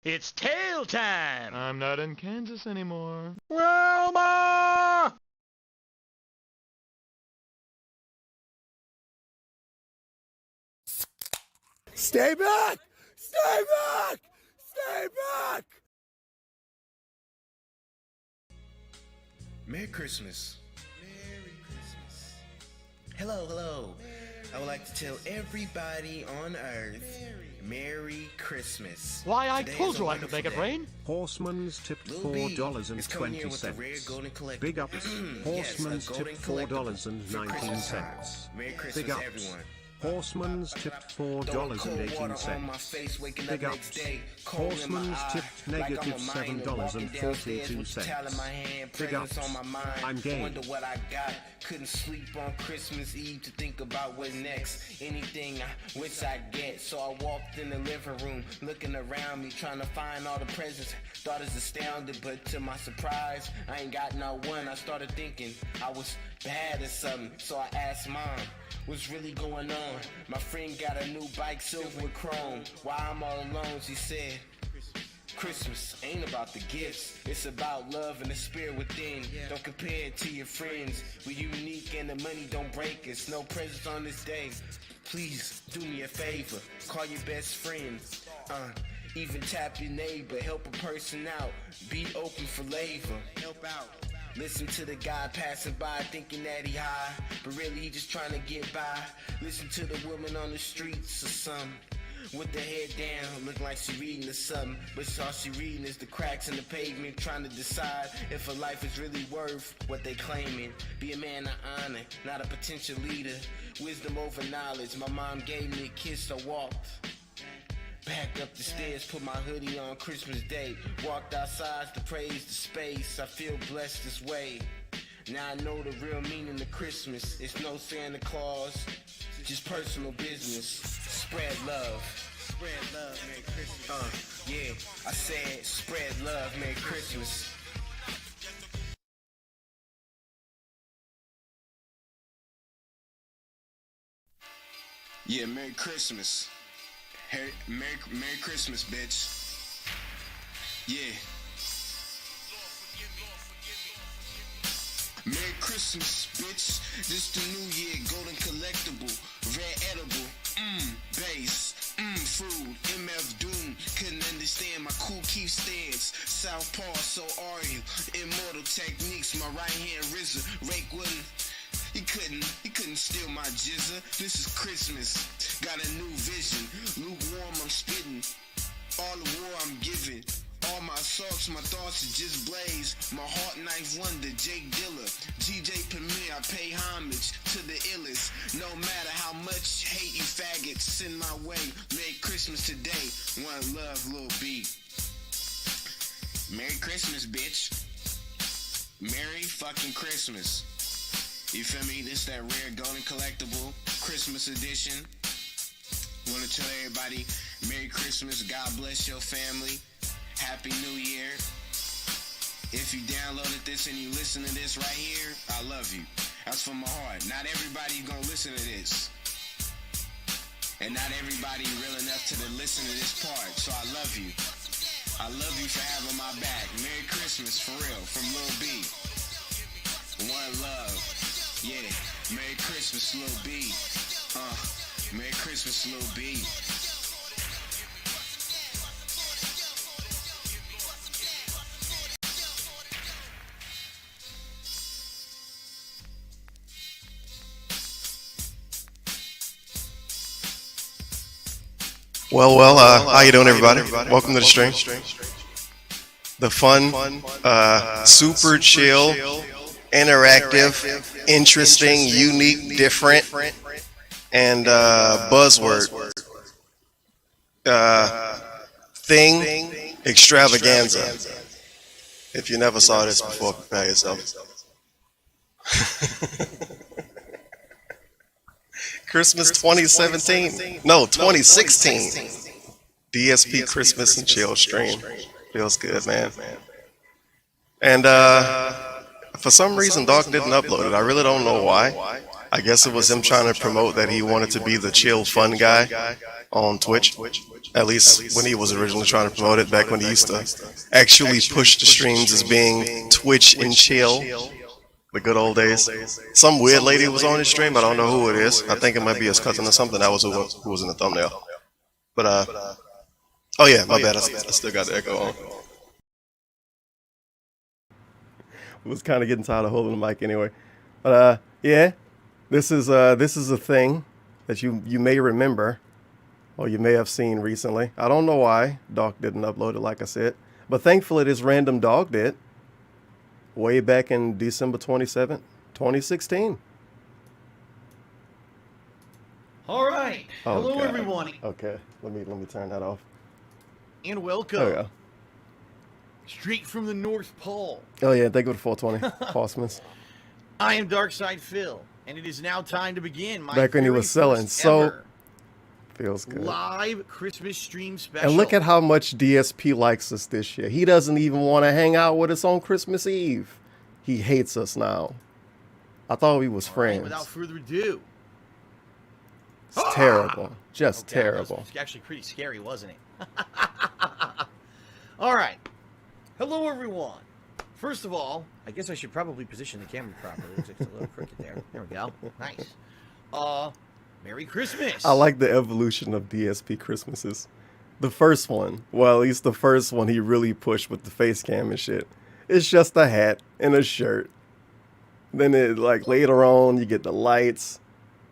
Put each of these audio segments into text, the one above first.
It's tail time! I'm not in Kansas anymore. Wilma! Stay back! Stay back! Stay back! Merry Christmas. Merry Christmas. Hello, hello. I would like to tell everybody on Earth, Merry Christmas. Why, I Today told is a you I could make it wonderful day. rain. Horseman's tipped Lil B is coming here with a rare $4.20. golden collectible. Big ups. Horseman's Yes, a golden tipped collectible for Christmas time. $4.19. Merry Christmas, Big ups. everyone. Horseman's tipped Throwing cold water on my $4.18. face, waking Big up next ups. day, cold in my Horseman's eye, tipped like I'm negative a minor, walking downstairs with the towel in my hand, Big presents ups. on my mind. I'm game. Wonder what I got. Couldn't sleep on Christmas Eve to think about what next. Anything I wish I get. So I walked in the living room, looking around me, trying to find all the presents. Thought it's astounded, but to my surprise, I ain't got no one. I started thinking I was bad or something, so I asked Mom, what's really going on? My friend got a new bike, silver with chrome. Why I'm all alone, she said, Christmas ain't about the gifts, it's about love and the spirit within. Don't compare it to your friends, we're unique and the money don't break us. No presents on this day, please do me a favor, call your best friend, even tap your neighbor, help a person out, be open for labor, help out. Listen to the guy passing by thinking that he high, but really he just trying to get by. Listen to the woman on the streets or something, with the head down, looking like she reading or something, but all she reading is the cracks in the pavement, trying to decide if her life is really worth what they claiming. Be a man of honor, not a potential leader. Wisdom over knowledge. My mom gave me a kiss, I walked back up the stairs, put my hoodie on Christmas Day. Walked outside to praise the space. I feel blessed this way. Now I know the real meaning of Christmas. It's no Santa Claus, just personal business. Spread love. Spread love, Merry Christmas. Yeah, I said spread love, Merry Christmas. Yeah, Merry Christmas. Merry Christmas, bitch. Yeah. Merry Christmas, bitch. This the new year, golden collectible, rare edible, bass, food, MF Doom. Couldn't understand my cool keep stance. Southpaw, so are you. Immortal techniques, my right hand RZA. Rake wouldn't. He couldn't steal my jizza. This is Christmas. Got a new vision. Lukewarm, I'm spitting. All the war I'm giving. All my assaults, my thoughts are just blaze. My heart knife wonder, Jake Dilla. GJ Premier, I pay homage to the illest. No matter how much hate you faggots send my way. Merry Christmas today. One love, Lil B. Merry Christmas, bitch. Merry fucking Christmas. You feel me? This that rare golden collectible Christmas edition. Want to tell everybody Merry Christmas. God bless your family. Happy New Year. If you downloaded this and you listen to this right here, I love you. That's from my heart. Not everybody gonna listen to this. And not everybody real enough to listen to this part. So I love you. I love you for having my back. Merry Christmas, for real. From Lil B. One love. Yeah, Merry Christmas, Lil B. Merry Christmas, Lil B. Well, how you doing, everybody? Welcome to the stream. The fun, super chill, interactive, interesting, unique, different, and buzzword thing extravaganza. If you never saw this before, prepare yourself. Christmas 2017. No, 2016. DSP Christmas and Chill stream. Feels good, man. And for some reason, Dog didn't upload it. I really don't know why. I guess it was him trying to promote that he wanted to be the chill, fun guy on Twitch. At least when he was originally trying to promote it, back when he used to actually push the streams as being Twitch and chill. The good old days. Some weird lady was on his stream. I don't know who it is. I think it might be his cousin or something. That was who was in the thumbnail. But oh yeah, my bad. I still got the echo on. Was kind of getting tired of holding the mic anyway. But yeah, this is a thing that you may remember, or you may have seen recently. I don't know why Doc didn't upload it, like I said, but thankfully this random dog did. Way back in December 27th, 2016. All right. Oh, Hello, God. everyone, Okay, let me turn that off. and welcome. There we go. Straight from the North Pole. Oh yeah, thank you for the 420, Hossmans. I am Darkside Phil, and it is now time to begin my Back when he very was selling first soap. ever Feels good. live Christmas stream special. And look at how much DSP likes us this year. He doesn't even want to hang out with us on Christmas Eve. He hates us now. I thought we was All right, friends. without further ado. It's terrible. Just Okay, that terrible. was actually pretty scary, wasn't it? All right. Hello, everyone. First of all, I guess I should probably position the camera properly. It's a little crooked there. There we go. Nice. Merry Christmas. I like the evolution of DSP Christmases. The first one, well, at least the first one he really pushed with the face cam and shit. It's just a hat and a shirt. Then it, like, later on, you get the lights.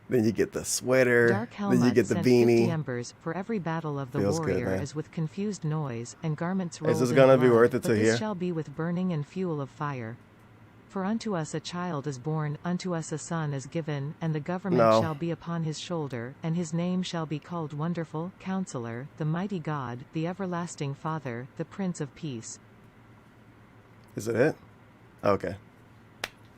Then you get the sweater. Dark Then you Helmut get the sent beanie. 50 embers for every battle of the Feels good, warrior man. as with confused noise and garments rolled this in gonna be blood, worth it but to this hear? shall be with burning and fuel of fire. For unto us a child is born, unto us a son is given, and the government No. shall be upon his shoulder, and his name shall be called Wonderful, Counselor, the Mighty God, the Everlasting Father, the Prince of Peace. Is it? Okay.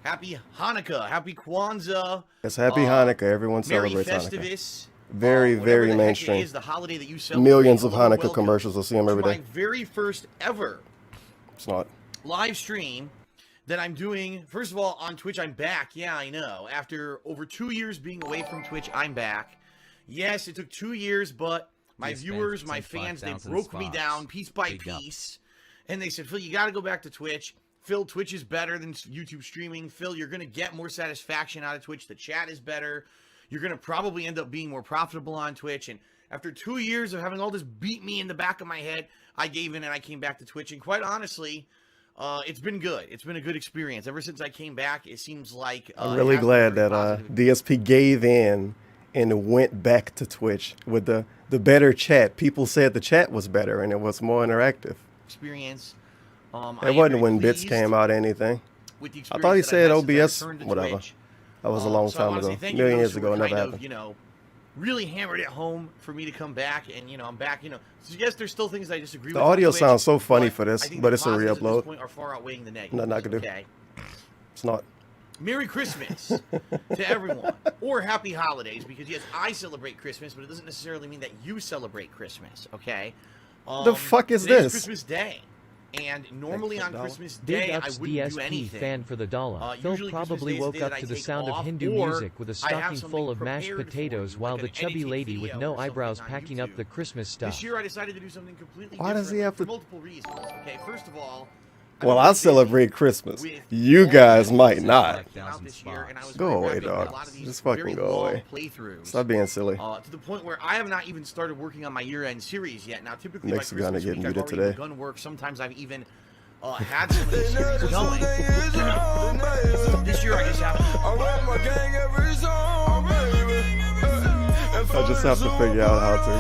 Happy Hanukkah. Happy Kwanzaa. It's Happy Hanukkah. Everyone Merry celebrates Hanukkah. Festivus. Very, Whatever very the heck mainstream. It is, the holiday that you celebrate. Millions of Hello, Hanukkah welcome commercials. I see them every to day. my very first ever It's not. live stream that I'm doing. First of all, on Twitch, I'm back. Yeah, I know. After over 2 years being away from Twitch, I'm back. Yes, it took 2 years, but my viewers, my fans, they broke me down piece by piece. And they said, Phil, you got to go back to Twitch. Phil, Twitch is better than YouTube streaming. Phil, you're going to get more satisfaction out of Twitch. The chat is better. You're going to probably end up being more profitable on Twitch. And after 2 years of having all this beat me in the back of my head, I gave in and I came back to Twitch. And quite honestly, it's been good. It's been a good experience. Ever since I came back, it seems like... I'm really glad that DSP gave in and went back to Twitch with the better chat. People said the chat was better and it was more interactive. Experience. It wasn't when bits came out or anything. I thought he said OBS, whatever. That was a long so I time wanna ago. say thank Million you to years those who ago, were it never kind of, happened. you know, really hammered it home for me to come back, and you know, I'm back. You know, so yes, there's still things I disagree with. The audio on Twitch, sounds so funny but for this, I think but the it's a positives at this re-upload. point are far outweighing the negatives. Nothing I could do. Okay. It's not. Merry Christmas to everyone, or Happy Holidays, because yes, I celebrate Christmas, but it doesn't necessarily mean that you celebrate Christmas. Okay. The fuck is today's this? Christmas Day. And normally on Christmas Big Day, I ups wouldn't do DSP anything. fan for the dollar. Phil Usually probably Christmas Day is the woke day up that I to the take sound of off, Hindu or music with a I have stocking full something of mashed prepared for potatoes you, while like the an chubby editing lady with video no or eyebrows something on packing up YouTube. the Christmas stuff. This year I decided to do something completely Why does he have different to- for multiple reasons. Okay, first of all, Well, I celebrate Christmas. with You all guys the might things not. that came out this year, and I was Go very away, rapid with dog. a lot of these Just fucking very go long away. playthroughs. Stop being silly. To the point where I have not even started working on my year-end series yet. Now, typically Nick's by gonna Christmas get week, I've muted already today. begun work. Sometimes I've even had some of the series going. This year I just have I just have to figure out how to.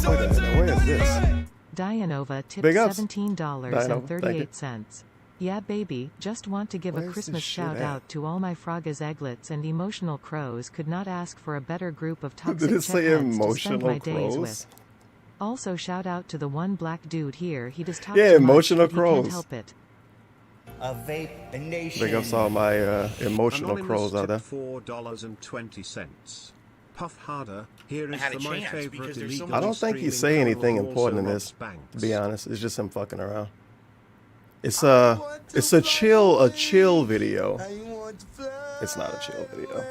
Wait a minute, where is this? Dianova tipped Big ups. $17.38. Yeah, baby, just want to give Where's a this Christmas shit shout at? out to all my Froggas Eglets and emotional crows. Could not ask for a better group of toxic Did it say checkheads to spend emotional my days crows? with. Also, shout out to the one black dude here. He does talk Yeah, too much, emotional but he can't crows. help it. Big ups all my emotional crows out there. $4.20. Puff harder. Here I is had a the my chance favorite because there's so illegal much- I don't think streaming he's saying anything channel important in also this, robs banks. to be honest. It's just him fucking around. It's a chill video. It's not a chill video.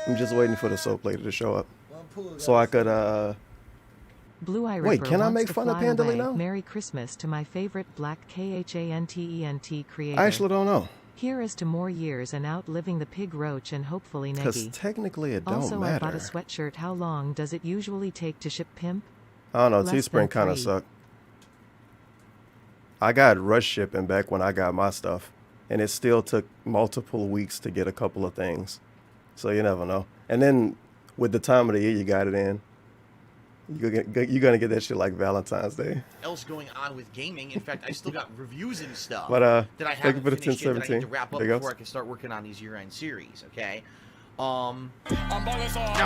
I'm just waiting for the soap lady to show up so I could Blue Eye wait, Ripper can I wants make to fun of fly Pandily away. now? Merry Christmas to my favorite black KHANTENT creator. I actually don't know. Here is to more years and outliving the pig roach and hopefully Because Neggy. technically it don't Also, matter. I bought a sweatshirt. How long does it usually take to ship, pimp? I don't know, Less than Teespring kind of 3. sucked. I got rush shipping back when I got my stuff, and it still took multiple weeks to get a couple of things. So you never know. And then with the time of the year you got it in, you're gonna get that shit like Valentine's Day. Else going on with gaming. In fact, I still got reviews and stuff But that I thank you haven't for the finished yet that I need to 1017. wrap up There you go. before I can start working on these year-end series. Okay. Now,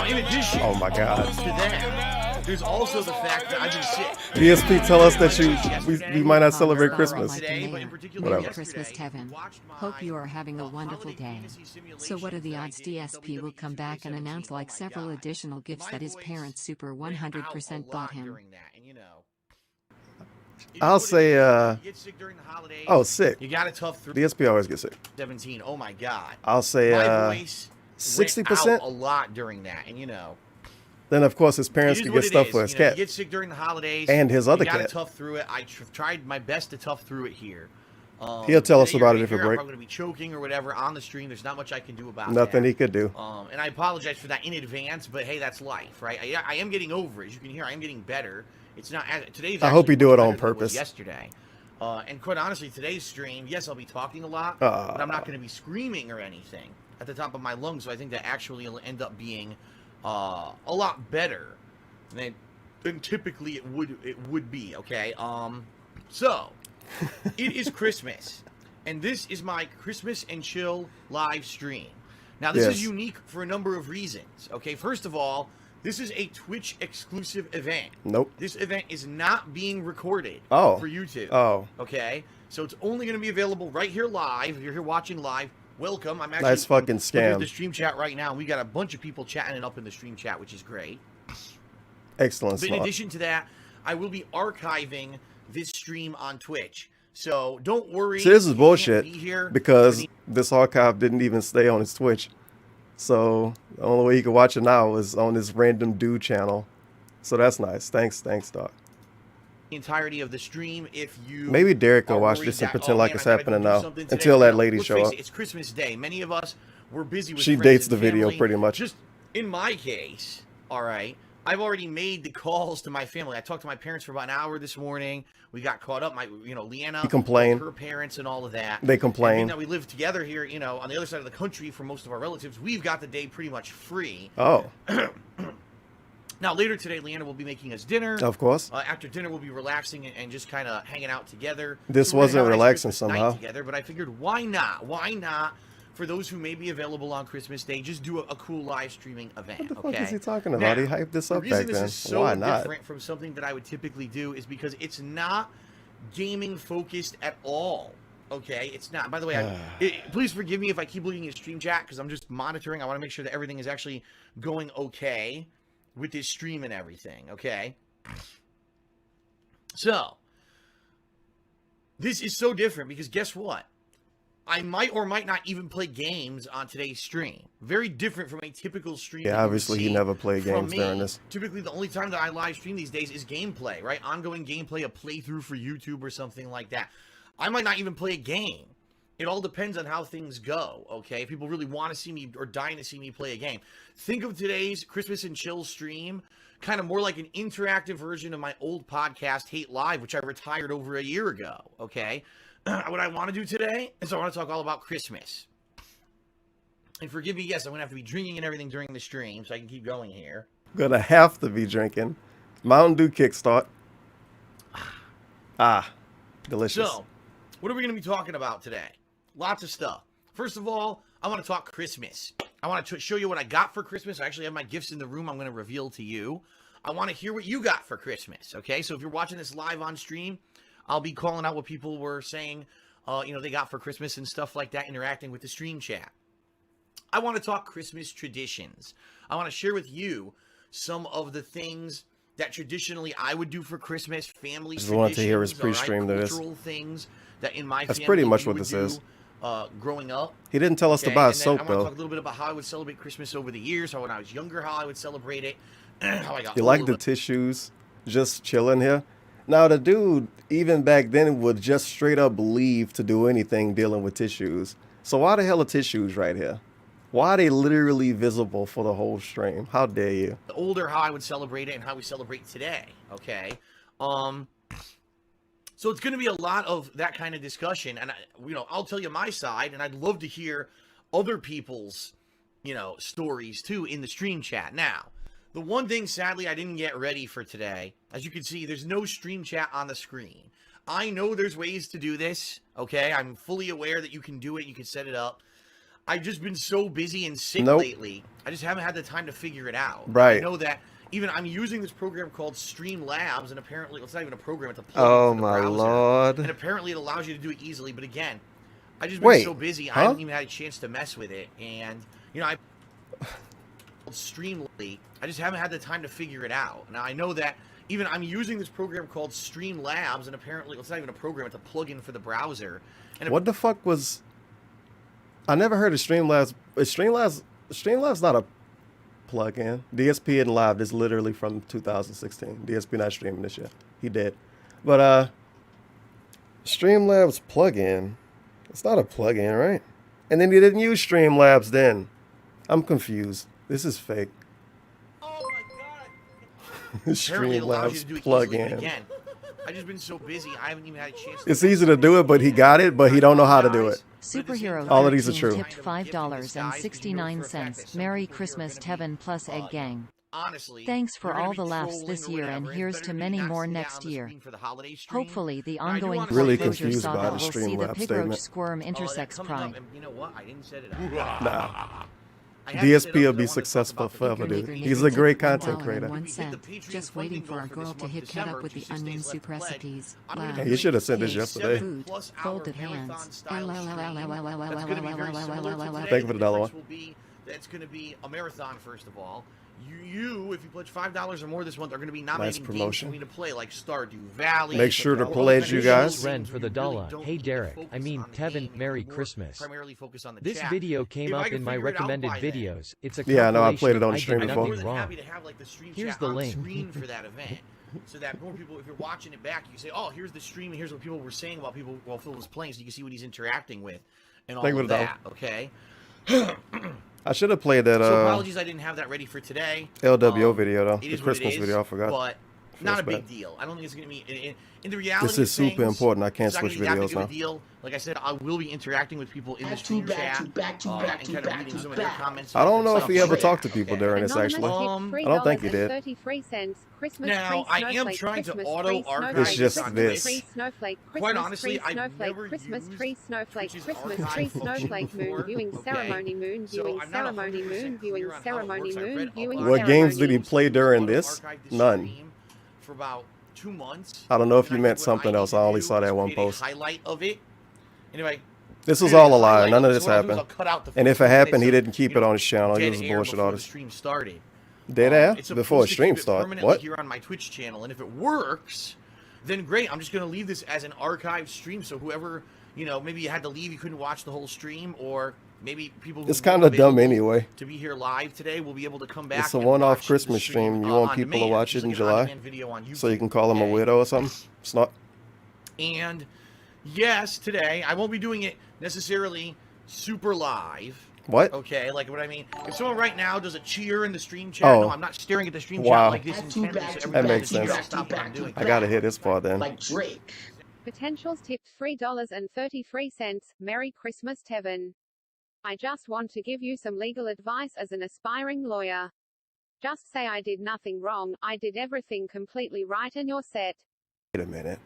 in addition Oh my God. to that, there's also the fact that I've been sick. DSP, tell us that we might not celebrate Father, Christmas. Today, but in particular Whatever. Merry Christmas, Kevin. Hope you are having a wonderful day. So what are the odds DSP will come back and announce like several additional gifts that his parents super 100% bought him? I'll say, oh, sick. You got a tough through DSP always gets sick. 17. Oh my God. I'll say, My voice 60%. went out a lot during that, and Then of course his parents it is could what get it stuff is. for his You know, cat. You get sick during the holidays, And his other you gotta cat. tough through it. I tried my best to tough through it here. He'll tell us today about you're it if gonna it hear break. I'm going to be choking or whatever on the stream. There's not much I can do about Nothing that. he could do. And I apologize for that in advance, but hey, that's life, right? I am getting over it. As you can hear, I am getting better. It's not today's. I hope actually you do much it on better than purpose. Yesterday, and quite honestly, today's stream, yes, I'll be talking a lot, but I'm not going to be screaming or anything at the top of my lungs. So I think that actually will end up being a lot better than typically it would be. Okay. So it is Christmas, and this is my Christmas and Chill live stream. Now this is unique for a number of reasons. Okay, first of all, this is a Twitch exclusive event. Nope. This event is not being recorded Oh. for YouTube. Oh. Okay, so it's only going to be available right here live. If you're here watching live, welcome. I'm actually Nice fucking looking at scam. the stream chat right now. We got a bunch of people chatting up in the stream chat, which is great. Excellent But in slot. addition to that, I will be archiving this stream on Twitch. So don't worry. See, this if is you bullshit can't be here. because this archive didn't even stay on his Twitch. So the only way you can watch it now is on this random dude channel. So that's nice. Thanks, Doc. The entirety of the stream. If you Maybe Derek will are watch worried this and that, pretend oh, like man, it's I gotta happening go do now something today. until that No, lady let's show face up. it, it's Christmas Day. Many of us were busy with She friends dates and the video family. pretty much. Just in my case, all right. I've already made the calls to my family. I talked to my parents for about an hour this morning. We got caught up. Leanna, He complained. her parents, and all of that. They And complained. being that we live together here, on the other side of the country for most of our relatives, we've got the day pretty much free. Oh, Now, later today, Leanna will be making us dinner. of course. After dinner, we'll be relaxing and just kind of hanging out together. This So we're gonna wasn't have a nice relaxing Christmas night somehow. together, but I figured, why not? Why not? For those who may be available on Christmas Day, just do a cool live streaming event. What the okay? fuck is he talking about? Now, He hyped this the up reason back this then. is so Why not? different from something that I would typically do is because it's not gaming focused at all. Okay, it's not. By the way, please forgive me if I keep looking at stream chat because I'm just monitoring. I want to make sure that everything is actually going okay with this stream and everything. Okay. So this is so different because guess what? I might or might not even play games on today's stream. Very different from a typical stream. that Yeah, you would obviously he see never played from games me. during this. Typically, the only time that I live stream these days is gameplay, right? Ongoing gameplay, a playthrough for YouTube or something like that. I might not even play a game. It all depends on how things go, okay? If people really want to see me or dying to see me play a game. Think of today's Christmas and Chill stream kind of more like an interactive version of my old podcast, Hate Live, which I retired over a year ago, okay? What I want to do today is I want to talk all about Christmas. And forgive me, yes, I'm going to have to be drinking and everything during the stream so I can keep going here. Gonna have to be drinking. Mountain Dew kickstart. Delicious. So, what are we going to be talking about today? Lots of stuff. First of all, I want to talk Christmas. I want to show you what I got for Christmas. I actually have my gifts in the room I'm going to reveal to you. I want to hear what you got for Christmas, okay? So if you're watching this live on stream, I'll be calling out what people were saying, they got for Christmas and stuff like that, interacting with the stream chat. I want to talk Christmas traditions. I want to share with you some of the things that traditionally I would do for Christmas, family Just wanted to hear his traditions, all pre-stream to this. cultural things that in my That's family pretty much we what would this do, is. growing up. He didn't tell us to Okay, buy a and then soap I want to though. talk a little bit about how I would celebrate Christmas over the years, how when I was younger, how I would celebrate it, how I got You like the older. tissues? Just chilling here. Now the dude, even back then, would just straight up leave to do anything dealing with tissues. So why the hell are tissues right here? Why are they literally visible for the whole stream? How dare you? Older, how I would celebrate it and how we celebrate today. Okay, so it's going to be a lot of that kind of discussion, and I'll tell you my side, and I'd love to hear other people's, stories too in the stream chat. Now, the one thing, sadly, I didn't get ready for today, as you can see, there's no stream chat on the screen. I know there's ways to do this. Okay, I'm fully aware that you can do it. You can set it up. I've just been so busy and sick lately. I just haven't had the time to figure it out. Right. I know that even I'm using this program called Streamlabs, and apparently it's not even a program; it's a plugin Oh for the my browser. lord! And apparently it allows you to do it easily. But again, I just been Wait, so busy, I huh? haven't even had a chance to mess with it. And I Streamly, I just haven't had the time to figure it out. Now I know that even I'm using this program called Streamlabs, and apparently it's not even a program; it's a plugin for the browser. And What the fuck was? I never heard of Streamlabs. Streamlabs not a plug-in. DSP and Live is literally from 2016. DSP not streaming this year. He did. But Streamlabs plug-in. It's not a plug-in, right? And then you didn't use Streamlabs then. I'm confused. This is fake. Oh my god! Apparently it allows you to do Streamlabs it easily, but plug-in. again, I've just been so busy, I haven't even had a chance. It's easy to do it, but he got it, but he don't know how to do it. Superhero All of these are 13 true. tipped $5.69. Merry Christmas, Tevin plus Egg Gang. Honestly, Thanks for you're gonna all be the laughs trolling this or year, and whatever, here's better to be many not more sit down next on the year. screen for the holiday stream. Hopefully, the Now, I do ongoing wanna Really say foreclosure confused by saga the will see the Streamlabs pig statement. roach squirm that's intersex coming up, pride. and you know what? I didn't set it up. Nah. I had to set it up DSP will because I be wanted to talk successful about the forever, Patreon. dude. He's a great content creator. $1.01. Just waiting for our girl to hit cut up with the onion soup recipes. I'm Hey, you should have sent this Cakes, yesterday. food, folded hands. Thank you for the dollar one. That's going to be a marathon, first of all. You, if you pledge $5 or more this month, are going to be nominating games for promotion. me to play, like Stardew Valley. Make sure to all pledge, those you kind of guys. games Ren for where the you dollar. really don't Hey need to Derek, focus I mean on the Tevin, game, Merry more Christmas. primarily focus on the This chat. video came If I up can in my figure it out recommended by then. videos. It's a Yeah, I know, I played it on compilation stream of I before. did More than nothing happy wrong. to have like the stream Here's chat the on link. screen for that event, so that more people, if you're watching it back, you can say, "Oh, here's the stream, and here's what people were saying about people while Phil was playing," so you can see what he's interacting with, and all Thank you of for the that. Okay. I should have played that So apologies, I didn't have that ready for today. LWO video though. It The is what it Christmas is, video, I forgot. but not a Feels big bad. deal. I don't think it's going to be in the reality. This is of super things, important. I can't it's not gonna switch be that videos big of a now. deal. Like I said, I will be interacting with people in the stream chat and kind of reading some of their comments. I don't know if and he stuff ever like talked to that. people Okay. during this actually. I don't think he did. Now, I am trying to auto-archive It's just on this. Twitch. Quite honestly, I've never Christmas used tree snowflake, Twitch's Christmas archive tree function snowflake, moon before, viewing okay? ceremony, moon So viewing I'm not ceremony, 100% moon viewing clear on how it ceremony, works. I moon read a viewing lot. What games did he ceremony. play during I this? archived the None. stream for about 2 months. I don't know if you And meant think what something I else. need I to only do saw that is one create a post. highlight of it. Anyway. This was create all a lie. highlight None of it. this So what I'll do is happened. I'll cut out the And if 15 it happened, he minutes of, didn't keep it on his channel. He dead was a air bullshit before the artist. stream started. Dead air? It's Before a supposed to stream keep it start? permanently What? here on my Twitch channel, and if it works, then great. I'm just going to leave this as an archived stream, so whoever, maybe you had to leave, you couldn't watch the whole stream, or maybe people who It's kind of dumb anyway. to be here live today will be able to come back. It's a and one-off watch the Christmas stream. You want on people to demand, watch just it in like an July? on-demand video on So you YouTube, can call him a okay? widow or something? It's not. And yes, today I won't be doing it necessarily super live. What? Okay, like what I mean. If someone right now does a cheer in the stream chat, Oh. no, I'm not staring at the stream Wow. chat like this intently. So That everybody makes has to sense. stop what I'm doing. I gotta hit this part then. Potentials tipped $3.33. Merry Christmas, Tevin. I just want to give you some legal advice as an aspiring lawyer. Just say I did nothing wrong, I did everything completely right and you're set. Wait a minute.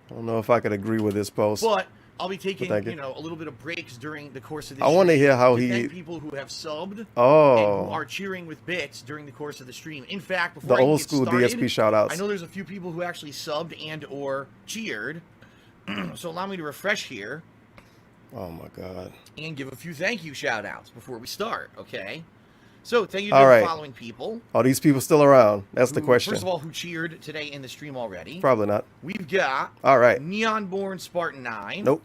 I don't know if I could agree with this post. But I'll be taking, Thank you. a little bit of breaks during the course of this I want to stream hear how to he. thank people who have subbed and who Oh, are cheering with bits during the course of the stream. In fact, before the I even old get school started, DSP shout outs. I know there's a few people who actually subbed and or cheered. So allow me to refresh here Oh my god. and give a few thank you shout outs before we start, okay? So thank you to All the right. following people. Are these people still around? That's the question. First of all, who cheered today in the stream already? Probably not. We've got All right. Neonborn Spartan 9. Nope.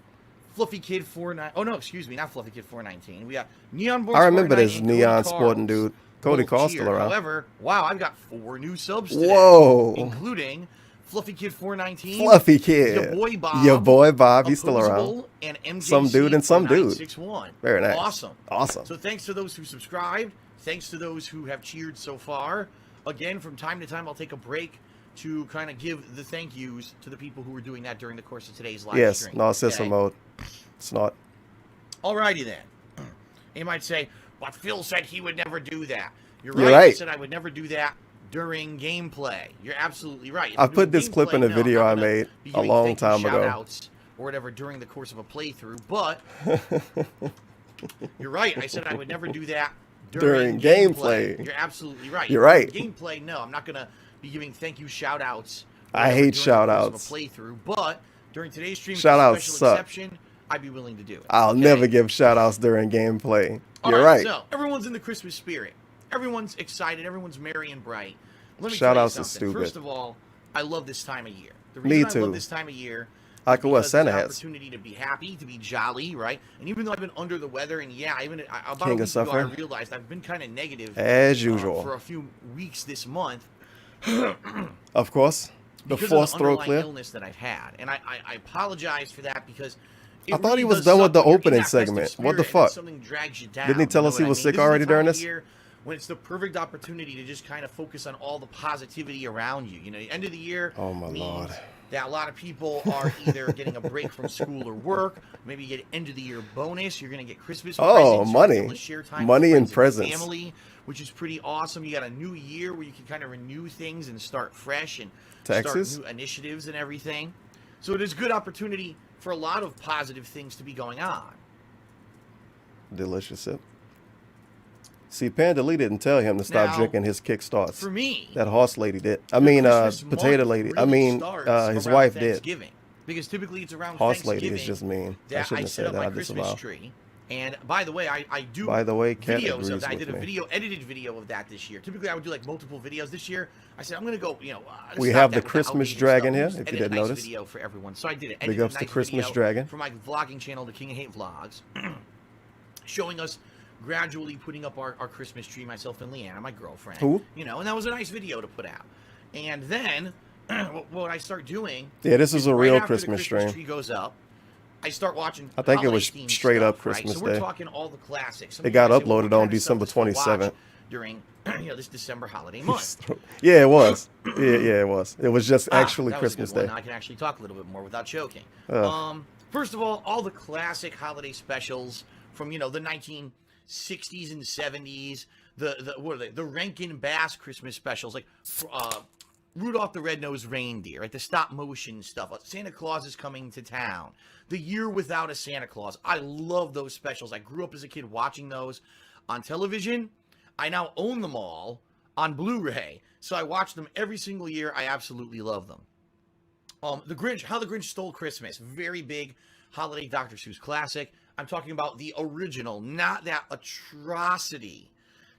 Fluffy Kid 49. Oh no, excuse me, not Fluffy Kid 419. We got Neonborn. I remember Spartan this 9 and neon Cody sporting Carls. dude. Cody Both Carls cheered. still around. However, wow, I've got 4 new subs today. Whoa. Including Fluffy Kid 419. Fluffy Kid. Your boy Bob. Your boy Bob. He's still around. And MJC Some dude and some dude. 961. Very nice. Awesome. Awesome. So thanks to those who subscribed. Thanks to those who have cheered so far. Again, from time to time, I'll take a break to kind of give the thank yous to the people who were doing that during the course of today's live Yes. stream. No, system mode. It's not. Alrighty then. You might say, but Phil said he would never do that. You're You're right. I right. said I would never do that during gameplay. You're absolutely right. If I we're put doing this clip in gameplay, a no, video I'm I not gonna made be a giving long thank you time ago. shout-outs or whatever during the course of a playthrough, but you're right. I said I would never do that during gameplay. You're absolutely right. You're right. Gameplay, no, I'm not going to be giving thank you shout-outs. I hate during the course shout-outs. of a playthrough, but during today's stream, Shout-outs special suck. exception, I'd be willing to do it. I'll okay? never give shout outs during gameplay. All You're right. So, everyone's in the Christmas spirit. Everyone's excited. Everyone's merry and bright. Let me Shout-outs tell you is something. stupid. First of all, I love this time of year. The Me reason I too. love this time of year I is could what because Santa it's an has. opportunity to be happy, to be jolly, right? And even though I've been under the weather, and yeah, about King a of week ago, I suffering. realized I've been kind of negative As usual. for a few weeks this month. Of course. The Because force of the throw underlying clear. illness that I've had, and I apologize for that because I thought he was done with the opening segment. What the fuck? Something drags you down. Didn't he tell you us know he what was I mean? sick This is already the time during of this? year when it's the perfect opportunity to just kind of focus on all the positivity around you. You know, the end of the year. Oh my means lord. That a lot of people are either getting a break from school or work. Maybe you get end of the year bonus. You're going to get Christmas Oh, presents. You're gonna be able money. to share time Money with and friends presents. family, which is pretty awesome. You got a new year where you can kind of renew things and start fresh and Texas? start new initiatives and everything. So it is a good opportunity for a lot of positive things to be going on. Delicious sip. See, Panda Lee didn't tell him to stop Now, drinking his kickstarts. For me, That horse lady did. I the mean, Christmas potato month lady. I really mean, starts his around wife did. Thanksgiving. Because typically it's around Horse lady Thanksgiving is just mean. I that shouldn't I have set said up that. my I Christmas disavow. tree. And by the way, I do By the way, Kat videos agrees of that. I with did a me. edited video of that this year. Typically, I would do like multiple videos. This year, I said I'm going to go. We stop have that the with Christmas outdated dragon stuff. here, Just if you edit a didn't nice notice. video for everyone. So I did it. Big Edited a ups to nice Christmas video Dragon. for my vlogging channel, The King of Hate Vlogs, showing us gradually putting up our Christmas tree. Myself and Leanna, my girlfriend. Who? You know, and that was a nice video to put out. And then what I start doing? Yeah, this is a right real after Christmas the Christmas stream. tree goes up. I start watching. I think it was holiday-themed straight up stuff, right? Christmas So we're Day. talking all the classics. Some It of you got might say, well, uploaded what on kind of stuff December is to watch 27th. during this December holiday month. Yeah, it was. Yeah, it was. It was just actually that was a Christmas good one. Day. Now I can actually talk a little bit more without choking. Ugh. First of all the classic holiday specials from the 1960s and 70s. What are they? The Rankin Bass Christmas specials, like Rudolph the Red-Nosed Reindeer, right? The stop motion stuff. Santa Claus is Coming to Town. The Year Without a Santa Claus. I love those specials. I grew up as a kid watching those on television. I now own them all on Blu-ray. So I watch them every single year. I absolutely love them. The Grinch, How the Grinch Stole Christmas. Very big holiday Dr. Seuss classic. I'm talking about the original, not that atrocity.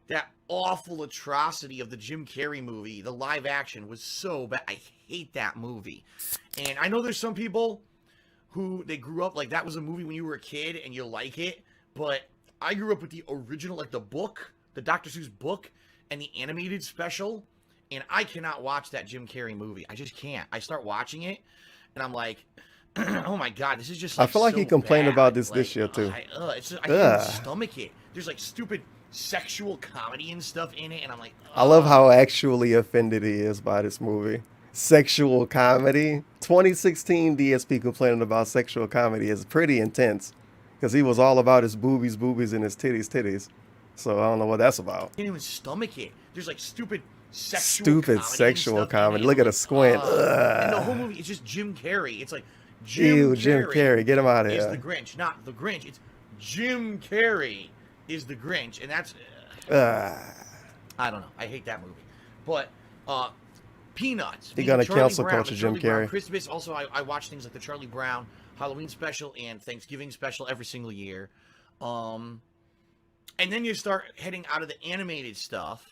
That awful atrocity of the Jim Carrey movie. The live action was so bad. I hate that movie. And I know there's some people who they grew up like that was a movie when you were a kid and you like it. But I grew up with the original, like the book, the Dr. Seuss book, and the animated special. And I cannot watch that Jim Carrey movie. I just can't. I start watching it and I'm like, oh my God, this is just I feel like so he complained bad. about this Like, year too. I can't even stomach it. There's like stupid sexual comedy and stuff in it, and I'm like, I love how actually offended he is by this movie. Sexual comedy. 2016 DSP complaining about sexual comedy is pretty intense because he was all about his boobies, and his titties. So I don't know what that's about. I can't even stomach it. There's like stupid sexual comedy sexual and stuff comedy. in it. Look at a squint. And the whole movie is just Jim Carrey. It's like Jim Carrey, get him out of is here. the Grinch, not the Grinch. It's Jim Carrey is the Grinch, and that's I don't know. I hate that movie. But Peanuts. He got a Charlie cancel Brown, culture, the Jim Charlie Brown Carrey. Christmas. Also, I watch things like the Charlie Brown Halloween special and Thanksgiving special every single year. And then you start heading out of the animated stuff,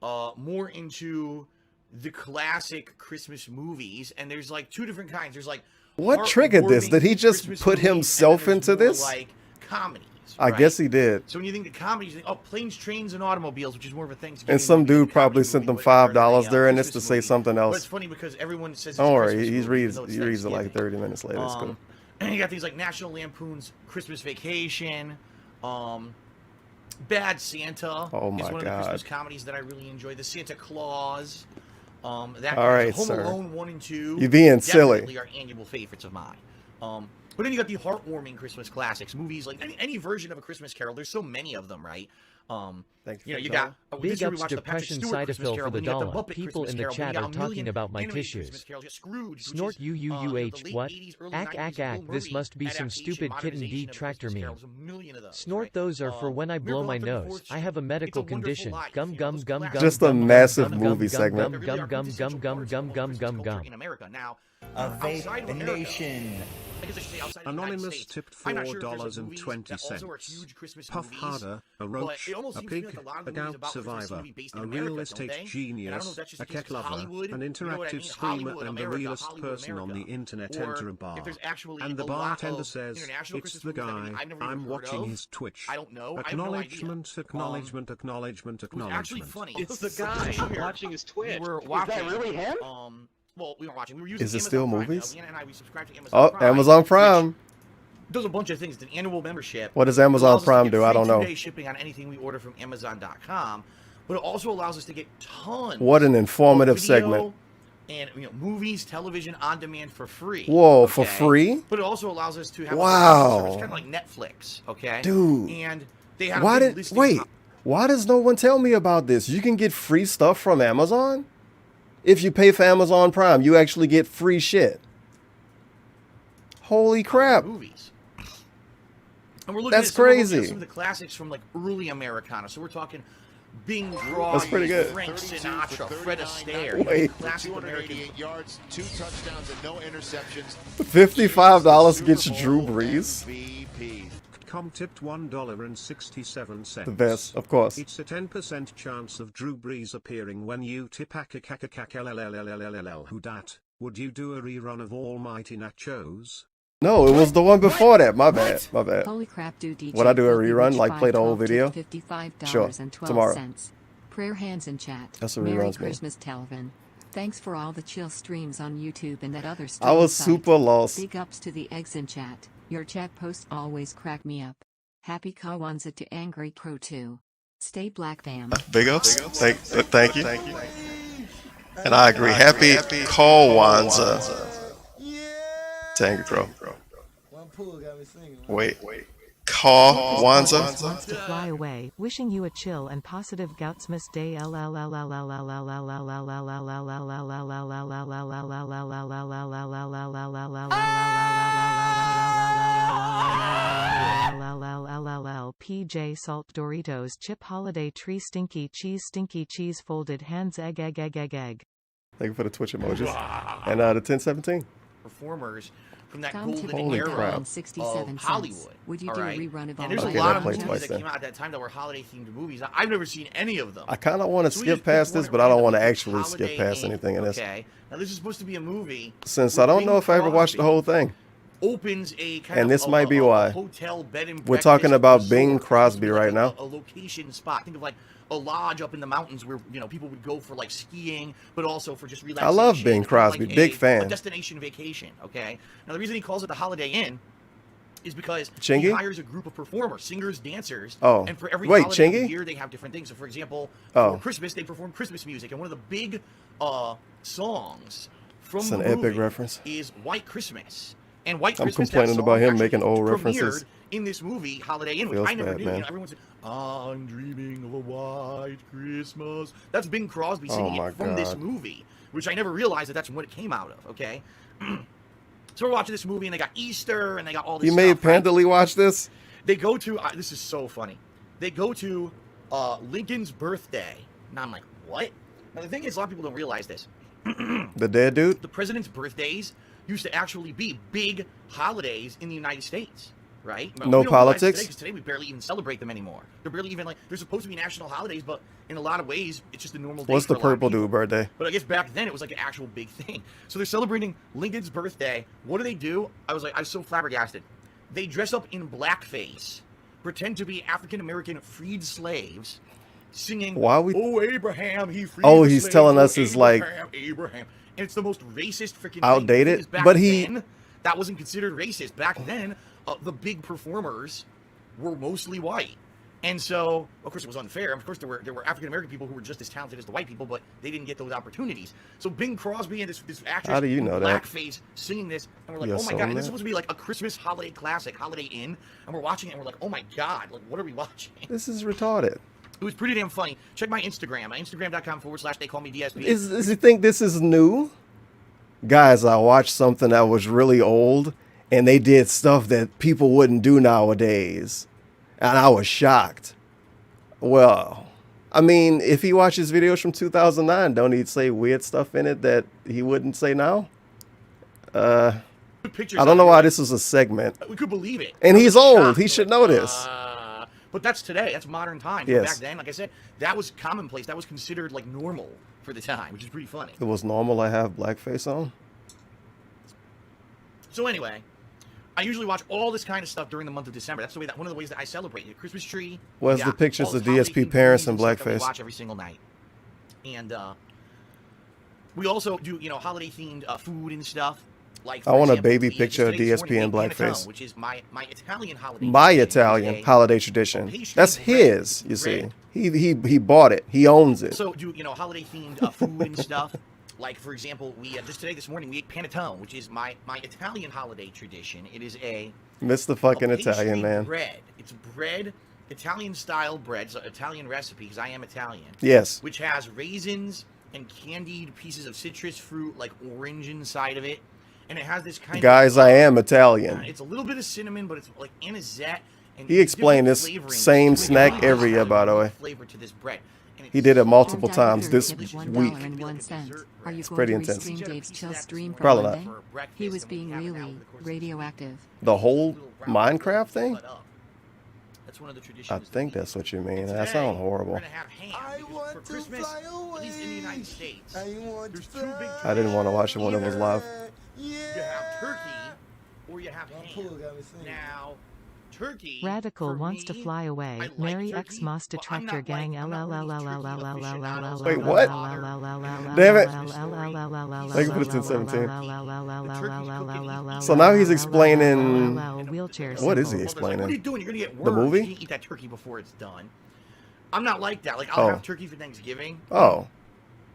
more into the classic Christmas movies. And there's like two different kinds. There's like what triggered this? Did he just Christmas put movies, himself and then there's into more this? like comedies. I right? guess he did. So when you think of comedies, you think, oh, Planes, Trains, and Automobiles, which is more of a Thanksgiving. And some movie, dude probably sent them $5 during this to Christmas say movie. something But else. it's funny because everyone says it's Don't a worry, Christmas he movie, reads even though it's it like Thanksgiving. 30 minutes later. It's cool. And you got things like National Lampoon's Christmas Vacation, Bad Santa Oh my is one of the God. Christmas comedies that I really enjoy. The Santa Claus, that All right, Home sir. Alone 1 and 2. You're being silly. Definitely are annual favorites of mine. But then you got the heartwarming Christmas classics, movies like any version of A Christmas Carol. There's so many of them, right? Thanks You know, for you the got dollar. Big this year we ups watched the Patrick depression Stewart side Christmas fill Carol, for the then you got dollar. Muppet People Christmas in the Carol, then chat you got are a talking million about my animated Christmas tissues. Carols. You got Scrooge, which Snort is, UUUH what? the late 80s, early Ack 90s ack Bill ack. This Murray must be some adaptation, stupid kitten D modernization of tractor Christmas meme. Carols. A million of those, Snort right? those are for when I blow Miracle my on 34th nose. Street. I have a It's medical a Wonderful condition. Life. Gum You know, gum those gum classics. gum. Just a gum, massive gum, movie gum, segment. Gum They really gum are gum quintessential gum parts gum of gum Christmas gum culture gum. in America. Now, A outside of America, nation. I guess I should say outside of the United Anonymous States, tipped I'm not sure if there's movies $4.20. that also are huge Christmas Puff movies, Harder, a but roach, it almost a seems to me pig, like a lot of a the movies gout about Christmas seem to survivor, be based a in real America, estate don't they? And I don't know genius, if that's just a because it's cat lover, Hollywood, an you know what I interactive mean? streamer, Hollywood, and the America, realest Hollywood, person on the America. internet Or enter a bar. if there's actually And the a lot bartender of says, international it's Christmas the movies that guy, I've never even I'm heard watching of. his Twitch. I don't know. I have no idea. Acknowledgement, acknowledgement, It was actually acknowledgement. funny. It's the guy watching his Twitch. We were Is watching. that really him? Well, we weren't watching. We were using Is it Amazon still Prime. movies? Leanna and I, we subscribed to Amazon Oh, Prime. Amazon Prime. Which does a bunch of things. It's an annual membership. What does It Amazon allows us to Prime get do? I free don't know. 2-day shipping on anything we order from Amazon.com, but it also allows us to get tons. What an informative of video segment. And movies, television on demand for free. Whoa, for free? But it also allows us to have Wow. a service kind of like Netflix, okay? Dude. And they have Why a big did listing wait? of- Why does no one tell me about this? You can get free stuff from Amazon? If you pay for Amazon Prime, you actually get free shit. Holy crap. Movies. And we're looking That's at some of them, crazy. some of the classics from like early Americana. So we're talking Bing Crosby, That's pretty good. Frank Sinatra, Fred Astaire. Wait. Classic American. yards, 2 touchdowns, and no interceptions. $55 gets you Drew Brees. Com tipped $1.67. The best, of course. It's a 10% chance of Drew Brees appearing when you tip LLLLLLLLLL. Who dat? Would you do a rerun of Almighty Nachos? No, it was the one before that. My bad. My bad. Holy crap, dude. DJ Would I do a Kobe rerun, Rich like play the whole 512 video? $55 Sure, and 12 tomorrow. cents. Prayer hands in chat. That's what Merry reruns mean. Christmas, Telvin. Thanks for all the chill streams on YouTube and that other I stream was site. super lost. Big ups to the eggs in chat. Your chat posts always crack me up. Happy Kwanzaa to Angry Crow 2. Stay black, fam. Big ups. Thank you. And I agree. Happy Kwanzaa. Tangy Crow. Wait. Kwanzaa. Wants to fly away, wishing you a chill and positive Goutsmas day. PJ Salt Doritos Chip Holiday Tree Stinky Cheese Folded Hands Egg. Thank you for the Twitch emojis. And the 1017. Performers from that Found golden Holy era crap. of 67 cents. Hollywood. Would you all do a right? rerun of And there's Okay, a lot that of played movies twice that then. came out at that time that were holiday-themed movies. I've never seen any of them. I kind of want to So we skip just picked past one this, at but I don't want to random. actually skip Holiday past Inn. anything in this. Okay. Now this is supposed to be a movie. Since where I don't Bing know if I ever watched the Crosby whole thing. Opens a kind And of this a- might be a why. hotel bed and We're talking breakfast about resort. Bing It's supposed to Crosby be like right now. a location spot. Think of like a lodge up in the mountains where people would go for like skiing, but also for just relaxation. I love Bing Kind of Crosby, like big a fan. destination vacation. Okay. Now the reason he calls it the Holiday Inn is because Chingy? he hires a group of performers, singers, dancers. Oh. And for every Wait, holiday of the Chingy? year, they have different things. So for example, Oh. for Christmas, they perform Christmas music, and one of the big songs from It's the an epic movie reference. is White Christmas. And White I'm Christmas, complaining that about song him making actually old premiered references. in this movie, Holiday Inn, which Feels I never bad, knew. man. Everyone said, "I'm dreaming of a white Christmas." That's Bing Crosby Oh singing my it from this God. movie, which I never realized that's what it came out of. Okay, so we're watching this movie, and they got Easter, and they got all this. You made stuff, right? Panda Lee watch this? They go to this is so funny. They go to Lincoln's birthday. Now I'm like, what? Now the thing is, a lot of people don't realize this. The dead dude? The president's birthdays used to actually be big holidays in the United States. right? No we don't realize politics? Because today we barely even celebrate them anymore. They're barely even like, they're supposed to be national holidays, but in a lot of ways, it's just a normal day. What's for the a lot of purple people. dude birthday? But I guess back then it was like an actual big thing. So they're celebrating Lincoln's birthday. What do? I was so flabbergasted. They dress up in blackface, pretend to be African-American freed slaves, singing, Why we? "Oh, Abraham, he freed Oh, the he's slaves, telling oh, us is like Abraham. And it's the most racist freaking outdated. thing. Back But he, then, that wasn't considered racist. Back then, the big performers were mostly white. And so, of course, it was unfair. Of course, there were African-American people who were just as talented as the white people, but they didn't get those opportunities. So Bing Crosby and this actress, how do you know that? blackface, singing this, and we're like, You oh my God, and this assume is supposed to be like a Christmas holiday classic, Holiday Inn, and we're watching it, and we're like, oh my God, like, what are we watching? This is retarded. It was pretty damn funny. Check my Instagram, instagram.com/they call me DSP. Does he think this is new? Guys, I watched something that was really old, and they did stuff that people wouldn't do nowadays. And I was shocked. Well, I mean, if he watches videos from 2009, don't he say weird stuff in it that he wouldn't say now? I don't know why this is a segment. We could believe it. And he's old. He should know this. But that's today. That's modern times. Yes. Back then, like I said, that was commonplace. That was considered like normal for the time, which is pretty funny. It was normal to have blackface on? So anyway, I usually watch all this kind of stuff during the month of December. That's the way one of the ways that I celebrate it. Christmas tree. Where's the pictures of DSP parents in blackface? We watch every single night, and we also do holiday themed food and stuff. Like I want a example, baby picture of DSP in blackface. Which is my Italian holiday. My Italian holiday tradition. That's his. You see, he bought it. He owns it. So do holiday themed food and stuff. Like, for example, we just this morning we ate panettone, which is my Italian holiday tradition. It is Mr. fucking Italian man. Bread. It's bread, Italian style bread, so Italian recipe because I am Italian. Yes. Which has raisins and candied pieces of citrus fruit, like orange inside of it, and it has this kind of. Guys, I am Italian. It's a little bit of cinnamon, but it's like anisette. And he explained this same snack every year, by the way. Flavor to this bread. He did it multiple times this week. Are you it's going pretty to intense. restream Dave's chill stream from Probably Monday? not. He was being really radioactive. The whole Minecraft thing? That's one of the traditions. I think that's what you mean. That sounds horrible. For Christmas, at least in the United States, there's two big. I didn't want to watch it when it was live. You have turkey, or you have ham. Now, turkey. Radical wants to fly away. Merry Xmas Detractor Gang. Wait, what? Damn it. Thank you for the 1017. So now he's explaining. What is he explaining? What are you doing? You're gonna get worms. The movie? You can't eat that turkey before it's done. I'm not like that. Like I'll have turkey for Thanksgiving. Oh.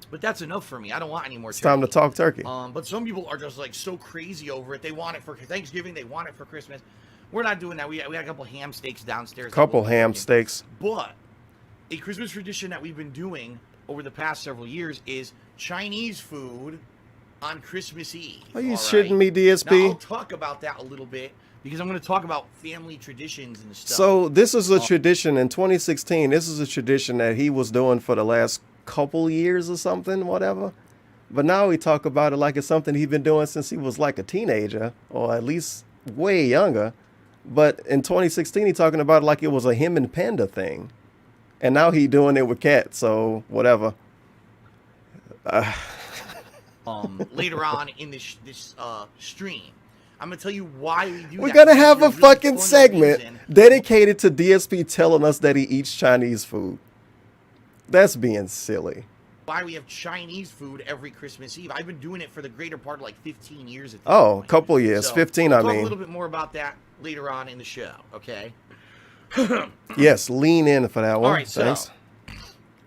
But that's enough for me. I don't want any more turkey. It's time to talk turkey. But some people are just like so crazy over it. They want it for Thanksgiving. They want it for Christmas. We're not doing that. We got a couple ham steaks downstairs. Couple ham steaks. But a Christmas tradition that we've been doing over the past several years is Chinese food on Christmas Eve. Are you shitting me, DSP? Now, I'll talk about that a little bit because I'm going to talk about family traditions and stuff. So this is a tradition in 2016. This is a tradition that he was doing for the last couple years or something, whatever. But now we talk about it like it's something he's been doing since he was like a teenager, or at least way younger. But in 2016, he talking about it like it was a him and Panda thing. And now he doing it with cats, so whatever. Later on in this stream, I'm going to tell you why we do that. We're going to have a fucking segment dedicated to DSP telling us that he eats Chinese food. That's being silly. Why we have Chinese food every Christmas Eve. I've been doing it for the greater part of like 15 years at this point. A couple years. So 15, we'll I talk mean. a little bit more about that later on in the show, okay? Yes, lean in for that one. All right, thanks. so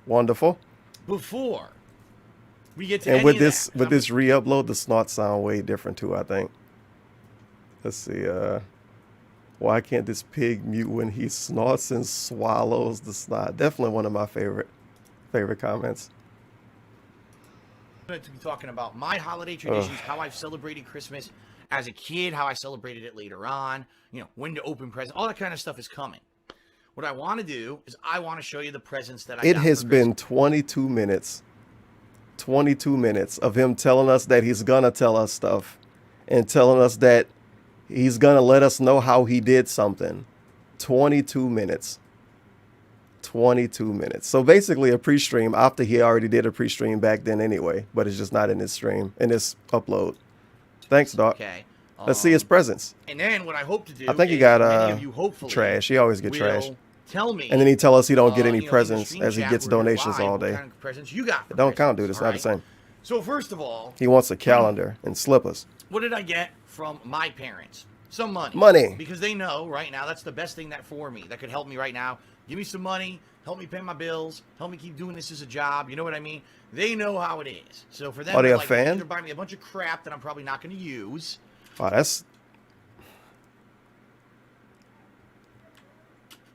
wonderful. Before we get to and any with of this that, with this re-upload, the snorts sound way different too, I think. Let's see, why can't this pig mute when he snorts and swallows the snot? Definitely one of my favorite comments. I'm going to be talking about my holiday traditions, how I've celebrated Christmas as a kid, how I celebrated it later on, when to open presents, all that kind of stuff is coming. What I want to do is I want to show you the presents that I got. It has been 22 minutes. 22 minutes of him telling us that he's gonna tell us stuff and telling us that He's going to let us know how he did something. 22 minutes. 22 minutes. So basically a pre-stream after he already did a pre-stream back then anyway, but it's just not in his stream, in his upload. Thanks, Doc. Okay. Let's see his presents. And then what I hope to do, I think he got many of you hopefully trash. He always get trash. Tell me, and then he tell us he don't get any in the presents stream as he chat gets where you're donations live, all what day. kind of presents you got for It don't count, dude. Christmas, It's not the all right? same. So first of all, He wants a calendar and slippers. what did I get from my parents? Some money. Money. Because they know right now that's the best thing that for me, that could help me right now. Give me some money, help me pay my bills, help me keep doing this as a job. You know what I mean? They know how it is. So for them, Are they they're a like, fan? either buy me a bunch of crap that I'm probably not going to use. Oh, that's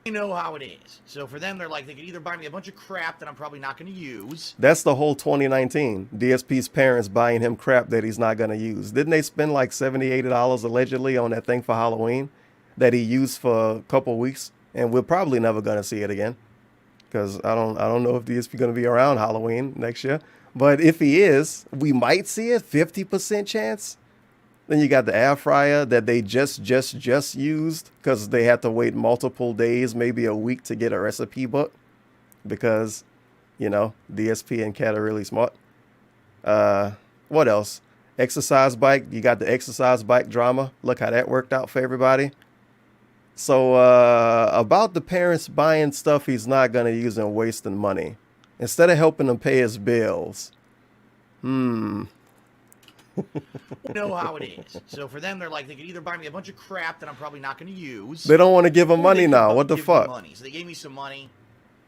They know how it is. So for them, they're like, they could either buy me a bunch of crap that I'm probably not going to use. That's the whole 2019. DSP's parents buying him crap that he's not going to use. Didn't they spend like $70, $80 allegedly on that thing for Halloween that he used for a couple weeks? And we're probably never going to see it again. Because I don't know if DSP going to be around Halloween next year. But if he is, we might see it. 50% chance. Then you got the air fryer that they just used because they had to wait multiple days, maybe a week to get a recipe book because, you know, DSP and Cat are really smart. What else? Exercise bike. You got the exercise bike drama. Look how that worked out for everybody. So about the parents buying stuff he's not going to use and wasting money. Instead of helping him pay his bills. Know how it is. So for them, they're like, they could either buy me a bunch of crap that I'm probably not going to use. They don't want to give him or money they could now. What the give me fuck? money. So they gave me some money.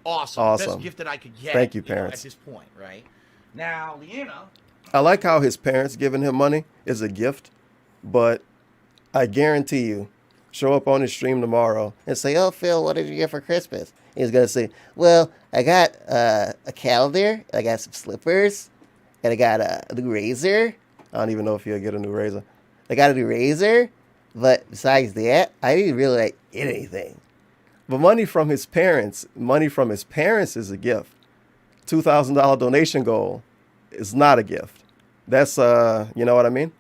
Awesome. Awesome. Best gift that I could get. Thank you, know, parents. at this point, right? Now, Leanna. I like how his parents giving him money is a gift, but I guarantee you, show up on his stream tomorrow and say, "Oh, Phil, what did you get for Christmas?" He's gonna say, "Well, I got a calendar, I got some slippers, and I got a new razor." I don't even know if he'll get a new razor. I got a new razor, but besides that, I didn't really like get anything. But money from his parents is a gift. $2,000 donation goal is not a gift. That's you know what I mean?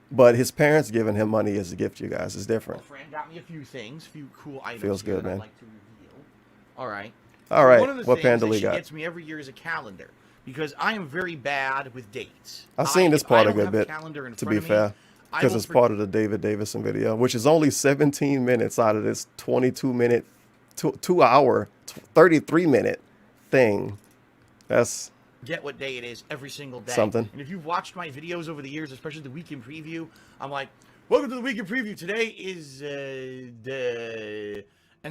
But his parents giving him money as a gift, you guys, is different. My friend got me a few things, a few cool items. Feels here good, that man. I'd like to reveal. All right. All right. One of the What things Panda that Lee she got? gets me every year is a calendar because I am very bad with dates. I've seen this part a good bit, calendar in to front be of me, fair, I because will it's part of the David Davison video, which is only 17 minutes out of this 22-minute, 2-hour, 33-minute thing. That's forget what day it is every single day. something. And if you've watched my videos over the years, especially the weekend preview, I'm like, welcome to the weekend preview. Today is and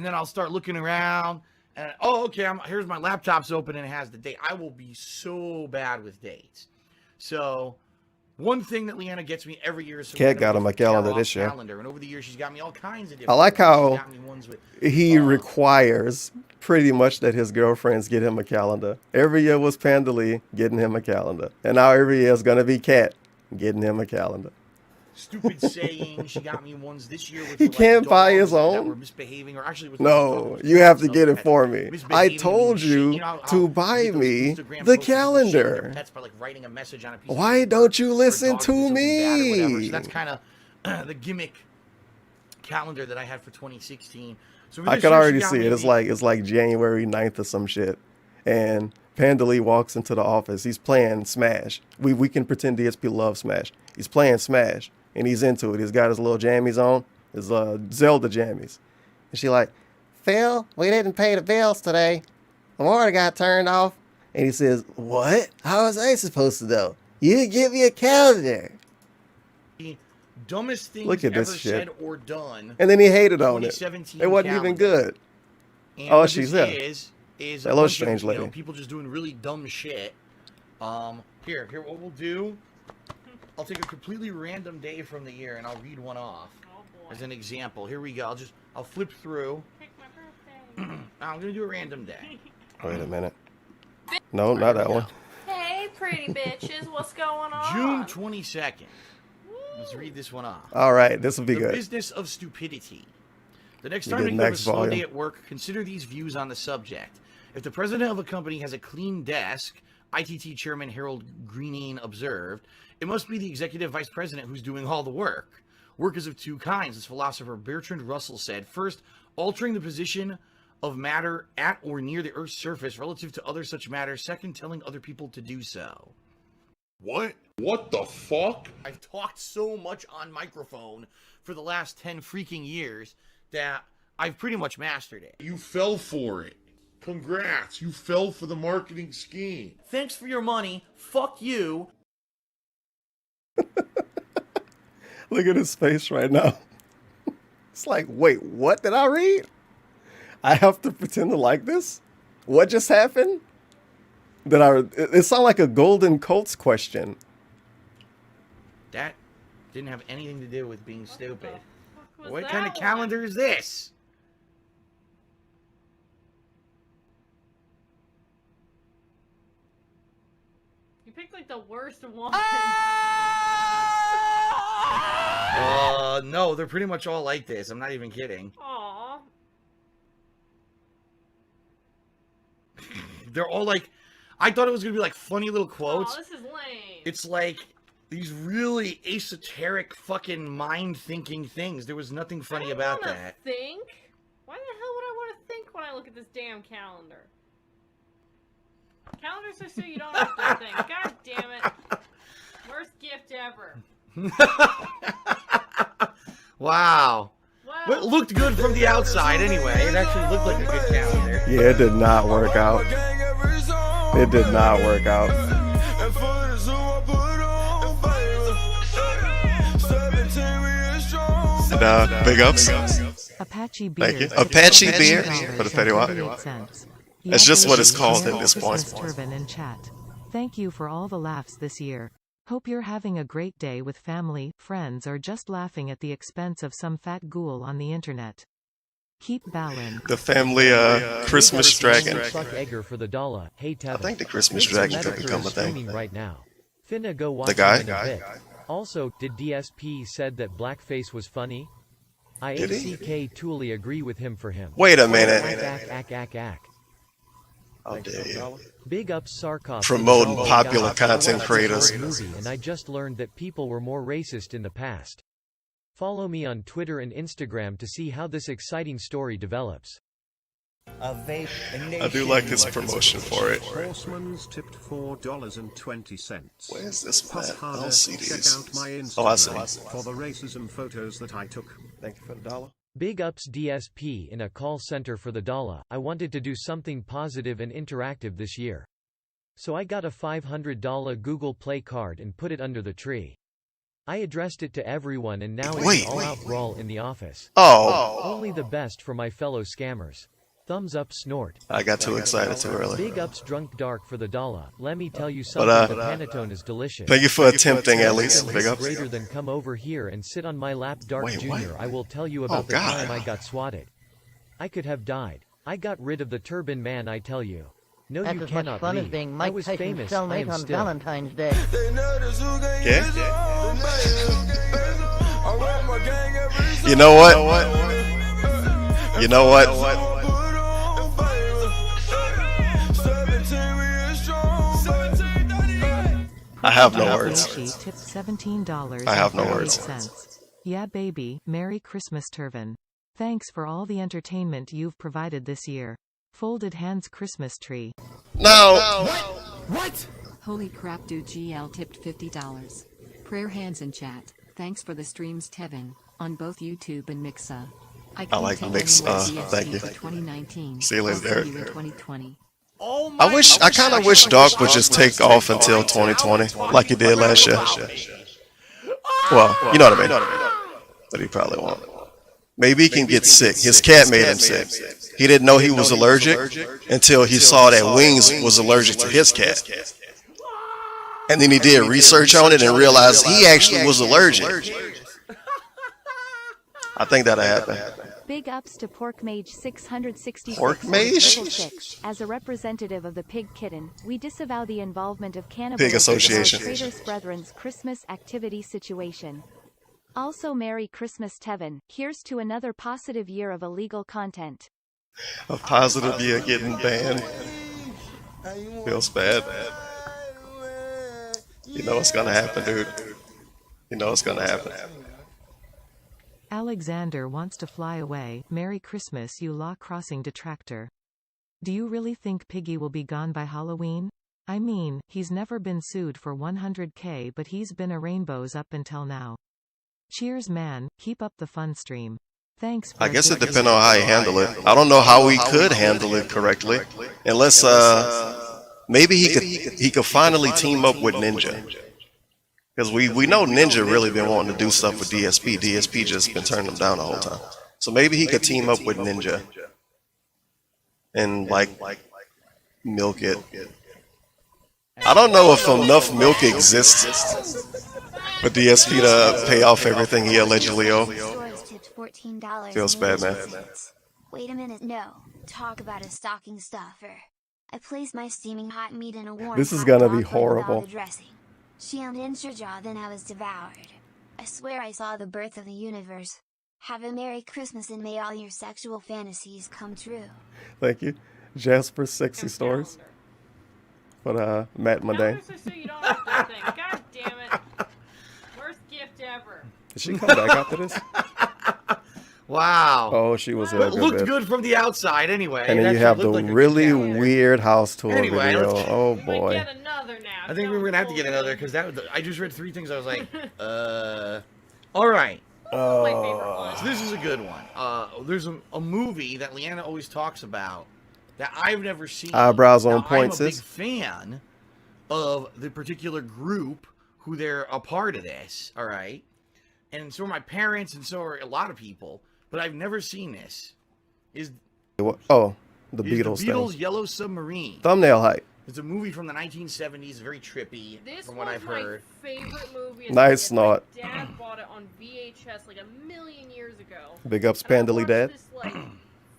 then I'll start looking around and oh, okay, here's my laptop's open and it has the date. I will be so bad with dates. So one thing that Leanna gets me every year is Kat got him a calendar this year. calendar, and over the years she's got me all kinds of different. I like ones. She's how got me ones with, he requires pretty much that his girlfriends get him a calendar. Every year was Panda Lee getting him a calendar. And now every year is going to be Kat getting him a calendar. stupid saying. She got me ones this year. Which He were like can't buy dogs his that own? were misbehaving, or actually, it was No, you have to get it for me. I misbehaving, told doing you shit. know how to buy you get those me Instagram the posts of people shitting their calendar. pets by, like, writing a message on a piece of Why paper don't you for a listen dog to do something bad or whatever. me? So that's kind of the gimmick calendar that I had for 2016. So for I this could year, she already got see me it. It's like January 9th or some shit. And Panda Lee walks into the office. He's playing Smash. We can pretend DSP loves Smash. He's playing Smash and he's into it. He's got his little jammies on, his Zelda jammies. And she like, Phil, we didn't pay the bills today. The water got turned off. And he says, what? How was I supposed to know? You didn't give me a calendar. Dumbest things Look at ever this shit. said or done. And then he hated on it. 2017 It wasn't even calendar. good. And Oh, what she's this there. is That a little bunch strange of, you know, lady. people just doing really dumb shit. Here, what we'll do, I'll take a completely random day from the year and I'll read one off as an example. Here we go. I'll flip through. Pick my birthday. I'm gonna do a random day. Wait a minute. No, not that one. Hey, pretty bitches, what's going on? June 22nd. Let's read this one off. All right, this will be The good. business of stupidity. The next You time get you have a next slow volume. day at work, consider these views on the subject. If the president of a company has a clean desk, ITT Chairman Harold Greening observed, it must be the executive vice president who's doing all the work. Work is of two kinds, as philosopher Bertrand Russell said. First, altering the position of matter at or near the Earth's surface relative to other such matter. Second, telling other people to do so. What? What the fuck? I've talked so much on microphone for the last 10 freaking years that I've pretty much mastered it. You fell for it. Congrats, you fell for the marketing scheme. Thanks for your money. Fuck you. Look at his face right now. It's like, wait, what did I read? I have to pretend to like this? What just happened? It sounded like a Golden Colts question. That didn't have anything to do with being stupid. What kind of calendar is this? You picked like the worst one. No, they're pretty much all like this. I'm not even kidding. Aww. They're all like, I thought it was gonna be like funny little quotes. Oh, this is lame. It's like these really esoteric fucking mind-thinking things. There was nothing funny about that. Think? Why the hell would I want to think when I look at this damn calendar? Calendars are so you don't have to think. God damn it. Worst gift ever. Wow. Well, it looked good from the outside anyway. It actually looked like a good calendar. Yeah, it did not work out. It did not work out. And big ups. Apache beer. Thank you. Apache beer for the $38. It's just what it's called Merry at this point. Christmas Turban in chat. Thank you for all the laughs this year. Hope you're having a great day with family, friends, or just laughing at the expense of some fat ghoul on the internet. Keep ballin'. The family Christmas dragon. Suck Egger for the dollar. Hey, Tevin. I think the Christmas dragon could become a thing. Streaming right now. Finna go watch The guy? him in a bit. Also, did DSP said that blackface was funny? I Did he? ACK Tooley agree with him for him. Wait a minute. Ack. How dare you? Big ups Sarkov. Promoting popular content creators. And I just learned that people were more racist in the past. Follow me on Twitter and Instagram to see how this exciting story develops. I do like his promotion for it. Horseman's tipped $4.20. Where's this Plus Matt? I harder, don't see check these. out my Instagram Oh, I see. for the racism photos that I took. Thank you for the dollar. Big ups DSP in a call center for the dollar. I wanted to do something positive and interactive this year. So I got a $500 Google Play card and put it under the tree. I addressed it to everyone and now it's an all-out brawl in the office. Oh. Only the best for my fellow scammers. Thumbs up snort. I got too excited too early. Big ups Drunk Dark for the dollar. Let me tell you something, the Panettone is delicious. Thank you for attempting at least. Big It's ups. greater than come over here and sit on my lap, Dark Wait, Jr. what? I will tell you about Oh, the God. time I got swatted. I could have died. I got rid of the turban man, I tell you. No, That's you as cannot much fun leave. as being I Mike was Tyson's famous. I cellmate am on still. Valentine's Day. Yeah? You know what? You know what? I have no words. Tipped $17. I have no words. Yeah, baby. Merry Christmas, Turvan. Thanks for all the entertainment you've provided this year. Folded hands Christmas tree. No. What? Holy crap, dude. GL tipped $50. Prayer hands in chat. Thanks for the streams, Tevin, on both YouTube and Mixa. I like Mix. Thank you. For 2019. See you later, I'll see Derek. you in 2020. I kind of wish Doc would just take off until 2020, like he did last year. Well, you know what I mean. But he probably won't. Maybe he can get sick. His cat made him sick. He didn't know he was allergic until he saw that Wings was allergic to his cat. And then he did research on it and realized he actually was allergic. I think that'll happen. Big ups to Pork Mage 666. Pork Mage? As a representative of the pig kitten, we disavow the involvement of cannibalism Pig Association. in our Traitors Brethren's Christmas activity situation. Also, Merry Christmas, Tevin. Here's to another positive year of illegal content. A positive year getting banned. Feels bad. You know what's gonna happen, dude. You know what's gonna happen. Alexander wants to fly away. Merry Christmas, you law crossing detractor. Do you really think Piggy will be gone by Halloween? I mean, he's never been sued for 100K, but he's been a rainbows up until now. Cheers, man. Keep up the fun stream. Thanks. I guess it depends on how you handle it. I don't know how we could handle it correctly, unless maybe he could finally team up with Ninja, because we know Ninja really been wanting to do stuff with DSP. DSP just been turning him down the whole time. So maybe he could team up with Ninja and like milk it. I don't know if enough milk exists for DSP to pay off everything he allegedly owed. $14 Feels bad, man. Wait a minute, no. Talk about a stocking stuffer. I placed my steaming hot meat in a warm This is hot gonna dog be bun with all horrible. the dressing. She unhinged her jaw, then I was devoured. I swear I saw the birth of the universe. Have a Merry Christmas and may all your sexual fantasies come true. Thank you. Jasper's Sexy Stories. But Matt Mundane. So you don't have to think. God damn it. Worst gift ever. Did she come back after this? Wow. Oh, she was Well, a it good looked bit. good from the outside anyway. And then It you have the actually looked like a really good calendar. weird house tour Anyway, video. let's- Oh boy. I think we were gonna have to get another because I just read 3 things. I was like, all right. So this is a good one. There's a movie that Leanna always talks about that I've never seen. Eyebrows on Now, point, I'm a big sis. fan of the particular group who they're a part of this. All right, and so are my parents, and so are a lot of people. But I've never seen this. Oh, the Is Beatles the Beatles thing. Yellow Submarine. Thumbnail height. It's a movie from the 1970s, very trippy, from what I've heard. Favorite movie. Nice snort. My dad bought it on VHS like a million years ago. Big ups, Pandily Dad. This like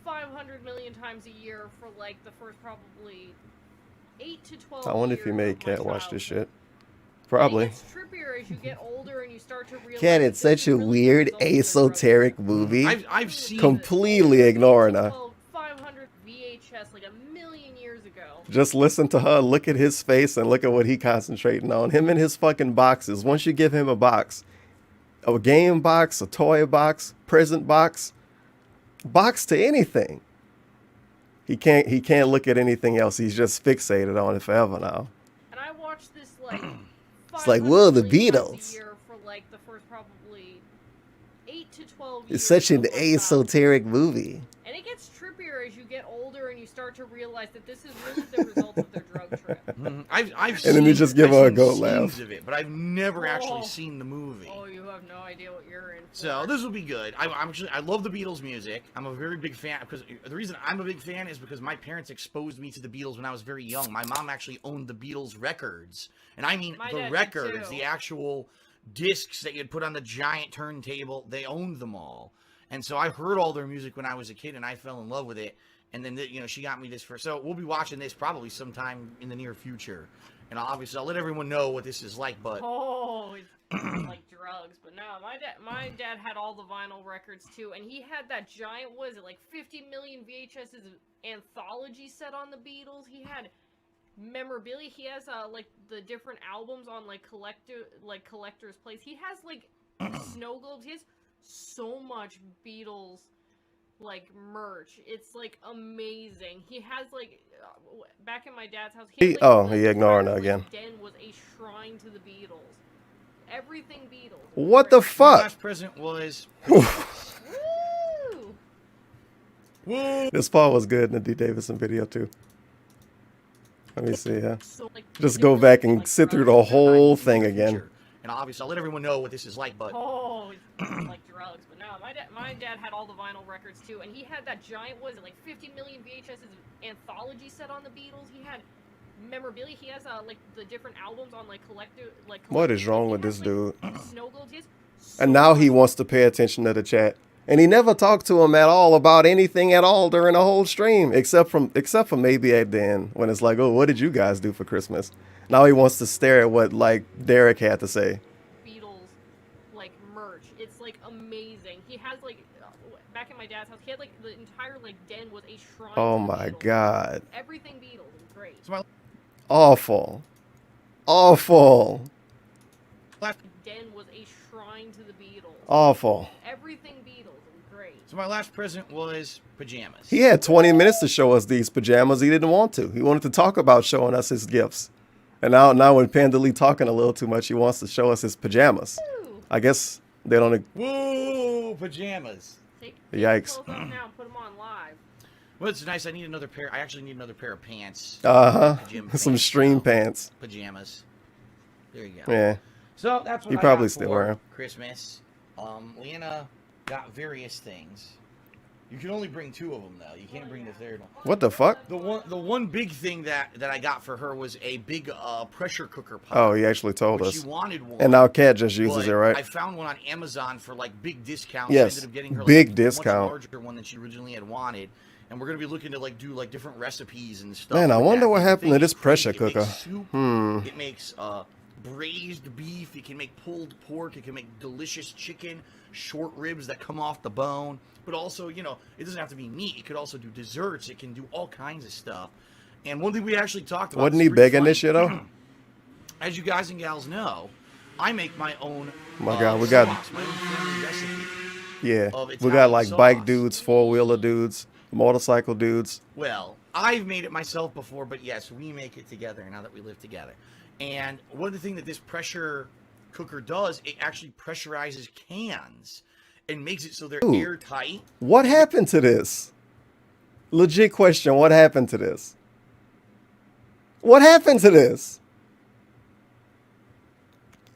500 million times a year for like the first probably 8 to 12 I wonder if you years made of my Cat watch this shit. It Probably. gets trippier as you get older and you start to realize. Cat, it's such a weird, esoteric movie. I've seen Completely ignoring her. 500 VHS like a million years ago. Just listen to her, look at his face, and look at what he concentrating on. Him and his fucking boxes. Once you give him a box, a game box, a toy box, present box to anything, he can't look at anything else. He's just fixated on it forever now. And I watched this like. It's like, whoa, the 500 million times Beatles. a year for like the first probably 8 to 12 years. It's such an of my esoteric movie. And it gets trippier as you get older and you start to realize that this is really the result of their drug trip. I've And then you just give her a seen goat scenes laugh. of it, but I've never actually Oh. seen the movie. Oh, you have no idea what you're in for. So this will be good. I love the Beatles music. I'm a very big fan because the reason I'm a big fan is because my parents exposed me to the Beatles when I was very young. My mom actually owned the Beatles records, and I mean My the dad did records, too. the actual discs that you'd put on the giant turntable. They owned them all, and so I heard all their music when I was a kid, and I fell in love with it. And then she got me this for. So we'll be watching this probably sometime in the near future, and obviously I'll let everyone know what this is like. But Oh, it's like drugs, but no, my dad had all the vinyl records too, and he had that giant, what is it, like 50 million VHS's anthology set on the Beatles. He had memorabilia. He has like the different albums on like collector's place. He has like snow globes. He has so much Beatles like merch. It's like amazing. He has like back in my dad's house. He had, like, He ignoring her again. den was a shrine to the Beatles. Everything Beatles. What the my fuck? last present was. Woo! This part was good in the D. Davidson video too. Let me see, huh? So, like, Just go back and sit through the whole thing again. And obviously, I'll let everyone know what this is like, but... Oh, it's like drugs, but no, my dad had all the vinyl records too, and he had that giant, was it like 50 million VHS's anthology set on the Beatles. He had memorabilia. He has like the different albums on like What is wrong with this dude? snow globes. He has And now he wants to pay attention to the chat. And he never talked to him at all about anything at all during the whole stream, except for maybe at the end when it's like, oh, what did you guys do for Christmas? Now he wants to stare at what like Derek had to say. Beatles like merch. It's like amazing. He has like back in my dad's house. He had like the entire like den was a shrine. Oh to the my Beatles. God. Everything Beatles is great. Awful. Awful. den was a shrine to the Beatles. Awful. Everything Beatles was great. So my last present was pajamas. He had 20 minutes to show us these pajamas. He didn't want to. He wanted to talk about showing us his gifts. And now when Panda Lee talking a little too much, he wants to show us his pajamas. Woo. I guess they don't. Whoa, pajamas. Yikes. Now and put them on live. Well, it's nice. I need another pair. I actually need another pair of pants. Some Pants, stream pants. Pajamas. There you go. Yeah. So that's what You I probably got still for wear 'em. Christmas. Leanna got various things. You can only bring 2 of them though. You can't bring the third one. What the fuck? The one big thing that I got for her was a big pressure cooker pot. Oh, he actually told us. She wanted one. And now Kat just uses it, right? I found one on Amazon for like big discounts. Yes, I ended up getting her big like, discount. A much larger one than she originally had wanted. And we're gonna be looking to like do like different recipes and stuff. Man, I with wonder that. what The happened thing to this is pressure crazy. It cooker. makes soup, It makes braised beef. It can make pulled pork. It can make delicious chicken, short ribs that come off the bone. But also, you know, it doesn't have to be meat. It could also do desserts. It can do all kinds of stuff. And one thing we actually talked about. Wasn't he begging this shit though? As you guys and gals know, I make my own. Oh my God, we got. sauce, my own family recipe. Yeah, of we Italian got like bike sauce. dudes, 4-wheeler dudes, motorcycle dudes. Well, I've made it myself before, but yes, we make it together now that we live together. And one of the things that this pressure cooker does, it actually pressurizes cans and makes it so they're Ooh. airtight. What happened to this? Legit question. What happened to this? What happened to this?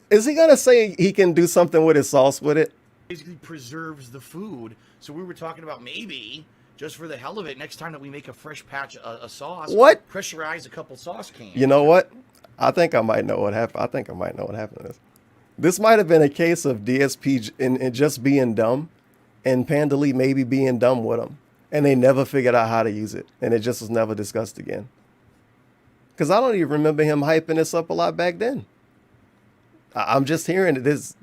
Is he gonna say he can do something with his sauce with it? Basically preserves the food. So we were talking about maybe, just for the hell of it, next time that we make a fresh patch of sauce, What? pressurize a couple sauce cans. You know what? I think I might know what happened. I think I might know what happened to this. This might have been a case of DSP and just being dumb, and Panda Lee maybe being dumb with him, and they never figured out how to use it, and it just was never discussed again. Because I don't even remember him hyping this up a lot back then. I'm just hearing it. This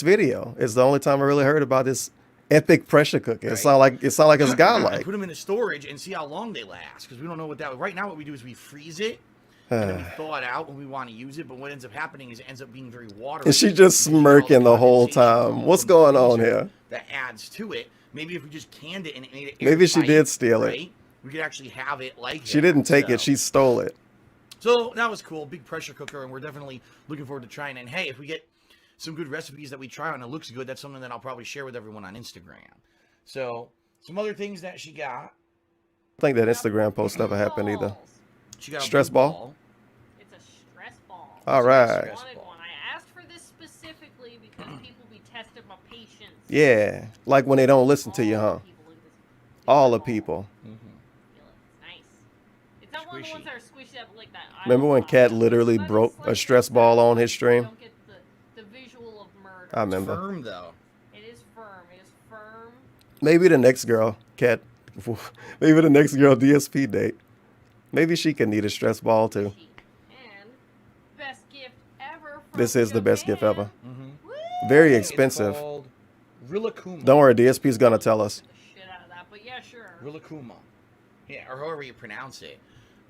video is the only time I really heard about this epic pressure cooker. It sound like it's godlike. Put them into storage and see how long they last, because we don't know what that. Right now, what we do is we freeze it. And then we thaw it out when we want to use it, but what ends up happening is it ends up being very watery. And she just smirking the whole time. What's going on here? That adds to it. Maybe if we just canned it and made it Maybe she airtight, did steal it. right, we could actually have it like She that. didn't take So- it. She stole it. So that was cool. Big pressure cooker, and we're definitely looking forward to trying it. And hey, if we get some good recipes that we try and it looks good, that's something that I'll probably share with everyone on Instagram. So some other things that she got. I think that Instagram post never happened either. She got a Stress blue ball. It's a stress ball. All right. I wanted one. I asked for this specifically because people be testing my patience. Yeah, like when they don't listen to you, huh? All the people. Nice. It's not one of the ones that are squishy up like that. Remember when Kat literally broke a stress ball on his stream? Don't get the visual of murder. I remember. Firm though. It is firm. It is firm. Maybe the next girl, Kat. Maybe the next girl DSP date. Maybe she could need a stress ball too. And best gift ever. This is the best gift ever. Very expensive. It's called Rilakkuma. Don't worry, DSP's gonna tell us. Shit out of that, but yeah, sure. Rilakkuma. Yeah, or however you pronounce it.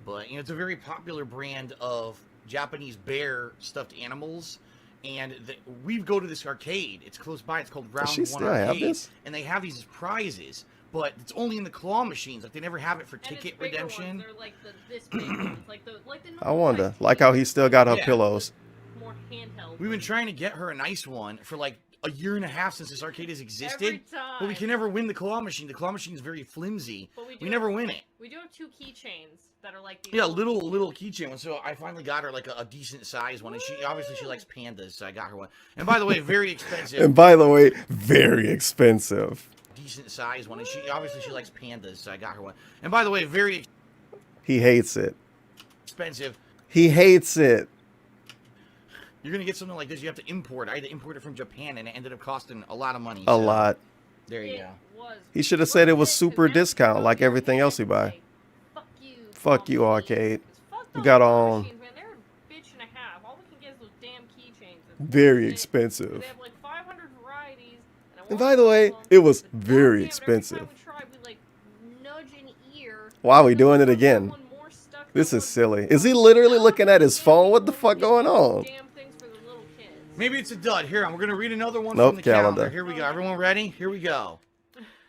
But you know, it's a very popular brand of Japanese bear stuffed animals. And we go to this arcade. It's close by. It's called Round Does she One still have Arcade. this? And they have these as prizes, but it's only in the claw machines. Like they never have it for ticket redemption. They're like this big ones, like the I wonder. Like how he still got her Yeah. pillows. more handheld. We've been trying to get her a nice one for like a year and a half since this arcade has existed. Every time. But we can never win the claw machine. The claw machine is very flimsy. But We never win it. We do have 2 keychains that are like these. Yeah, little keychain one. So I finally got her like a decent size one, and she likes pandas, so I got her one. And by the way, very expensive. And by the way, very expensive. Decent size one, and she likes pandas, so I got her one. And by the way, very He hates it. expensive. He hates it. You're gonna get something like this. You have to import. I had to import it from Japan, and it ended up costing a lot of money. A so lot. There you go. He should have said it was super discount like everything else he buy. Fuck you, arcade. We got on. Man, they're a bitch and a half. All we can get is those damn keychains. Very expensive. They have like 500 varieties. And by the way, it was very expensive. Why are we doing it again? This is silly. Is he literally looking at his phone? What the fuck going on? Maybe it's a dud. Here, we're going to read another one Nope, from the calendar. calendar. Here we go. Everyone ready? Here we go.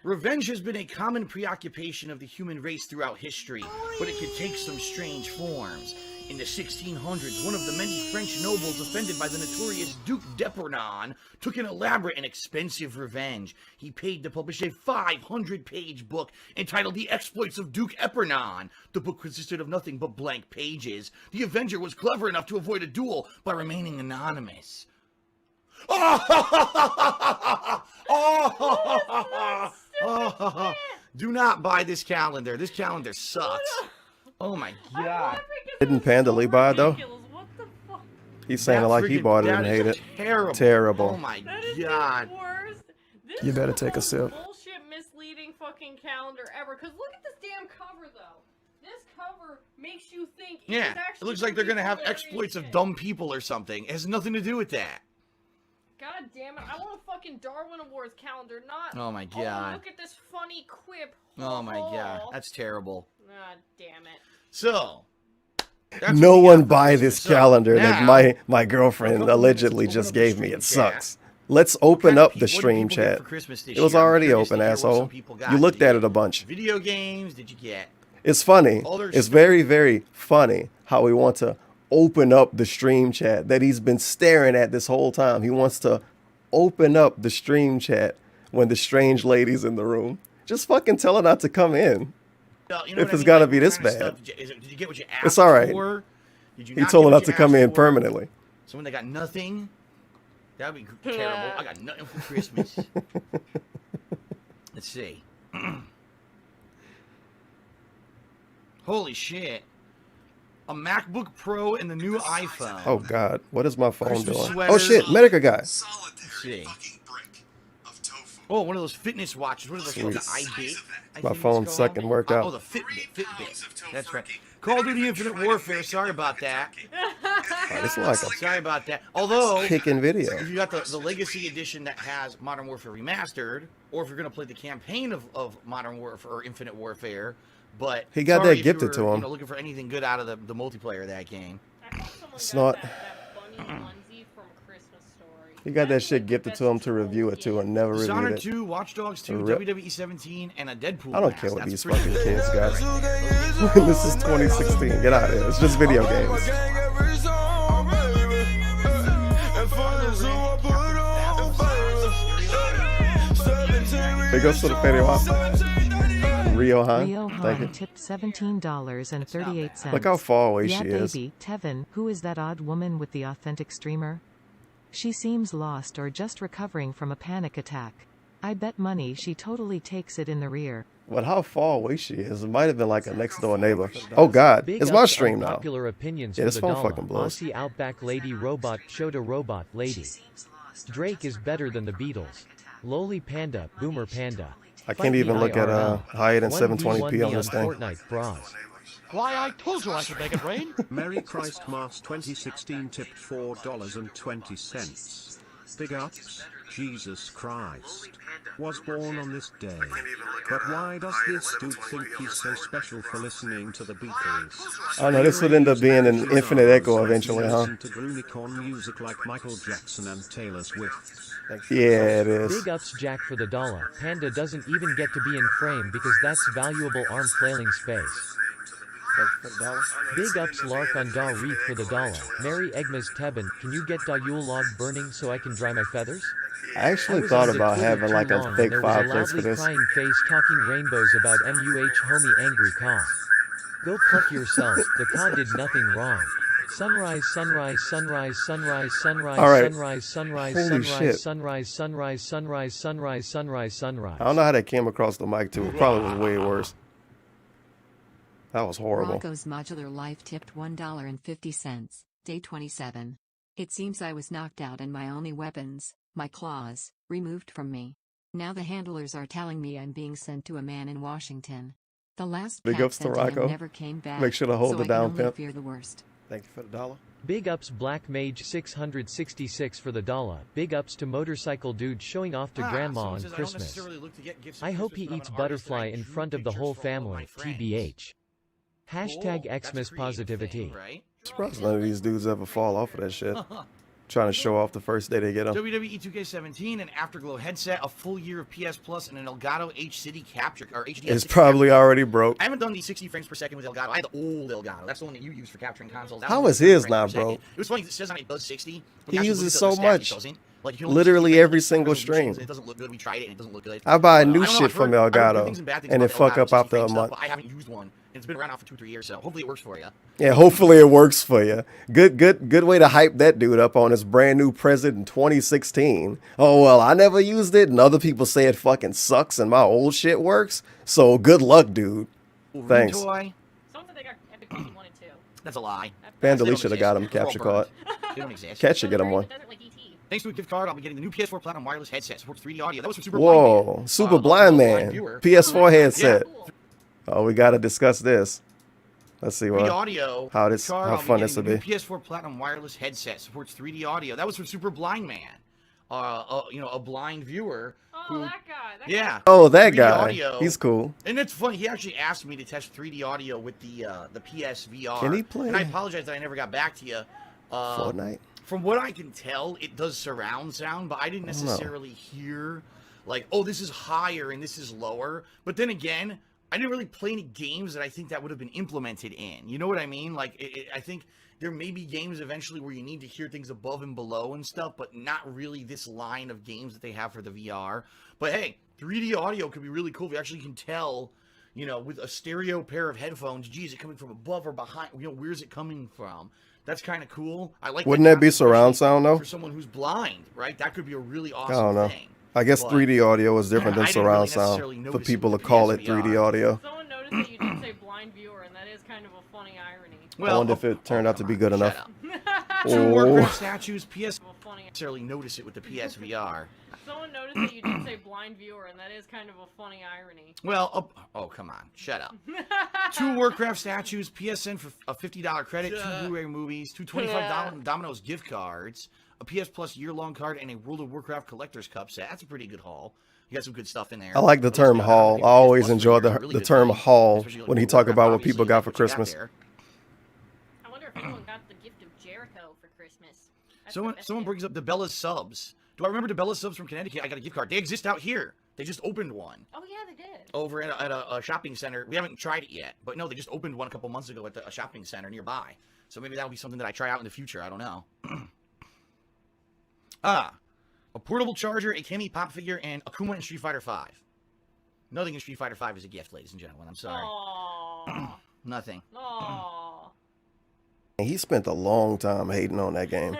Revenge has been a common preoccupation of the human race throughout history, but it can take some strange forms. In the 1600s, one of the many French nobles offended by the notorious Duc d'Epernon took an elaborate and expensive revenge. He paid to publish a 500-page book entitled The Exploits of Duke Epernon. The book consisted of nothing but blank pages. The Avenger was clever enough to avoid a duel by remaining anonymous. Do not buy this calendar. This calendar sucks. Oh my god. Didn't Panda Lee buy it though? He's saying it like he bought it and hate it. Terrible. Oh my god. You better take a sip. Bullshit misleading fucking calendar ever. Cause look at this damn cover though. This cover makes you think Yeah, it looks like they're gonna have exploits of dumb people or something. It has nothing to do with that. God damn it, I want a fucking Darwin Awards calendar, not... Oh my god. Oh, look at this funny quip. Oh my god, that's terrible. Ah, damn it. So, No one buy this calendar that now, my girlfriend allegedly just gave me. It sucks. Let's open up the stream chat. It was already open, asshole. You looked at it a bunch. Video games, did you get? It's funny. It's very, very funny how we want to open up the stream chat that he's been staring at this whole time. He wants to open up the stream chat when the strange lady's in the room. Just fucking tell her not to come in. You know if it's got to be this bad. Did you get what you asked it's all right. for? Did you he told her not to come in permanently. So when they got nothing, that would be terrible. I got nothing for Christmas. Let's see. Holy shit. A MacBook Pro and the new iPhone. Oh God, what is my phone Christmas doing? sweaters. Oh shit, Medica guy. Let's see. Oh, one of those fitness watches. What are those called? The iBit? My phone's second workout. Oh, the Fitbit. That's right. Call of Duty Infinite Warfare. Sorry about that. It's like a Sorry about that. Although, kicking video. if you got the Legacy Edition that has Modern Warfare Remastered, or if you're going to play the campaign of Modern Warfare or Infinite Warfare, but he got sorry that if you gifted to were, him. You know, looking for anything good out of the multiplayer of that game. It's not. He got that shit gifted to him to review it to and never reviewed Dishonored it. 2, Watch Dogs 2, Rip. WWE 17, and a Deadpool. I don't mask. care what That's these pretty fucking cool. kids got. This is 2016. Get out of here. It's just video games. Big ups to the Fede Rio Han. Thank you. Tipped $17.38. Look how far away yeah, she is. Baby, Tevin, who is that odd woman with the authentic streamer? She seems lost or just recovering from a panic attack. I bet money she totally takes it in the rear. But how far away she is? It might have been like a next door neighbor. Oh God, Big it's my ups stream on now. Popular opinions Yeah, for this the phone dollar. fucking blows. Aussie Outback Lady Robot Shota Robot Lady. Drake is better than the Beatles. Lowly Panda, Boomer Panda. I can't even look at higher than 720p on this thing. Fortnite bras. Why, I told you I could make it rain. Merry Christmas 2016 tipped $4.20. Big ups, Jesus Christ was born on this day. But why does this dude think he's so special for listening to the Beatles? I know this would end up being an infinite echo eventually, huh? Listen to Groonicorn music like Michael Jackson and Taylor Swift. Yeah, it is. Big ups Jack for the dollar. Panda doesn't even get to be in frame because that's valuable arm flailing space. Big ups Lark on Da Reef for the dollar. Merry Xmas Tebin, can you get Da Yule log burning so I can dry my feathers? I actually was thought on the about Twitter having too like a long, fake and there was a fireplace for loudly this. crying face talking rainbows about MUH homie angry cough. Go pluck yourself, the cod did nothing wrong. Sunrise, sunrise, sunrise, sunrise, sunrise, All right. sunrise, sunrise, Holy sunrise, shit. sunrise, sunrise, sunrise, sunrise, sunrise, sunrise. I don't know how that came across the mic too. It probably was way worse. That was horrible. Rocco's Modular Life tipped $1.50. Day 27. It seems I was knocked out and my only weapons, my claws, removed from me. Now the handlers are telling me I'm being sent to a man in Washington. The last Big cat ups to sent to him Rocco. never came back. Make sure to hold so it I down, can only pimp. fear the worst. Thank you for the dollar. Big ups Black Mage 666 for the dollar. Big ups to Motorcycle Dude showing off to Grandma on Christmas. I hope he eats butterfly in front of the whole family, TBH. Hashtag Xmas positivity. Surprised none of these dudes ever fall off of that shit. Trying to show off the first day they get them. WWE 2K17, an Afterglow headset, a full year of PS Plus, and an Elgato H-City capture or HDS. It's probably already broke. I haven't done the 60 frames per second with Elgato. I had the old Elgato. That's the one that you use for capturing consoles. How is his not broke? It was funny. It says on it does 60. He uses so much. Like, literally every single stream. It doesn't look good. We tried it and it doesn't look good. I buy new shit from Elgato and it fuck up after a month. But I haven't used one. It's been around now for 2-3 years, so hopefully it works for you. Yeah, hopefully it works for you. Good way to hype that dude up on his brand new present in 2016. Oh, well, I never used it, and other people say it fucking sucks and my old shit works. So good luck, dude. Thanks. Someone said they got Epic Games 1 and 2. That's a lie. Vandalay should have got him capture card. They don't exist. Cat should get him one. Thanks to a gift card, I'll be getting the new PS4 Platinum wireless headset. Supports 3D audio. That was for Super Whoa, Blind Man. Super Blind Man. PS4 headset. Yeah. Oh, we gotta discuss this. Let's see what audio. How fun this will be. PS4 Platinum wireless headset supports 3D audio. That was for Super Blind Man. You know, a blind viewer. Oh, that guy. Yeah. Oh, that 3D guy. Audio. He's cool. And it's funny. He actually asked me to test 3D audio with the PSVR. Can he play? And I apologize that I never got back to you. Fortnite? From what I can tell, it does surround sound, but I didn't necessarily hear, like, oh, this is higher and this is lower. But then again, I didn't really play any games that I think that would have been implemented in. You know what I mean? Like, I think there may be games eventually where you need to hear things above and below and stuff, but not really this line of games that they have for the VR. But hey, 3D audio could be really cool if you actually can tell, you know, with a stereo pair of headphones, geez, is it coming from above or behind? You know, where's it coming from? That's kind of cool. I like. Wouldn't that be surround sound though? For someone who's blind, right? That could be a really I awesome don't know. thing. I guess But 3D audio is different than I didn't surround really sound necessarily for notice people to it with call the it 3D audio. Someone noticed that you did say blind viewer, and that is kind of a funny irony. I wonder if it turned out to be good enough. Two Oh. Warcraft statues, PS. Necessarily notice it with the PSVR. Someone noticed that you did say blind viewer, and that is kind of a funny irony. Well, oh come on, shut up. 2 Warcraft statues, PSN for a $50 credit, 2 Blu-ray movies, 2 $25 Domino's gift cards, a PS Plus year-long card, and a World of Warcraft collector's cup set. That's a pretty good haul. You got some good stuff in there. I like the term haul. I always enjoy the term haul when he talk about what people got for Christmas. I wonder if anyone got the gift of Jericho for Christmas. Someone brings up the Bella subs. Do I remember the Bella subs from Connecticut? I got a gift card. They exist out here. They just opened one. Oh yeah, they did. Over at a shopping center. We haven't tried it yet, but no, they just opened one a couple months ago at a shopping center nearby. So maybe that'll be something that I try out in the future. I don't know. A portable charger, a Cammy pop figure, and Akuma in Street Fighter V. Nothing in Street Fighter V is a gift, ladies and gentlemen. I'm sorry. Nothing. Aww. He spent a long time hating on that game.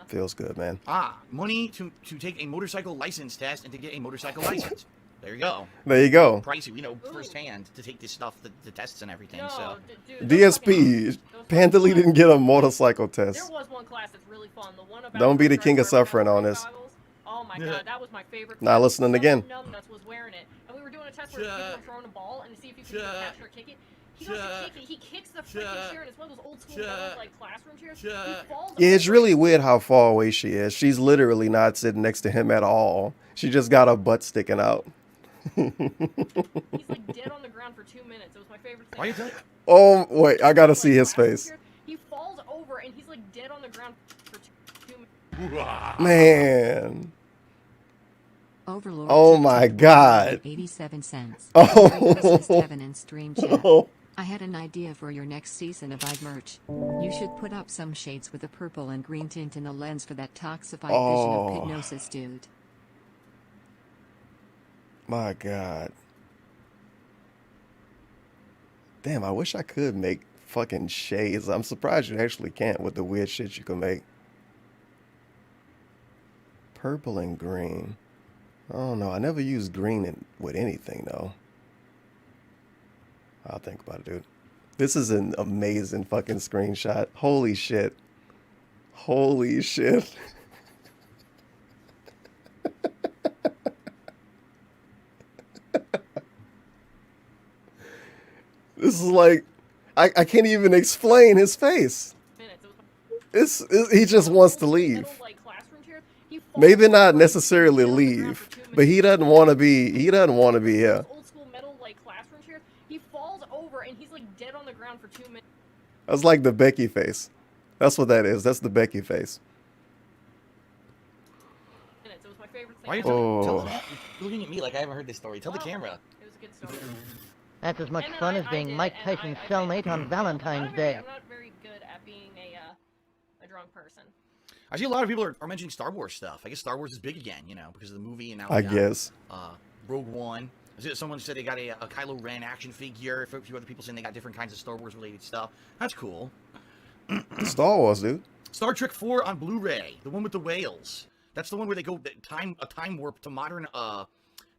Feels good, man. Money to take a motorcycle license test and to get a motorcycle license. There you go. There you go. Pricey, you know, firsthand to take this stuff, the tests and everything. So DSP, Pandalay didn't get a motorcycle test. There was one class that's really fun. The one about Don't be the king of suffering on this. Oh my god, that was my favorite. Not listening again. Numbnuts was wearing it, and we were doing a test where people were throwing a ball and to see if you could catch or kick it. He goes to kick it. He kicks the freaking chair, and it's one of those old school like classroom chairs. He falls Yeah, it's over really weird how far away she is. She's literally not sitting next to him at all. She just got her butt sticking out. He's like dead on the ground for 2 minutes. It was my favorite thing. Why are you telling? Oh, wait, I gotta see his face. He falls over and he's like dead on the ground for 2 minutes. Man. Overlord. Oh my god. 87 cents. Oh. Merry Christmas, Kevin and Stream Chat. Oh. I had an idea for your next season of Ide merch. You should put up some shades with a purple and green tint in the lens for that toxified vision of hypnosis, dude. My god. Damn, I wish I could make fucking shades. I'm surprised you actually can't with the weird shit you can make. Purple and green. I don't know. I never used green with anything, though. I'll think about it, dude. This is an amazing fucking screenshot. Holy shit. Holy shit. This is like, I can't even explain his face. He just wants to leave. Maybe not necessarily leave, but he doesn't want to be. He doesn't want to be here. Old school metal like classroom chairs. He falls over and he's like dead on the ground for 2 minutes. That's like the Becky face. That's what that is. That's the Becky face. It was my favorite thing. Why are you telling that? You're looking at me like I haven't heard this story. Tell the camera. It was a good story. That's as much fun as being Mike Tyson's cellmate on Valentine's Day. I'm not very good at being a drunk person. I see a lot of people are mentioning Star Wars stuff. I guess Star Wars is big again, you know, because of the movie and now I guess. Rogue One. Someone said they got a Kylo Ren action figure. A few other people saying they got different kinds of Star Wars related stuff. That's cool. Star Wars, dude. Star Trek 4 on Blu-ray, the one with the whales. That's the one where they go a time warp to modern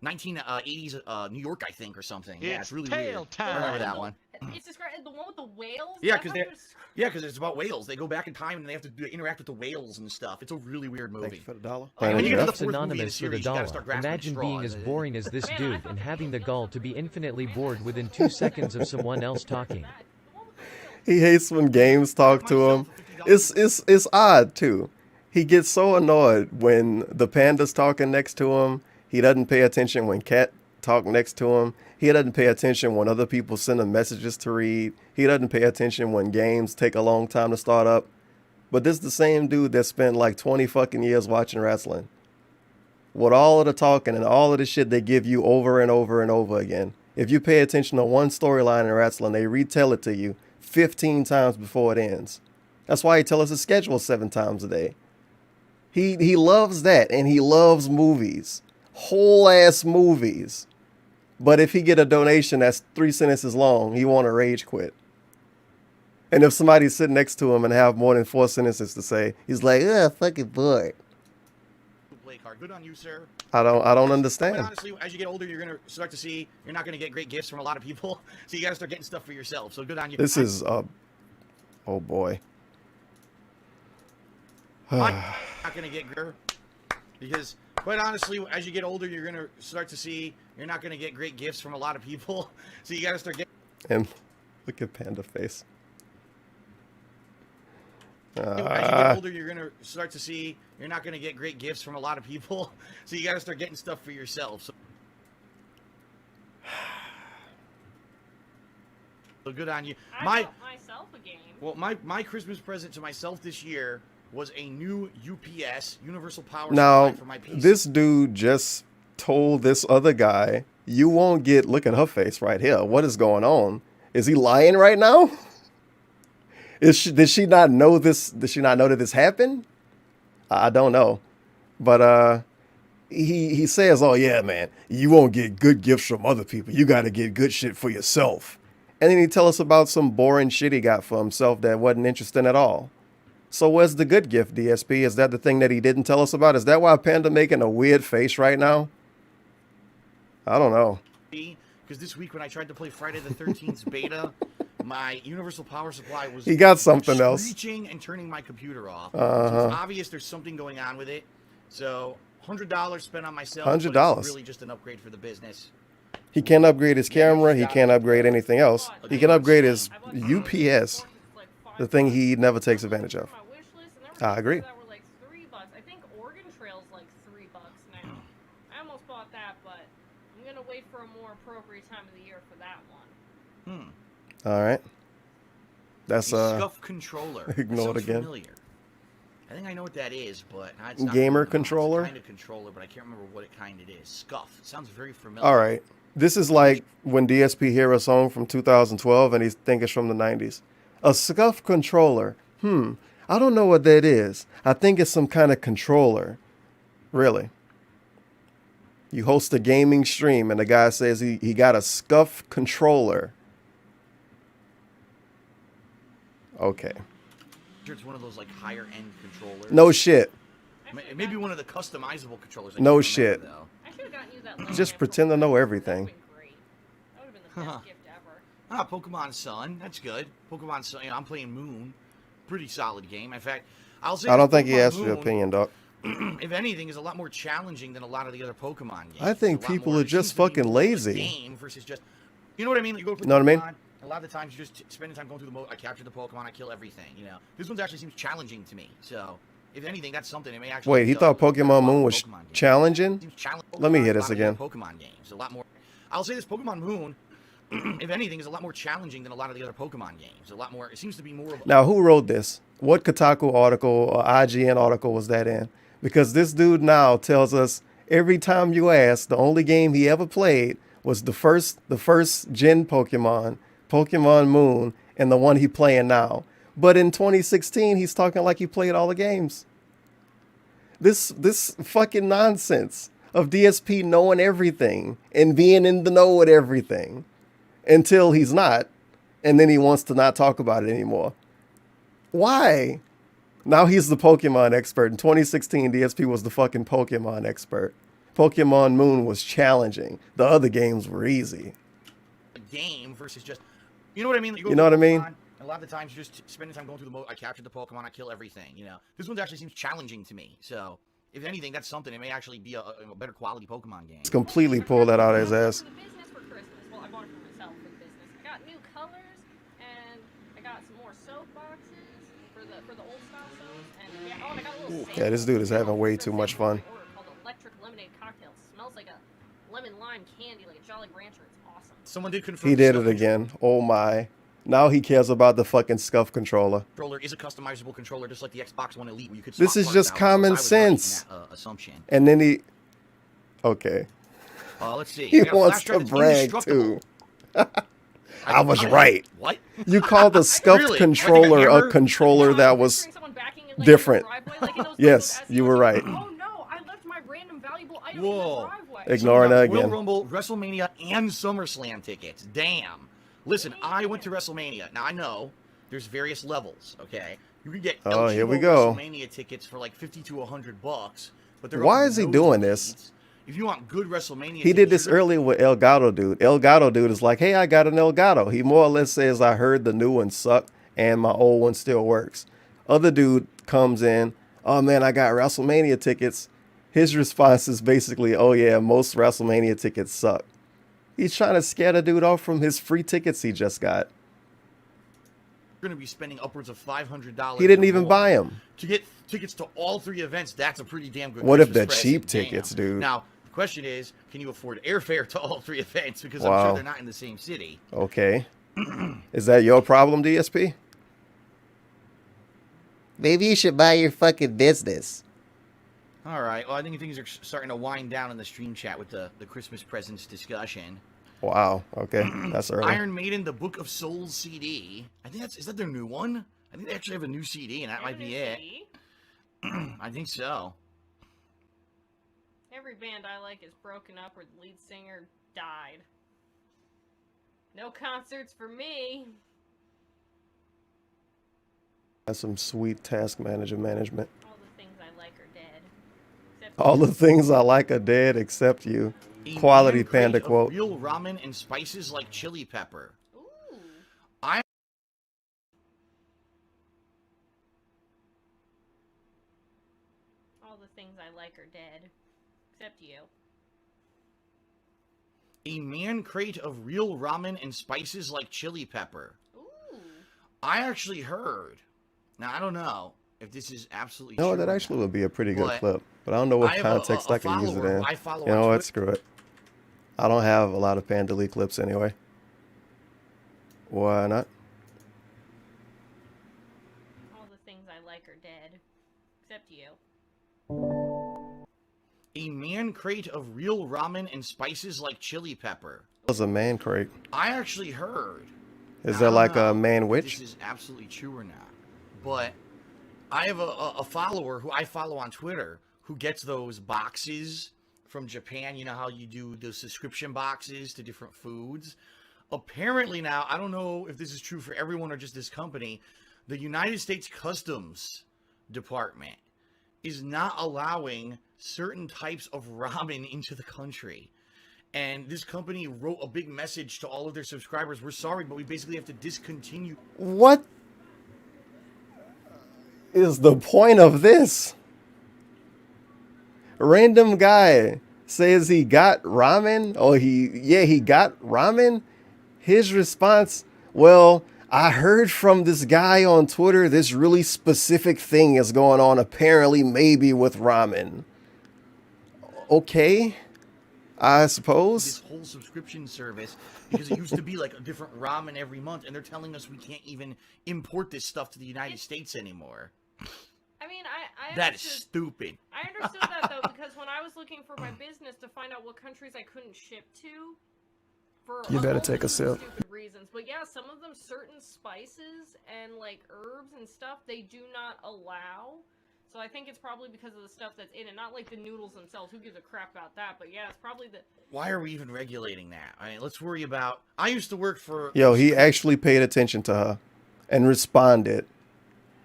1980s New York, I think, or something. Yeah, it's really weird. I remember that one. It's described the one with the whales. Yeah, because it's about whales. They go back in time and they have to interact with the whales and stuff. It's a really weird movie. Thank you for the dollar. When you get to the It's fourth movie in the anonymous for the series, you gotta dollar. start grasping Imagine straws. being as boring as this dude and having the gall to be infinitely bored within 2 seconds of someone else talking. He hates when games talk to him. It's odd too. He gets so annoyed when the panda's talking next to him. He doesn't pay attention when Cat talk next to him. He doesn't pay attention when other people send him messages to read. He doesn't pay attention when games take a long time to start up. But this is the same dude that spent like 20 fucking years watching wrestling. With all of the talking and all of the shit they give you over and over and over again. If you pay attention to one storyline in wrestling, they retell it to you 15 times before it ends. That's why he tells us his schedule 7 times a day. He loves that, and he loves movies. Whole ass movies. But if he get a donation that's 3 sentences long, he want to rage quit. And if somebody's sitting next to him and have more than 4 sentences to say, he's like, ugh, fucking bored. Play card. Good on you, sir. I don't understand. But honestly, as you get older, you're gonna start to see you're not gonna get great gifts from a lot of people, so you gotta start getting stuff for yourself. So good on you. This is oh boy. I'm not gonna get because quite honestly, as you get older, you're gonna start to see you're not gonna get great gifts from a lot of people, so you gotta start getting. And look at Panda face. As you get older, you're gonna start to see you're not gonna get great gifts from a lot of people, so you gotta start getting stuff for yourself. So good on you. I bought myself a game. Well, my Christmas present to myself this year was a new UPS Universal Power Now, Supply for my PC. this dude just told this other guy, you won't get, look at her face right here. What is going on? Is he lying right now? Did she not know this? Did she not know that this happened? I don't know. But he says, oh yeah, man, you won't get good gifts from other people. You got to get good shit for yourself. And then he tell us about some boring shit he got for himself that wasn't interesting at all. So where's the good gift, DSP? Is that the thing that he didn't tell us about? Is that why Panda making a weird face right now? I don't know. Because this week when I tried to play Friday the 13th beta, my Universal Power Supply was He got something else. screeching and turning my computer off. Uh-huh. So it's obvious there's something going on with it. So $100 spent on myself. $100. But it's really just an upgrade for the business. He can't upgrade his camera. He can't upgrade anything else. He can upgrade his UPS, the thing he never takes advantage of. I agree. That were like $3. I think Oregon Trail's like $3 now. I almost bought that, but I'm gonna wait for a more appropriate time of the year for that one. All right. That's Scuff controller. Ignore it again. Familiar. I think I know what that is, but it's not Gamer really controller? It's kind of controller, but I can't remember what kind it is. Scuff. It sounds very familiar. All right. This is like when DSP hear a song from 2012 and he think it's from the 90s. A scuff controller. I don't know what that is. I think it's some kind of controller. Really. You host a gaming stream and the guy says he got a scuff controller. Okay. It's one of those like higher end controllers. No shit. Maybe one of the customizable controllers. I No can't shit. remember, though. I should have gotten you that. Just pretend to know everything. That would have been the best gift ever. Pokemon Sun. That's good. Pokemon Sun. You know, I'm playing Moon. Pretty solid game. In fact, I'll say. I don't think he Pokemon asked your Moon, opinion, Doc. If anything, is a lot more challenging than a lot of the other Pokemon games. I think It's a lot people more- are it just seems to be fucking more of a lazy. Game versus just, you know what I mean? You go to play Know what I mean? Pokemon, a lot of the times you're just spending time going through the mode. I capture the Pokemon, I kill everything. You know, this one actually seems challenging to me. So, if anything, that's something that may actually. Wait, he thought Pokemon Moon was challenging? Seems challenging. Let me hear A lot this of the other again. Pokemon games, a lot more. I'll say this: Pokemon Moon, if anything, is a lot more challenging than a lot of the other Pokemon games. A lot more. It seems to be more of. Now, who wrote this? What Kotaku article or IGN article was that in? Because this dude now tells us every time you ask, the only game he ever played was the first gen Pokemon, Pokemon Moon, and the one he playing now. But in 2016, he's talking like he played all the games. This fucking nonsense of DSP knowing everything and being in the know with everything until he's not, and then he wants to not talk about it anymore. Why? Now he's the Pokemon expert. In 2016, DSP was the fucking Pokemon expert. Pokemon Moon was challenging. The other games were easy. A game versus just, you know what I mean? You know what I mean? A lot of the times, you're just spending time going through the mode. I captured the Pokemon, I kill everything. You know, this one actually seems challenging to me. So, if anything, that's something. It may actually be a better quality Pokemon game. It's completely pulled that out of his ass. Well, I bought it for myself for the business. I got new colors, and I got some more soap boxes for the old style soaps. And yeah, and I got a little Yeah, this dude is having way too much fun. called Electric Lemonade Cocktail. It smells like a lemon lime candy, like a Jolly Rancher. It's awesome. Someone did confirm. He did it again. Oh my. Now he cares about the fucking scuff controller. Controller is a customizable controller, just like the Xbox One Elite, where you could. This is just common sense. Assumption. And then he. Okay. Let's see. He wants to brag too. I was right. What? You called the scuffed Really? controller Like a controller that was different. Yes, you were right. Oh no, I left my random valuable item Whoa. in the driveway. Ignoring that Royal again. Rumble, WrestleMania, and SummerSlam tickets. Damn. Listen, I went to WrestleMania. Now I know there's various levels. Okay, you can get Oh, here we eligible go. WrestleMania tickets for like $50 to $100, but they're Why up is he to doing nosebleeds. this? If you want good WrestleMania, He did this earlier with Elgato dude. Elgato dude is like, hey, I got an Elgato. He more or less says, I heard the new one sucked and my old one still works. Other dude comes in, oh man, I got WrestleMania tickets. His response is basically, oh yeah, most WrestleMania tickets suck. He's trying to scare the dude off from his free tickets he just got. You're going to be spending upwards of $500. He didn't or even more buy them. to get tickets to all three events. That's a pretty damn good. What if Christmas they're cheap present. tickets, Damn. dude? Now the question is, can you afford airfare to all three events? Because Wow. I'm sure they're not in the same city. Okay. Is that your problem, DSP? Maybe you should buy your fucking business. All right. Well, I think things are starting to wind down in the stream chat with the Christmas presents discussion. Wow. Okay. That's early. Iron Maiden, the Book of Souls CD. I think is that their new one? I think they actually have a new CD, and that might be it. I think so. Every band I like is broken up or the lead singer died. No concerts for me. That's some sweet task manager management. All the things I like are dead. Except All the things I like are dead except you. Quality Indian crate panda of quote. Real ramen and spices like chili pepper. Ooh. All the things I like are dead. Except you. A man crate of real ramen and spices like chili pepper. Ooh. I actually heard. Now I don't know if this is absolutely No, true. that or actually not, would be a pretty good but clip. But I don't know what I have context a I can use it follower in. I follow You on know what? Twitter. Screw it. I don't have a lot of Panda Lee clips anyway. Why not? All the things I like are dead. Except you. A man crate of real ramen and spices like chili pepper. That was a man crate. I actually heard. Is Now, there I don't like know a man if witch? This is absolutely true or not. But I have a follower who I follow on Twitter who gets those boxes from Japan. You know how you do the subscription boxes to different foods? Apparently now, I don't know if this is true for everyone or just this company, the United States Customs Department is not allowing certain types of ramen into the country. And this company wrote a big message to all of their subscribers. We're sorry, but we basically have to discontinue. What is the point of this? A random guy says he got ramen, or he got ramen. His response, well, I heard from this guy on Twitter this really specific thing is going on, apparently maybe with ramen. Okay. I suppose. This whole subscription service, because it used to be like a different ramen every month, and they're telling us we can't even import this stuff to the United States anymore. I mean, I that is stupid. I understood that though, because when I was looking for my business to find out what countries I couldn't ship to, for You better take a sip. stupid reasons. But yeah, some of them, certain spices and like herbs and stuff, they do not allow. So I think it's probably because of the stuff that's in it, not like the noodles themselves. Who gives a crap about that? But yeah, it's probably the. Why are we even regulating that? I mean, let's worry about. I used to work for. Yo, he actually paid attention to her and responded.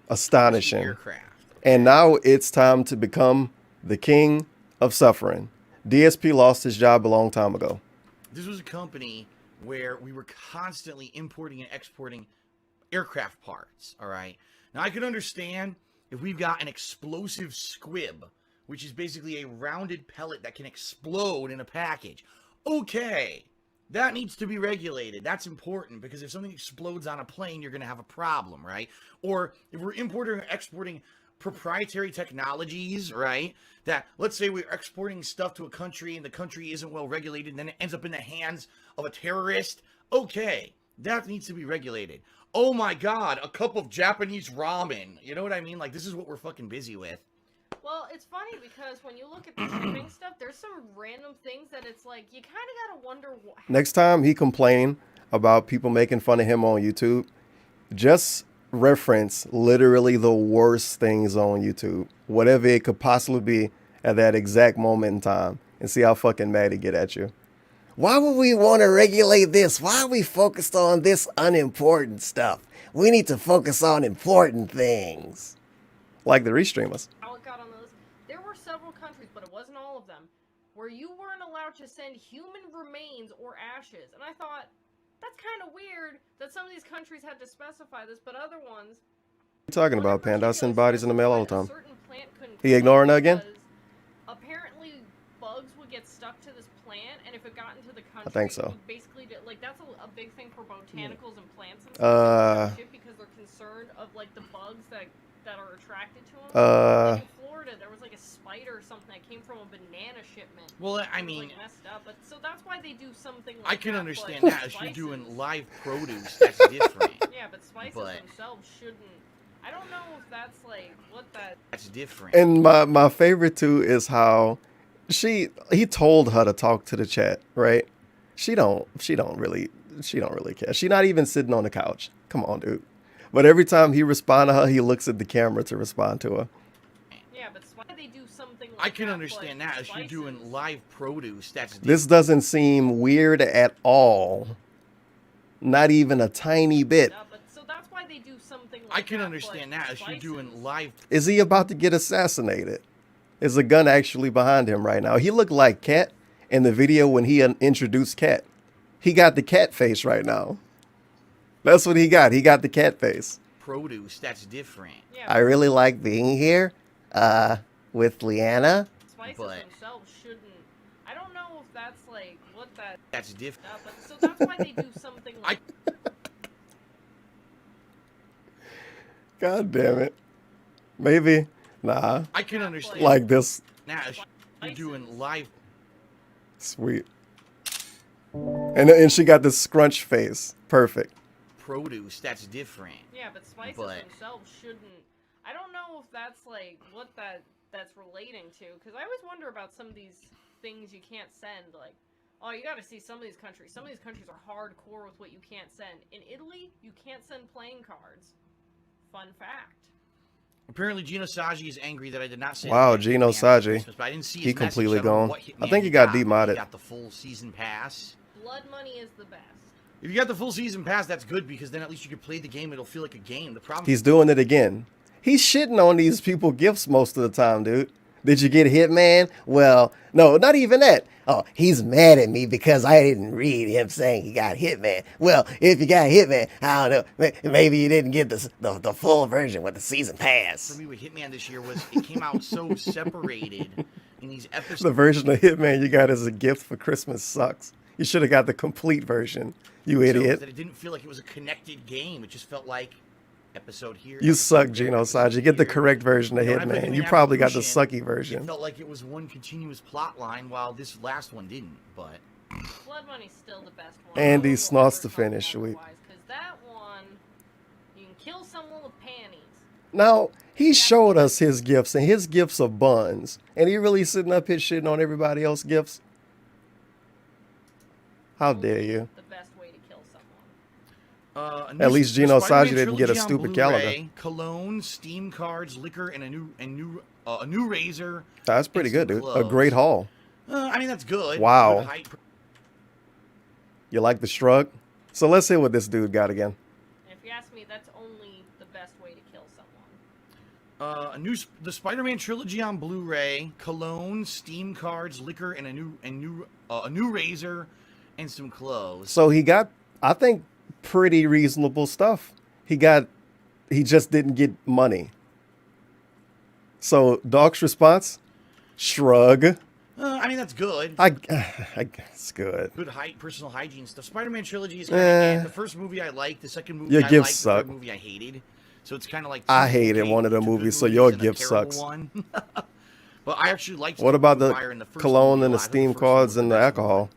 Astonishing. Aircraft. And now it's time to become the king of suffering. DSP lost his job a long time ago. This was a company where we were constantly importing and exporting aircraft parts. All right. Now I can understand if we've got an explosive squib, which is basically a rounded pellet that can explode in a package. Okay, that needs to be regulated. That's important because if something explodes on a plane, you're going to have a problem, right? Or if we're importing or exporting proprietary technologies, right? That, let's say we're exporting stuff to a country and the country isn't well regulated and then it ends up in the hands of a terrorist. Okay, that needs to be regulated. Oh my god, a cup of Japanese ramen. You know what I mean? Like, this is what we're fucking busy with. Well, it's funny because when you look at the shipping stuff, there's some random things that it's like, you kind of gotta wonder what. Next time he complain about people making fun of him on YouTube, just reference literally the worst things on YouTube, whatever it could possibly be at that exact moment in time, and see how fucking mad he get at you. Why would we want to regulate this? Why are we focused on this unimportant stuff? We need to focus on important things. Like the restreamers. How it got on the list. There were several countries, but it wasn't all of them, where you weren't allowed to send human remains or ashes. And I thought, that's kind of weird that some of these countries had to specify this, but other ones... What are you talking about, Panda? I send bodies in the mail all the time. He ignoring her again? Apparently, bugs would get stuck to this plant, and if it got into the country, I think so. it would basically, like, that's a big thing for botanicals and plants and stuff, because they're concerned of, like, the bugs that are attracted to them. Like in Florida, there was, like, a spider or something that came from a banana shipment. Well, I mean... Like, messed up, but, so that's why they do something like I can that, understand but that. If spices, you're doing live produce, that's different. Yeah, but spices themselves shouldn't... I don't know if that's, like, what that... That's different. And my favorite too is how he told her to talk to the chat, right? She don't really care. She's not even sitting on the couch. Come on, dude. But every time he responds to her, he looks at the camera to respond to her. Yeah, but why they do something like I can that, understand that. If you're doing live produce, that's different. This doesn't seem weird at all. Not even a tiny bit. So that's why they do something like I can understand that. If you're doing live... Is he about to get assassinated? Is a gun actually behind him right now? He looked like Cat in the video when he introduced Cat. He got the cat face right now. That's what he got. He got the cat face. Produce, that's different. I really like being here with Leanna. Spices themselves shouldn't... I don't know if that's, like, what that... That's different. But, so that's why they do something like... God damn it. Maybe. Nah. I can understand. Like this. Now, if you're doing live... Sweet. And she got this scrunch face. Perfect. Produce, that's different. Yeah, but spices themselves shouldn't... I don't know if that's, like, what that's relating to, because I always wonder about some of these things you can't send, like, oh, you gotta see some of these countries. Some of these countries are hardcore with what you can't send. In Italy, you can't send playing cards. Fun fact. Apparently, Gino Sagi is angry that I did not say. Wow, Gino Sagi. But I didn't see his he completely message. I don't know gone. what I Hitman think he got demodded. He got the full season pass. Blood money is the best. If you got the full season pass, that's good because then at least you can play the game. It'll feel like a game. The problem. He's doing it again. He's shitting on these people gifts most of the time, dude. Did you get Hitman? Well, no, not even that. Oh, he's mad at me because I didn't read him saying he got Hitman. Well, if you got Hitman, I don't know. Maybe you didn't get the full version with the season pass. For me, with Hitman this year was it came out so separated in these episodes. The version of Hitman you got as a gift for Christmas sucks. You should have got the complete version, you idiot. That it didn't feel like it was a connected game. It just felt like episode here. You suck, episode Gino there, Saji. episode Get the here. correct version of You know, and I put Hitman. him You in probably got the Evolution. sucky It version. felt like it was one continuous plot line, while this last one didn't. But Blood Money's still the best one. Andy No one will snorts ever to tell me finish. Sweet. otherwise, 'cause that one, you can kill someone with panties. Now, he showed us his gifts, and his gifts are buns. And he really sitting up here shitting on everybody else's gifts? How dare you? The best way to kill someone. At least Gino Spider-Man Saji didn't get a trilogy on stupid Blu-ray, calendar. Cologne, Steam cards, liquor, and a new razor. That's pretty and some good, dude. A gloves. great haul. I mean, that's good. Wow. Good height. You like the shrug? So let's see what this dude got again. And if you ask me, that's only the best way to kill someone. The Spider-Man trilogy on Blu-ray, Cologne, Steam cards, liquor, and a new razor, and some clothes. So he got, I think, pretty reasonable stuff. He just didn't get money. So Doc's response, shrug. I mean, that's good. I guess good. Good personal hygiene stuff. Spider-Man trilogy is kind of the first movie I liked, the second movie Your I gifts liked, suck. the third movie I hated. So it's kind of like I hated one of the movies, so your gift sucks. One. But I actually liked. What about the Fire in the first cologne movie and a the lot. I thought steam first cards one and was the best one.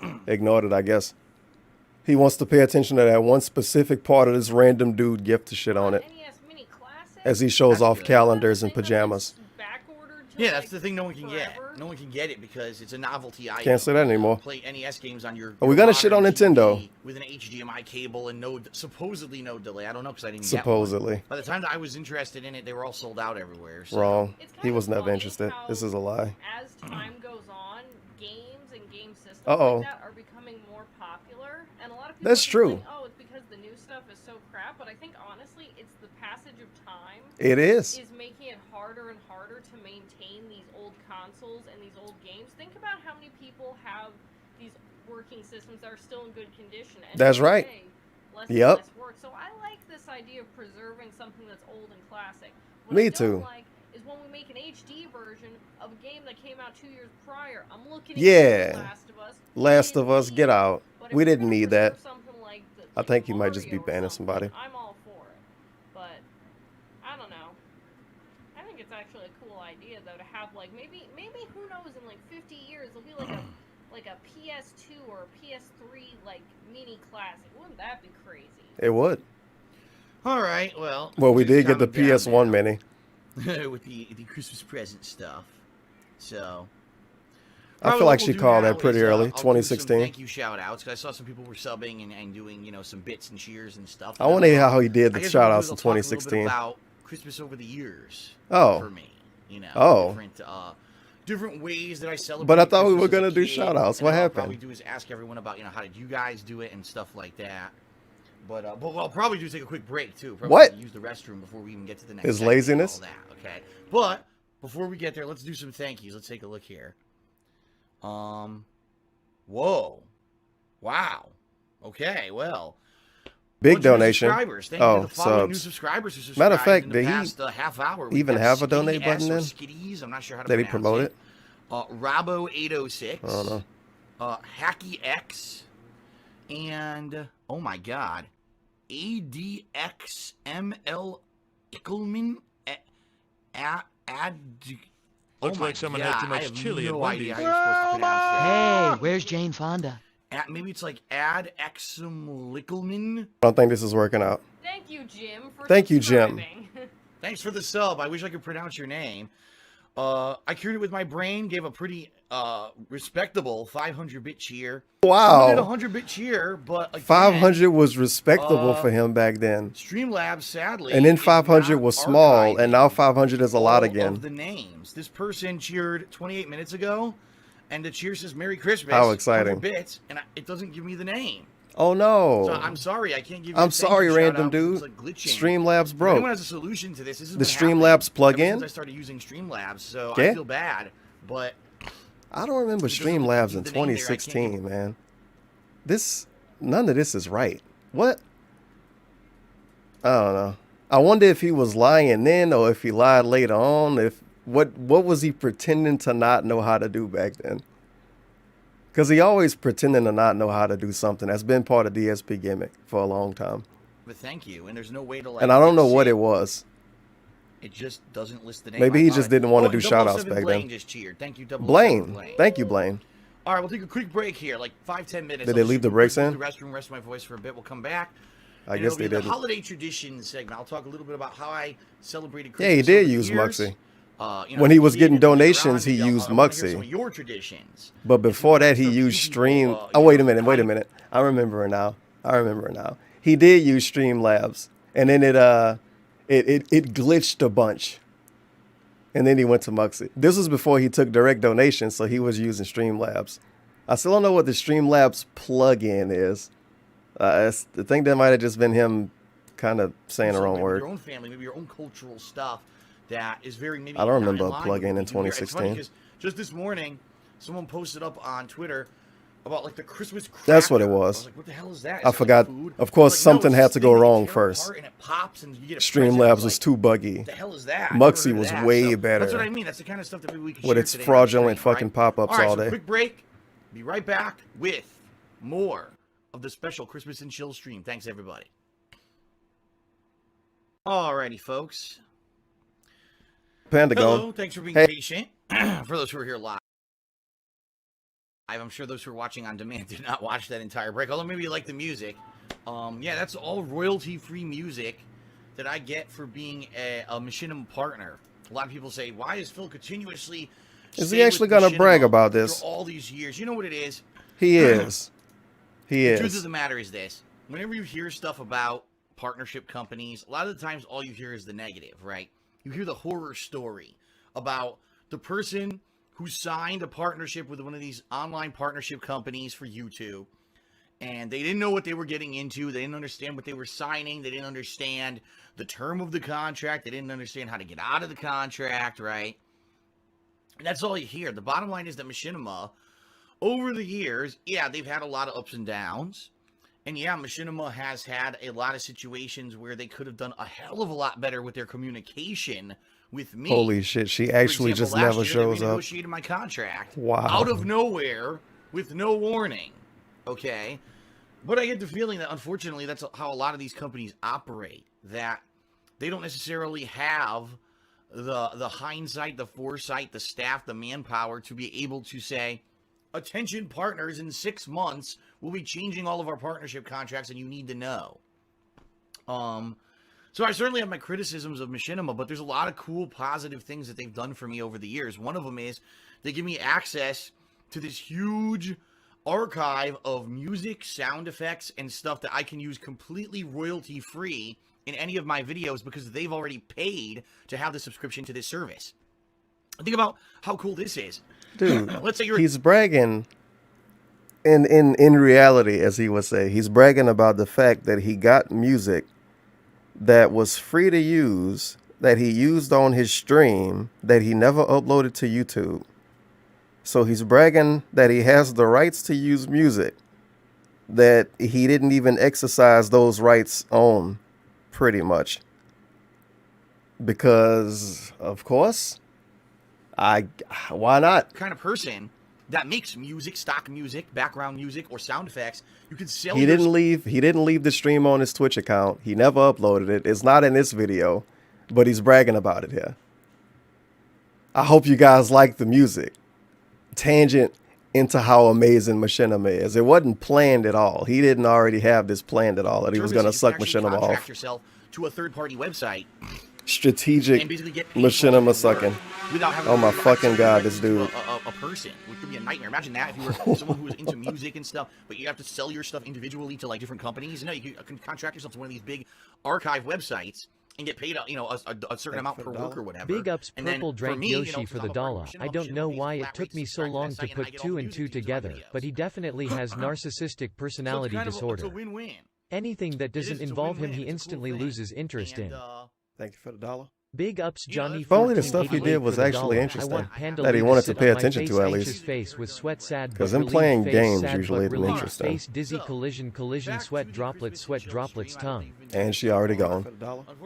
alcohol? Ignored it, I guess. He wants to pay attention to that one specific part of this random dude gift to shit on it. As he shows off calendars and pajamas. Yeah, that's the thing no one can get. No one can get it because it's a novelty item. Can't say that anymore. Play NES games on your. Are we your gonna shit on modern Nintendo? TV with an HDMI cable and supposedly no delay. I don't know because I didn't Supposedly. get one. By the time that I was interested in it, they were all sold out everywhere. So. Wrong. He was never interested. This is a lie. As time goes on, games and game systems Uh-oh. like that are becoming more popular, and a lot of people That's are true. Like, oh, it's because the new stuff is so crap. But I think honestly, it's the passage of time. It is. Is making it harder and harder to maintain these old consoles and these old games. Think about how many people have these working systems that are still in good condition. And That's right. Less Yep. and less work. So I like this idea of preserving something that's old and classic. What Me I too. don't like is when we make an HD version of a game that came out 2 years prior. I'm looking at Yeah. Last of Us. Last of Us, get out. But if We we're didn't gonna need that. preserve something like I think he might just be banning somebody. I'm all for it, but I don't know. I think it's actually a cool idea though to have like maybe who knows in like 50 years there'll be like a PS2 or a PS3 like mini classic. Wouldn't that be crazy? It would. All right. Well. Well, we did get the calm down PS1 mini. now with the Christmas present stuff. So. I feel Probably like what she we'll do called now that pretty is, early, I'll do some 2016. Thank you shout outs because I saw some people were subbing and doing some bits and cheers and stuff. I want to hear how he did the I guess shout what outs we'll in do is I'll talk a little 2016. bit about Christmas over the years. Oh. For me, Oh. different ways that I celebrate. But I thought we Christmas were as a gonna do kid, shout outs. and What I'll happened? Probably do is ask everyone about how did you guys do it and stuff like that. But I'll probably do take a quick break too. Probably What? Use the restroom before we even get to the next. His segment and laziness? all that, okay. But before we get there, let's do some thank yous. Let's take a look here. Whoa. Wow. Okay, well. Big bunch of new donation. subscribers. Thank you to the following new subs. subscribers who subscribed Matter of fact, in did the he past, half hour. We've even got have a Skitty donate button S or then? Skitties, I'm not sure how to Did he pronounce promote it? Rabo806. I don't know. Hacky X. And, oh my god. ADXML Ickelman. Looks like someone had too much chili at Wendy's. How you're supposed to pronounce that. Hey, where's Jane Fonda? Maybe it's like Adxumlickelman. I don't think this is working out. Thank you, Jim. Thank you, Jim. Thanks for the sub. I wish I could pronounce your name. I cured it with my brain. Gave a pretty respectable 500-bit cheer. Wow. Did a 100-bit cheer, but again, 500 was respectable for him back then. Streamlabs, sadly, And then is 500 not was small, archiving and now 500 is a lot all again. Of the names. This person cheered 28 minutes ago, and the cheer says "Merry Christmas." How exciting. 100 bits, and it doesn't give me the name. Oh no. So I'm sorry, I can't give you. I'm a thank sorry, you random shout-out. dude. It's like glitching. Streamlabs If broke. anyone has a solution to this, this is The what happened Streamlabs plugin? ever since I started using Streamlabs, so Okay. I feel bad, but I don't remember It doesn't Streamlabs in keep the name there, I can't 2016, man. None of this is right. What? I don't know. I wonder if he was lying then or if he lied later on. What was he pretending to not know how to do back then? Because he always pretending to not know how to do something. That's been part of DSP gimmick for a long time. But thank you. And there's no way to like. And I don't know what it was. It just doesn't list the name. Maybe he just didn't want to do shout-outs back Blaine then. Just cheered. Thank you, 007 Blaine. Blaine. Thank you, Blaine. All right, we'll take a quick break here, like 5-10 minutes. Did they leave the breaks in? The restroom, rest my voice for a bit. We'll come back. I guess they did. didn't. The holiday tradition segment. I'll talk a little bit about how I celebrated Yeah, Christmas. he did use Muxie. When he was getting donations, he used Muxie. Some of your traditions. But before that, he used Stream. Oh, wait a minute. I remember it now. He did use Streamlabs, and then it glitched a bunch. And then he went to Muxie. This was before he took direct donations, so he was using Streamlabs. I still don't know what the Streamlabs plugin is. I think that might have just been him kind of saying the wrong word. Your own family, maybe your own cultural stuff that is very maybe. I don't remember a not plugin in do here. 2016. It's funny 'cause just this morning, someone posted up on Twitter about like the Christmas cracker. That's what it I was. was like, what the hell is that? I forgot. Of course, something had to go wrong first. And it pops and you get a Streamlabs was too buggy. What the hell is that? Muxie was way better. That's what I mean. That's the kind of stuff that maybe we can with share its today fraudulent on the stream, fucking pop-ups all right, all so day. Quick break. Be right back with more of the special Christmas and Chill stream. Thanks, everybody. Alrighty, folks. Panda Hello, thanks for being patient. For those who are here live, I'm sure those who are watching on demand did not watch that entire break. Although maybe you like the music. Yeah, that's all royalty-free music that I get for being a Machinima partner. A lot of people say, "Why is Phil continuously?" Is he actually gonna brag about this? For all these years, you know what it is. He is. The truth of the matter is this: whenever you hear stuff about partnership companies, a lot of the times all you hear is the negative, right? You hear the horror story about the person who signed a partnership with one of these online partnership companies for YouTube, and they didn't know what they were getting into. They didn't understand what they were signing. They didn't understand the term of the contract. They didn't understand how to get out of the contract, right? And that's all you hear. The bottom line is that Machinima, over the years, yeah, they've had a lot of ups and downs. And yeah, Machinima has had a lot of situations where they could have done a hell of a lot better with their communication with me. Holy shit, she actually just never shows up. They renegotiated my contract Wow. out of nowhere with no warning. Okay? But I get the feeling that unfortunately that's how a lot of these companies operate. That they don't necessarily have the hindsight, the foresight, the staff, the manpower to be able to say, attention partners, in 6 months, we'll be changing all of our partnership contracts and you need to know. So I certainly have my criticisms of Machinima, but there's a lot of cool, positive things that they've done for me over the years. One of them is they give me access to this huge archive of music, sound effects, and stuff that I can use completely royalty-free in any of my videos because they've already paid to have the subscription to this service. Think about how cool this is. Dude, let's say you're... he's bragging, in reality, as he would say, he's bragging about the fact that he got music that was free to use, that he used on his stream, that he never uploaded to YouTube. So he's bragging that he has the rights to use music that he didn't even exercise those rights on, pretty much. Because, of course, why not? Kind of person that makes music, stock music, background music, or sound effects. You can sell. He didn't leave the stream on his Twitch account. He never uploaded it. It's not in this video, but he's bragging about it here. I hope you guys like the music. Tangent into how amazing Machinima is. It wasn't planned at all. He didn't already have this planned at all, that he was going to suck Machinima off. Yourself to a third-party website. Strategic Machinima sucking. Oh my fucking god, this dude. A person, which could be a nightmare. Imagine that if you were someone who was into music and stuff, but you have to sell your stuff individually to like different companies. No, you can contract yourself to one of these big archive websites and get paid, a certain amount per work or whatever. Big ups, Purple drank Yoshi for the dollar. I don't know why it took me so long to put two and two together, but he definitely has narcissistic personality disorder. It's a win-win. Anything that doesn't involve him, he instantly loses interest in. Thank you for the dollar. Big ups, Johnny. If only the stuff he did was actually interesting, that he wanted to pay attention to at least. Because them playing games usually isn't interesting. Face, dizzy, collision, sweat droplets, tongue. And she already gone.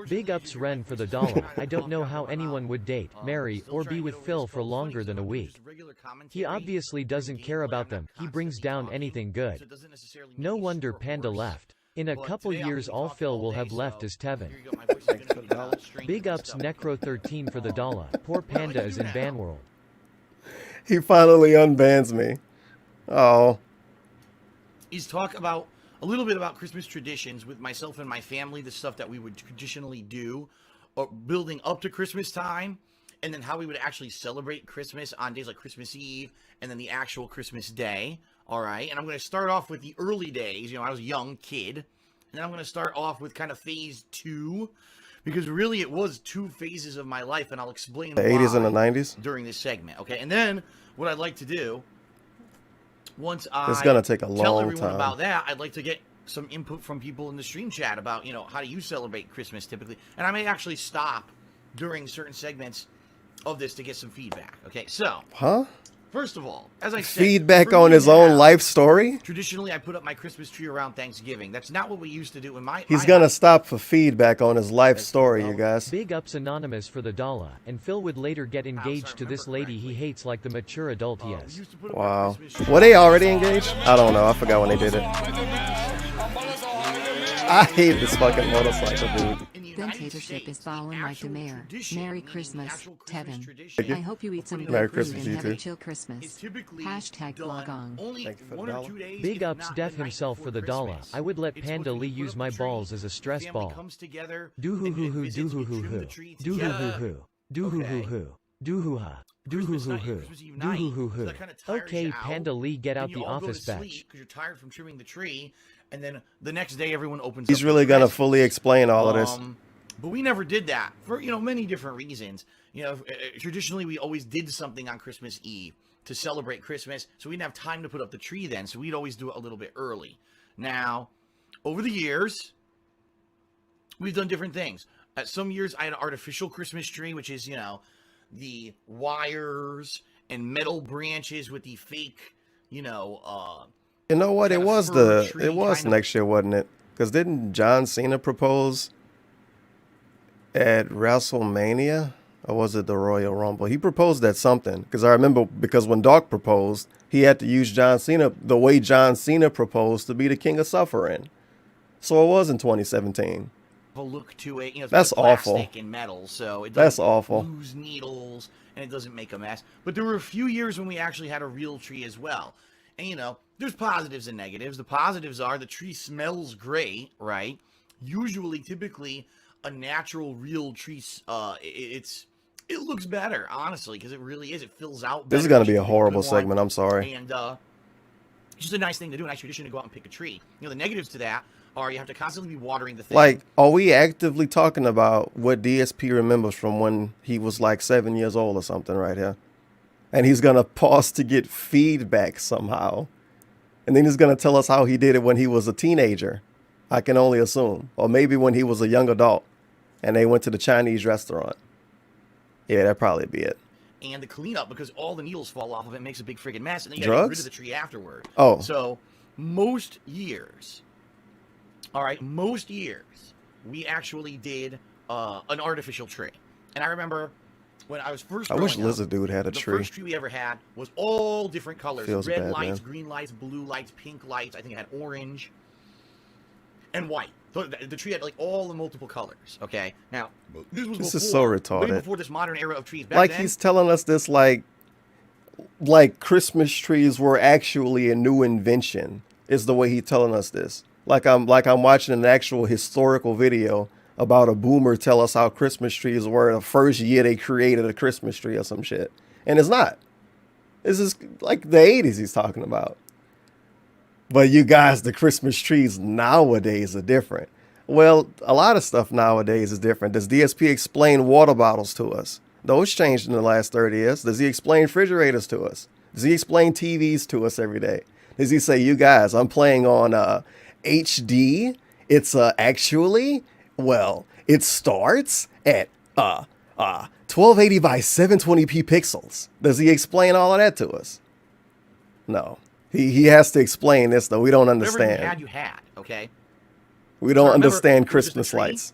Big ups, Ren, for the dollar. I don't know how anyone would date, marry, or be with Phil for longer than a week. He obviously doesn't care about them. He brings down anything good. No wonder Panda left. In a But couple today I'll years be all talking Phil all will day, have left so is Tevin. here you go, my voice is gonna be, streaming Big and ups stuff. Necro13 for the dollar. Poor Panda is in ban world. He finally unbans me. Oh. Is talk about a little bit about Christmas traditions with myself and my family, the stuff that we would traditionally do building up to Christmas time, and then how we would actually celebrate Christmas on days like Christmas Eve and then the actual Christmas day. All right. And I'm going to start off with the early days. You know, I was a young kid. And then I'm going to start off with kind of phase 2, because really it was 2 phases of my life, and I'll explain The why 80s and the 90s? during this segment. Okay. And then what I'd like to do, once It's gonna take a tell long everyone time. about that, I'd like to get some input from people in the stream chat about, you know, how do you celebrate Christmas typically? And I may actually stop during certain segments of this to get some feedback. Okay, so Huh? first of all, as I said, Feedback for on me his own now, life story? Traditionally, I put up my Christmas tree around Thanksgiving. That's not what we used to do in my. He's my gonna house. stop for feedback on his life story, you guys. Big ups Anonymous for the dollar, and Phil would later get engaged to this lady he hates like the mature adult he is. Wow. Were they already engaged? I don't know. I forgot when they did it. I hate this fucking motorcycle, dude. Dictatorship is following like the mayor. Merry Christmas, Tevin. Thank you. I hope you eat some Merry good food Christmas, and you have a too. chill Christmas. Hashtag blog on. Thank you for the dollar. Big ups Def himself for the dollar. I would let Panda Lee use my balls as a stress ball. Do hoo hoo hoo do hoo hoo hoo. Do hoo hoo hoo. Do hoo hoo hoo. Do hoo ha. Do hoo hoo hoo. Do hoo hoo hoo. Okay, Panda Lee, get out the office batch. Because you're tired from trimming the tree, and then the next day everyone opens. He's up really their gonna presents. fully explain all of this. But we never did that for, you know, many different reasons. You know, traditionally we always did something on Christmas Eve to celebrate Christmas, so we didn't have time to put up the tree then, so we'd always do it a little bit early. Now, over the years, we've done different things. Some years I had an artificial Christmas tree, which is, you know, the wires and metal branches with the fake, you know, You know what? It kinda was fir tree it was kind of- next year, wasn't it? Because didn't John Cena propose at WrestleMania? Or was it the Royal Rumble? He proposed at something. Because I remember, because when Doc proposed, he had to use John Cena the way John Cena proposed to be the king of suffering. So it was in 2017. a look to it. You know, it's That's awful. plastic and metal, so it That's doesn't awful. lose needles and it doesn't make a mess. But there were a few years when we actually had a real tree as well. And you know, there's positives and negatives. The positives are the tree smells great, right? Usually, typically, a natural real tree, it looks better, honestly, because it really is. It fills out better. This is going to be It's a a horrible good one. segment. I'm sorry. And it's just a nice thing to do, and nice tradition to go out and pick a tree. You know, the negatives to that are you have to constantly be watering the thing. Like, are we actively talking about what DSP remembers from when he was like 7 years old or something right here? And he's going to pause to get feedback somehow. And then he's going to tell us how he did it when he was a teenager. I can only assume. Or maybe when he was a young adult and they went to the Chinese restaurant. Yeah, that'd probably be it. And the cleanup, because all the needles fall off of it, makes a big friggin' mess, and then you gotta get rid of the tree afterward. Oh. So, most years, we actually did an artificial tree. And I remember when I was first I wish growing up, Lizard Dude had a the tree. first tree we ever had was all different colors. Feels Red bad, lights, man. green lights, blue lights, pink lights. I think it had orange and white. So the tree had like all the multiple colors. Okay, now This is so retarded. way before this modern era of trees. Back Like then, he's telling us this like Christmas trees were actually a new invention is the way he's telling us this. Like I'm watching an actual historical video about a boomer tell us how Christmas trees were the first year they created a Christmas tree or some shit. And it's not. This is like the 80s he's talking about. But you guys, the Christmas trees nowadays are different. Well, a lot of stuff nowadays is different. Does DSP explain water bottles to us? Those changed in the last 30 years. Does he explain refrigerators to us? Does he explain TVs to us every day? Does he say, you guys, I'm playing on HD. It's actually, well, it starts at 1280 by 720p pixels. Does he explain all of that to us? No. He has to explain this, though. We don't whatever understand. you had, okay? We don't So remember, understand it was just a Christmas tree, lights.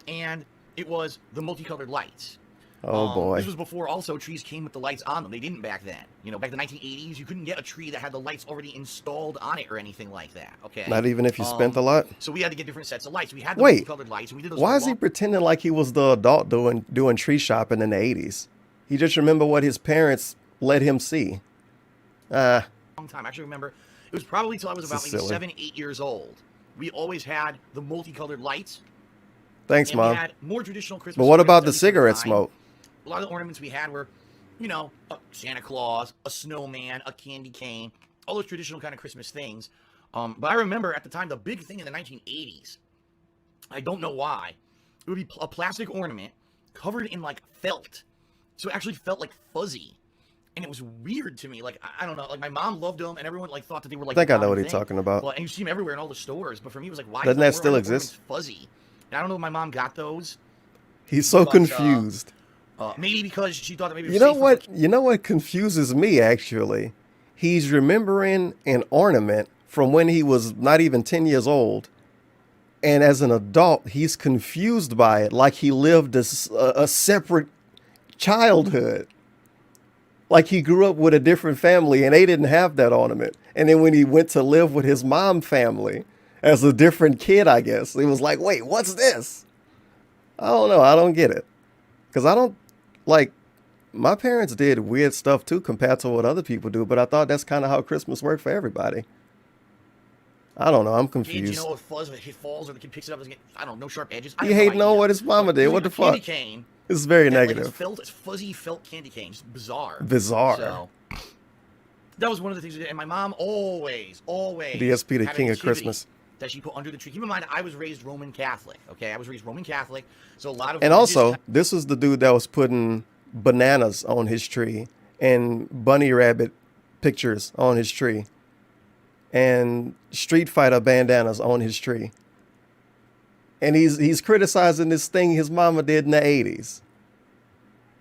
And it was the multicolored lights. Oh boy. This was before also trees came with the lights on them. They didn't back then. You know, back in the 1980s, you couldn't get a tree that had the lights already installed on it or anything like that. Okay. Not even if you spent a lot? So we had to get different sets of lights. We had the colored lights, and we did those. Why is he pretending like he was the adult doing tree shopping in the 80s? He just remember what his parents let him see. Long time. I actually remember it was probably till I was about maybe silly. 7, 8 years old. We always had the multicolored lights. Thanks, and Mom. We had more traditional Christmas. But what about the ornaments cigarette every smoke? A lot of the ornaments we had were, you know, a Santa Claus, a snowman, a candy cane, all those traditional kind of Christmas things. But I remember at the time, the big thing in the 1980s, I don't know why, it would be a plastic ornament covered in like felt. So it actually felt like fuzzy. And it was weird to me. Like, I don't know. Like, my mom loved them, and everyone like thought that they were like. I think I know what he's talking about. Well, and you see them everywhere in all the stores. But for me, it was like, why Doesn't that still ornament exist? Fuzzy. And I don't know if my mom got those. He's so confused. Maybe because she thought that maybe. It was You know safer what? You know what confuses me actually? He's remembering an ornament from when he was not even 10 years old. And as an adult, he's confused by it, like he lived a separate childhood. Like he grew up with a different family and they didn't have that ornament. And then when he went to live with his mom family as a different kid, I guess, he was like, wait, what's this? I don't know. I don't get it. Because I don't, like, my parents did weird stuff too compared to what other people do. But I thought that's kind of how Christmas worked for everybody. I don't know. I'm confused. Kids, you know, if it falls or the kid picks it up, I don't know, no sharp edges. He hating on what his mama did. What the fuck? Candy cane. It's very Like, negative. it's fuzzy felt candy cane. Just bizarre. Bizarre. So, that was one of the things we did. And my mom always DSP, the had king an of Christmas. that she put under the tree. Keep in mind, I was raised Roman Catholic. Okay, I was raised Roman Catholic, so a lot of And also, this is the dude that was putting bananas on his tree and bunny rabbit pictures on his tree and Street Fighter bandanas on his tree. And he's criticizing this thing his mama did in the 80s,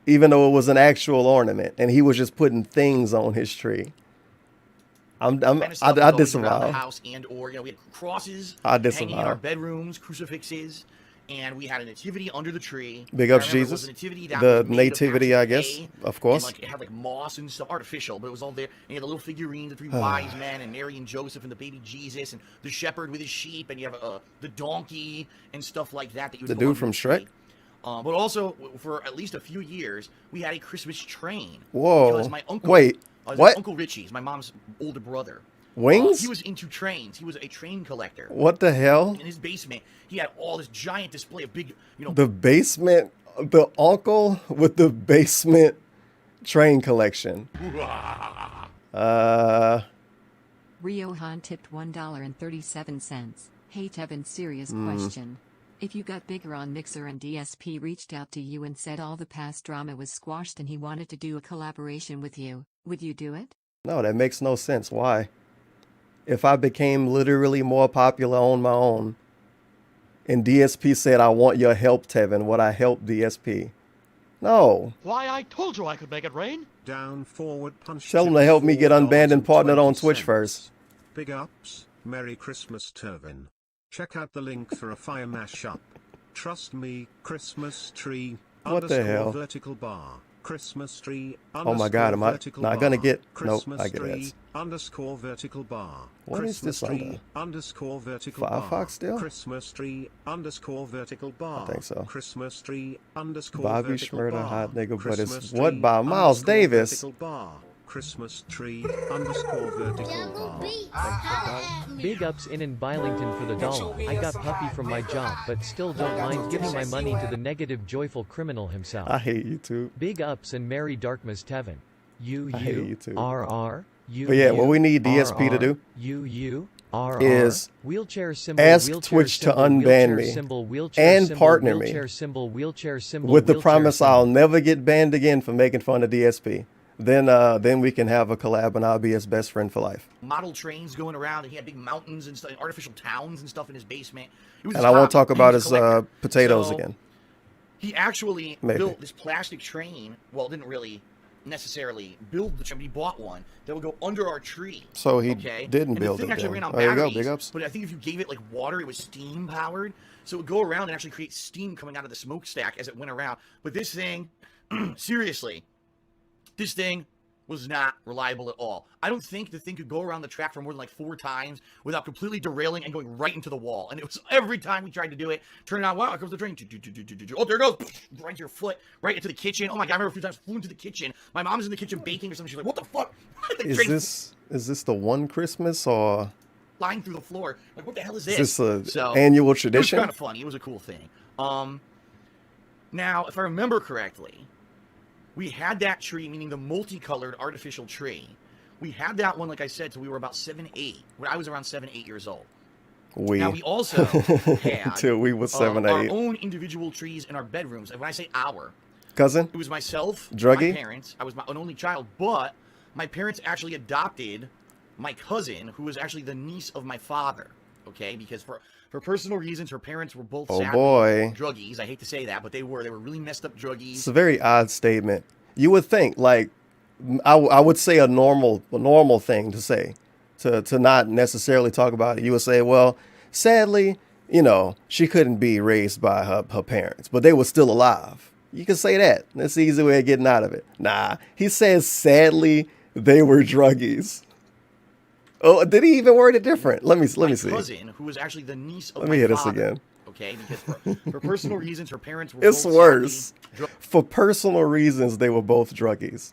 even though it was an actual ornament, and he was just putting things on his tree. I disavow. The house and or, you know, we had crosses I hanging in our disavow. bedrooms, crucifixes, and we had a nativity under the tree. Big ups Jesus. The nativity, I guess, of course. And, like, it had like moss and stuff, artificial, but it was all there. And you had the little figurine, the 3 wise men, and Mary and Joseph, and the baby Jesus, and the shepherd with his sheep, and you have the donkey and stuff like that. That you would The put dude under from the tree. Shrek? But also, for at least a few years, we had a Christmas train. Whoa. Because my uncle, Wait, my what? Uncle Richie's, my mom's older brother. Wings? He was into trains. He was a train collector. What the hell? In his basement, he had all this giant display of big, you know. The basement, the uncle with the basement train collection. Riohan tipped $1.37. Hey Tevin, serious Hmm. question. If you got bigger on Mixer and DSP reached out to you and said all the past drama was squashed and he wanted to do a collaboration with you, would you do it? No, that makes no sense. Why? If I became literally more popular on my own, and DSP said, I want your help, Tevin, would I help DSP? No. Why, I told you I could make it rain. Down forward punch. Tell him to help me get unbanned and partnered on Twitch first. Big ups. Merry Christmas, Tevin. Check out the link for a fire mashup. Trust me, Christmas tree. What the hell? Vertical bar. Christmas tree. Oh my God, am I not gonna get? Nope, I get tree it. Underscore vertical bar. What is Christmas this tree under? Underscore vertical Firefox bar. still? Christmas tree underscore vertical bar. I think so. Christmas tree underscore Bobby vertical Schmurda, bar. hot nigga, but Christmas it's what tree by Miles underscore Davis? vertical bar. Christmas tree underscore vertical bar. Big ups in Bylington for the dollar. I got puppy from my job, but still don't mind giving my money to the negative joyful criminal himself. I hate YouTube. Big ups and Merry Darkmas Tevin. I hate YouTube. RR. But yeah, what we need DSP to do is wheelchair symbol, ask wheelchair Twitch to symbol, unban wheelchair me symbol, wheelchair and symbol, partner me wheelchair symbol, wheelchair symbol, with the wheelchair promise symbol. I'll never get banned again for making fun of DSP. Then we can have a collab and I'll be his best friend for life. Model trains going around, and he had big mountains and stuff, artificial towns and stuff in his basement. It was And his I won't hobby. talk He about was his a collector. potatoes So, again. He actually Maybe. built this plastic train. Well, didn't really necessarily build the train, but he bought one that would go under our tree. So he okay? didn't And build the thing it actually then. ran on There you go, batteries, big ups. But I think if you gave it like water, it was steam powered. So it would go around and actually create steam coming out of the smokestack as it went around. But this thing seriously, this thing was not reliable at all. I don't think the thing could go around the track for more than like 4 times without completely derailing and going right into the wall. And it was every time we tried to do it, turn it on, wow, here comes the train. Oh, there it goes. Right to your foot, right into the kitchen. Oh my God, I remember a few times flew into the kitchen. My mom's in the kitchen baking or something. She's like, what the fuck? Is this the one Christmas or flying through the floor? Like, what the hell is this? Is this a annual tradition? It was kind of funny. It was a cool thing. Now, if I remember correctly, we had that tree, meaning the multicolored artificial tree. We had that one, like I said, till we were about 7, 8. When I was around 7, 8 years old. Now, we also had till we were 7, 8. Our own individual trees in our bedrooms. And when I say our, cousin, it was myself, Druggy, my parents. I was an only child, but my parents actually adopted my cousin, who was actually the niece of my father. Okay, because for personal reasons, her parents were both druggies. I hate to say that, but they were really messed up druggies. It's a very odd statement. You would think, like, I would say a normal thing to say, to not necessarily talk about it. You would say, well, sadly, you know, she couldn't be raised by her parents, but they were still alive. You can say that. That's the easy way of getting out of it. Nah, he says, sadly, they were druggies. Oh, did he even word it different? Let me see. My cousin, who was actually the niece of Let me my hear father, this again. Okay, because for personal reasons, her parents were It's both worse. For personal reasons, they were both druggies.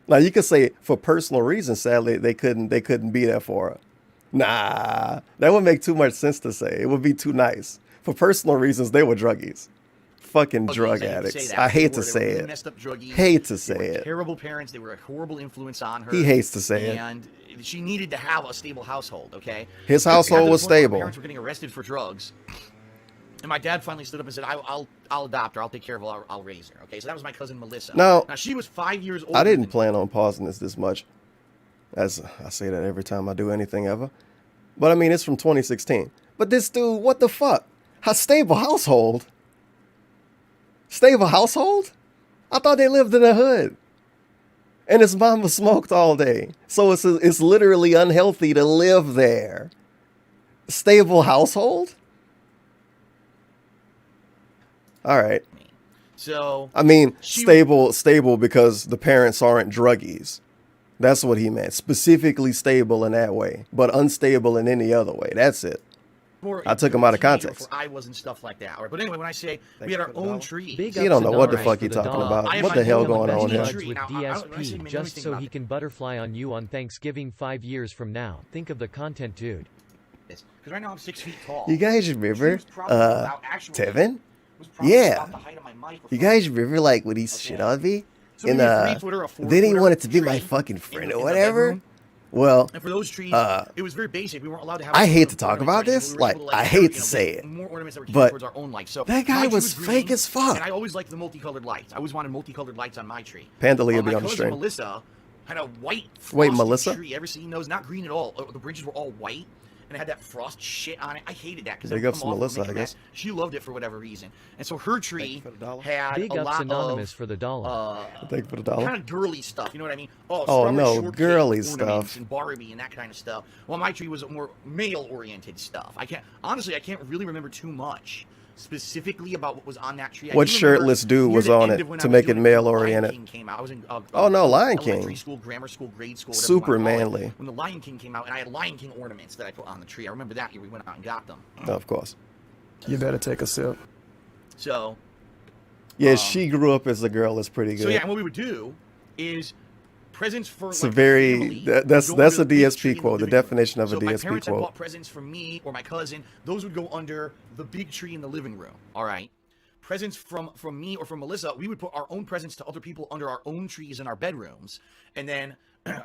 Now you could say for personal reasons, sadly, they couldn't be there for her. Nah, that would make too much sense to say. It would be too nice. For personal reasons, they were druggies. Fucking drug addicts. I hate to say it. Messed up druggies. Hate to say it. Terrible parents. They were a horrible influence on her. He hates to say it. And she needed to have a stable household. Okay. His household was stable. My parents were getting arrested for drugs, and my dad finally stood up and said, "I'll adopt her. I'll take care of her. I'll raise her." Okay. So that was my cousin Melissa. Now she was 5 years old. I didn't plan on pausing this much, as I say that every time I do anything ever. But I mean, it's from 2016. But this dude, what the fuck? A stable household? Stable household? I thought they lived in the hood. And his mama smoked all day. So it's literally unhealthy to live there. Stable household? All right. So I mean, stable because the parents aren't druggies. That's what he meant. Specifically stable in that way, but unstable in any other way. That's it. I took him out of context. I was and stuff like that. All right, but anyway, when I say we had our own tree, you don't know what the fuck you're talking about. What the hell going on here? With DSP, just so he can butterfly on you on Thanksgiving 5 years from now. Think of the content, dude. Because right now I'm 6 feet tall. You guys remember Tevin? Yeah. You guys remember like when he shit on me? And then he wanted to be my fucking friend or whatever. Well, and for those trees, it was very basic. We weren't allowed to have. I hate to talk about this. Like, I hate to say it, but that guy was fake as fuck. And I always liked the multicolored lights. I always wanted multicolored lights on my tree. Pandalea will be on the stream. Melissa had a white Melissa tree. Ever seen those? Not green at all. The branches were all white, and it had that frost shit on it. I hated that because big ups to Melissa, I guess. She loved it for whatever reason, and so her tree had big a ups lot anonymous of for the dollar. Thank you for the dollar. Kind of girly stuff, you know what I mean? Oh no, girly stuff. And Barbie and that kind of stuff. Well, my tree was more male-oriented stuff. I can't really remember too much specifically about what was on that tree. What shirtless dude was on it to make it male-oriented? I was in oh no, Lion King. Elementary school, grammar school, grade school. Super manly. When the Lion King came out, and I had Lion King ornaments that I put on the tree. I remember that year we went out and got them. Oh, of course. You better take a sip. So. Yeah, she grew up as a girl. That's pretty good. So yeah, and what we would do is presents for. It's like, a very that's a DSP quote. The definition of a DSP quote. My parents had bought presents for me or my cousin. Those would go under the big tree in the living room. All right. Presents from me or from Melissa, we would put our own presents to other people under our own trees in our bedrooms, and then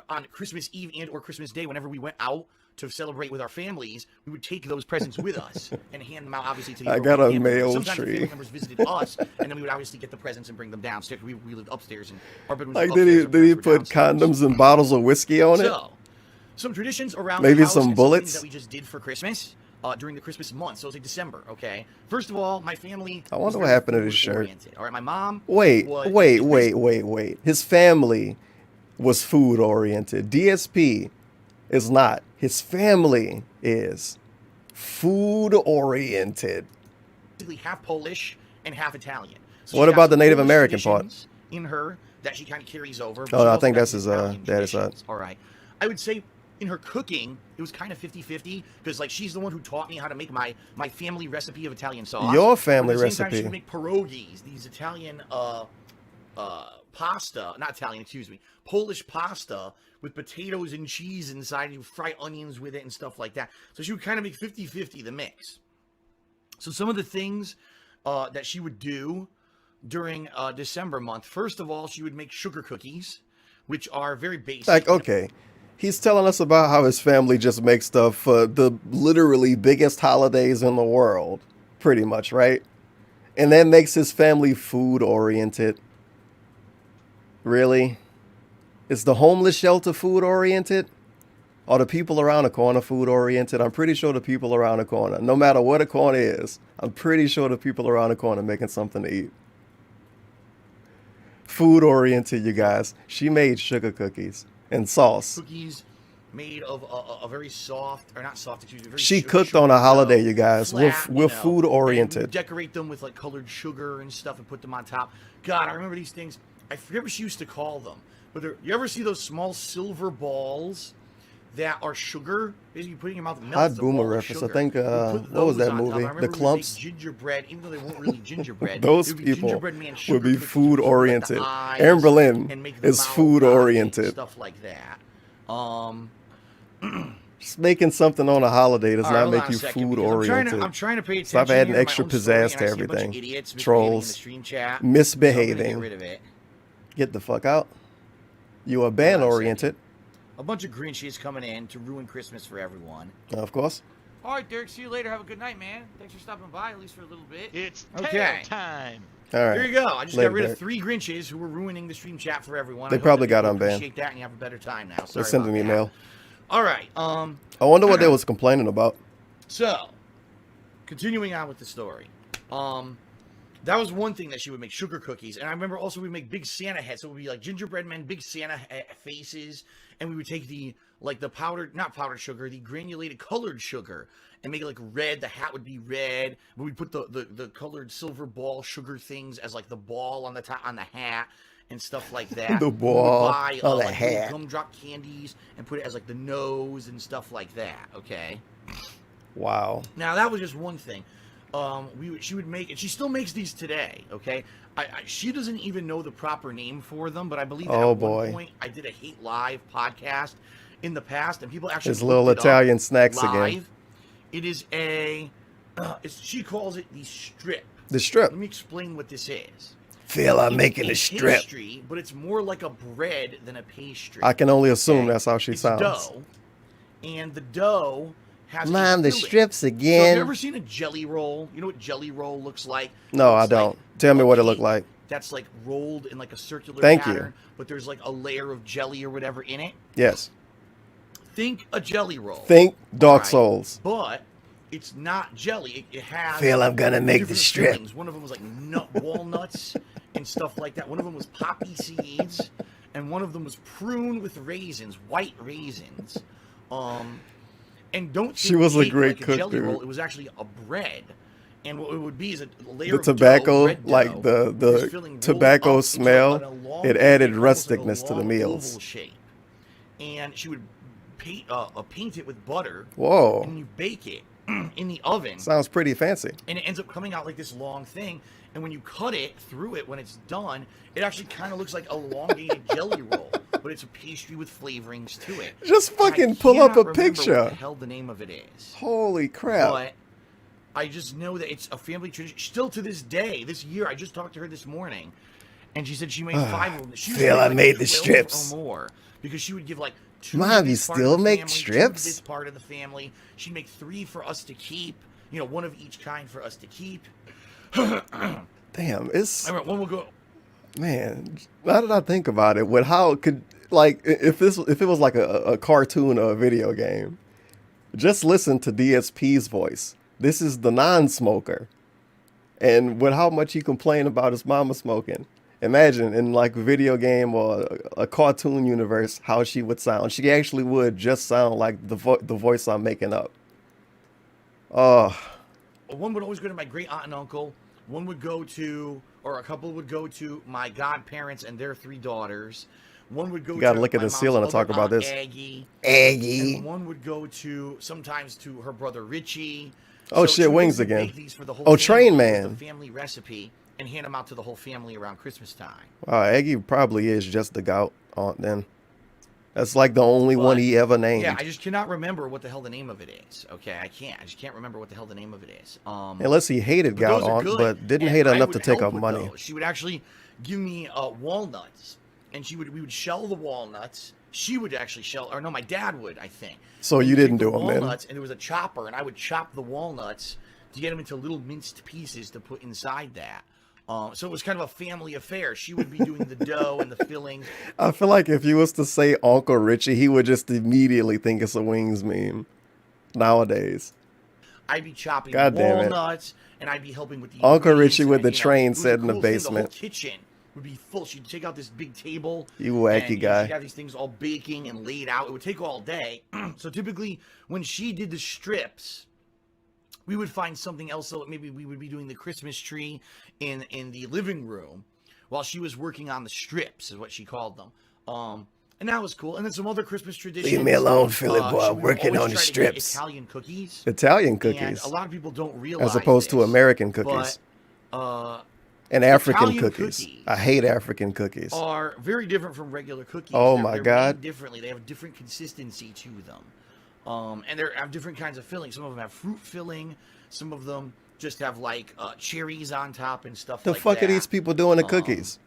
on Christmas Eve and or Christmas Day, whenever we went out to celebrate with our families, we would take those presents with us and hand them out, obviously, to the I got a male Sometimes tree. The family members visited us, and then we would obviously get the presents and bring them downstairs. We lived upstairs, and our bedrooms like, were upstairs. Did he put condoms and bottles of whiskey on it? So, some traditions around maybe the house some bullets that we just did for Christmas. During the Christmas month, so it was like December, okay? First of all, my family... I wonder what happened to his shirt. All right, my mom... Wait. His family was food-oriented. DSP is not. His family is food-oriented. Basically half Polish and half Italian. So what about the Native American part? in her that she kind of carries over. Oh, I think that's his dad's side. All right. I would say in her cooking, it was kind of 50-50 because like she's the one who taught me how to make my family recipe of Italian sauce. Your family At the same time, recipe. she would make pierogies, these Italian pasta, not Italian, excuse me, Polish pasta with potatoes and cheese inside. You fry onions with it and stuff like that. So she would kind of make 50-50 the mix. So some of the things that she would do during December month, first of all, she would make sugar cookies, which are very basic. Like, okay, he's telling us about how his family just makes stuff for the literally biggest holidays in the world, pretty much, right? And that makes his family food oriented. Really? Is the homeless shelter food oriented? Are the people around the corner food oriented? I'm pretty sure the people around the corner, no matter what a corner is, I'm pretty sure the people around the corner making something to eat. Food oriented, you guys. She made sugar cookies and sauce. Cookies made of a very soft, or not soft, excuse me. Very She cooked on a holiday, you guys. Flat, We're food oriented. Decorate them with like colored sugar and stuff and put them on top. God, I remember these things. I forget what she used to call them. But you ever see those small silver balls that are sugar? Basically, putting them out the Hot Boomer reference. I think, what was that movie? The Clumps? Gingerbread, even though they weren't really gingerbread. Those people would be food oriented. Aaron Berlin is food oriented. Stuff like that. Just making something on a holiday does not make you food oriented. I'm trying to pay attention. Stop adding here to extra my own story, pizzazz and to I see a bunch of everything. idiots Trolls. misbehaving in the stream chat, Misbehaving. so I'm gonna get rid of it. Get the fuck out. You are band oriented. A bunch of Grinches coming in to ruin Christmas for everyone. Of course. All right, Derek. See you later. Have a good night, man. Thanks for stopping by, at least for a little bit. It's Okay. time. All right. There you go. I just Later, got rid Derek. of 3 Grinches who were ruining the stream chat for everyone. They I hope probably that got people unbanned. Appreciate that, and you have a better time now. Let's Sorry send about an that. email. All right. I wonder what they was complaining about. So, continuing on with the story. That was one thing that she would make, sugar cookies. And I remember also we'd make big Santa heads. So it would be like gingerbread men, big Santa faces. And we would take the powdered, not powdered sugar, the granulated colored sugar and make it like red. The hat would be red. But we'd put the colored silver ball sugar things as like the ball on the top, on the hat and stuff like that. The ball buy, on the like, little hat. gumdrop candies and put it as like the nose and stuff like that. Okay. Wow. Now that was just one thing. She would make, and she still makes these today. Okay, she doesn't even know the proper name for them, but I believe that at one point I did a Hate Live podcast in the past, and people actually His little Italian snacks again. It is she calls it the strip. The strip. Let me explain what this is. Phil, I'm It's making a a strip. pastry, but it's more like a bread than a pastry. I can only assume that's how she It's sounds. dough, and the dough has Mom, the filling. strips So have again. you ever seen a jelly roll? You know what jelly roll looks like? No, I It's don't. like Tell me what it cake looked like. That's like rolled in like a circular Thank you. pattern, but there's like a layer of jelly or whatever in it. Yes. Think a jelly roll. Think Dark Alright, Souls. But it's not jelly. It has Phil, I'm gonna make the different strip. fillings. One of them was like walnuts and stuff like that. One of them was poppy seeds, and one of them was prune with raisins, white raisins. And don't She think was a cake great like cook, jelly roll. dude. It was actually a bread. And what it would be is a layer The of dough, tobacco, red like dough, with the filling rolled tobacco up into smell, an elongated- it added almost like a rusticness to the long meals. oval shape. And she would paint it with butter. Whoa. And you bake it in the oven. Sounds pretty fancy. And it ends up coming out like this long thing. And when you cut it through it, when it's done, it actually kind of looks like a elongated jelly roll. But it's a pastry with flavorings to it. Just And I fucking pull up cannot a remember picture. What the hell the name of it is. Holy crap. But I just know that it's a family tradition. Still to this day, this year, I just talked to her this morning. And she said she made 5 of them. She was Phil, doing I made the 12 strips. Or more. Because she would give like 2 Mom, to you this part still of the make family, 2 to strips? this part of the family. She'd make 3 for us to keep. You know, 1 of each kind for us to keep. Damn, it's... I remember one will go... Man, now that I think about it, with how could... Like, if it was like a cartoon or a video game, just listen to DSP's voice. This is the non-smoker. And with how much he complained about his mama smoking, imagine in like a video game or a cartoon universe how she would sound. She actually would just sound like the voice I'm making up. Oh. One would always go to my great aunt and uncle. One would go to or a couple would go to my godparents and their 3 daughters. One would go You gotta to look at my the mom's ceiling and other talk about aunt, this. Aggie. Aggie. And one would go to sometimes to her brother Richie. Oh, So shit, she would wings basically again. bake these for the whole Oh, family Train as a Man. family recipe and hand them out to the whole family around Christmas time. Aggie probably is just the gout aunt then. That's like the only one he ever named. Yeah, I just cannot remember what the hell the name of it is. Okay, I just can't remember what the hell the name of it is. Unless he hated but gout those are aunt, good, but didn't and hate I enough to would take help up with money. those. She would actually give me walnuts, and we would shell the walnuts. She would actually shell, or no, my dad would, I think. So And you we'd didn't take do the them then? walnuts, and there was a chopper, and I would chop the walnuts to get them into little minced pieces to put inside that. So it was kind of a family affair. She would be doing the dough and the fillings. I feel like if you was to say Uncle Richie, he would just immediately think it's a wings meme. Nowadays. I'd be chopping God damn it. walnuts, and I'd be helping with the Uncle ingredients, Richie with and, the you know, train it was a set in the cool thing. The basement. whole kitchen would be full. She'd take out this big table. You wacky and, guy. She'd have these things all baking and laid out. It would take all day. So typically, when she did the strips, we would find something else. So maybe we would be doing the Christmas tree in the living room while she was working on the strips, is what she called them. And that was cool. And then some other Christmas traditions. Leave me alone, Philly boy. she I'm would working always on the try to get strips. Italian cookies. Italian And cookies. a lot of people don't realize As opposed to this, American cookies. But, And African Italian cookies. I hate African cookies. are very different from regular cookies. Oh, They're my made God. differently. They have a different consistency to them. And they have different kinds of filling. Some of them have fruit filling. Some of them just have like cherries on top and stuff The like fuck that. are these people doing to cookies?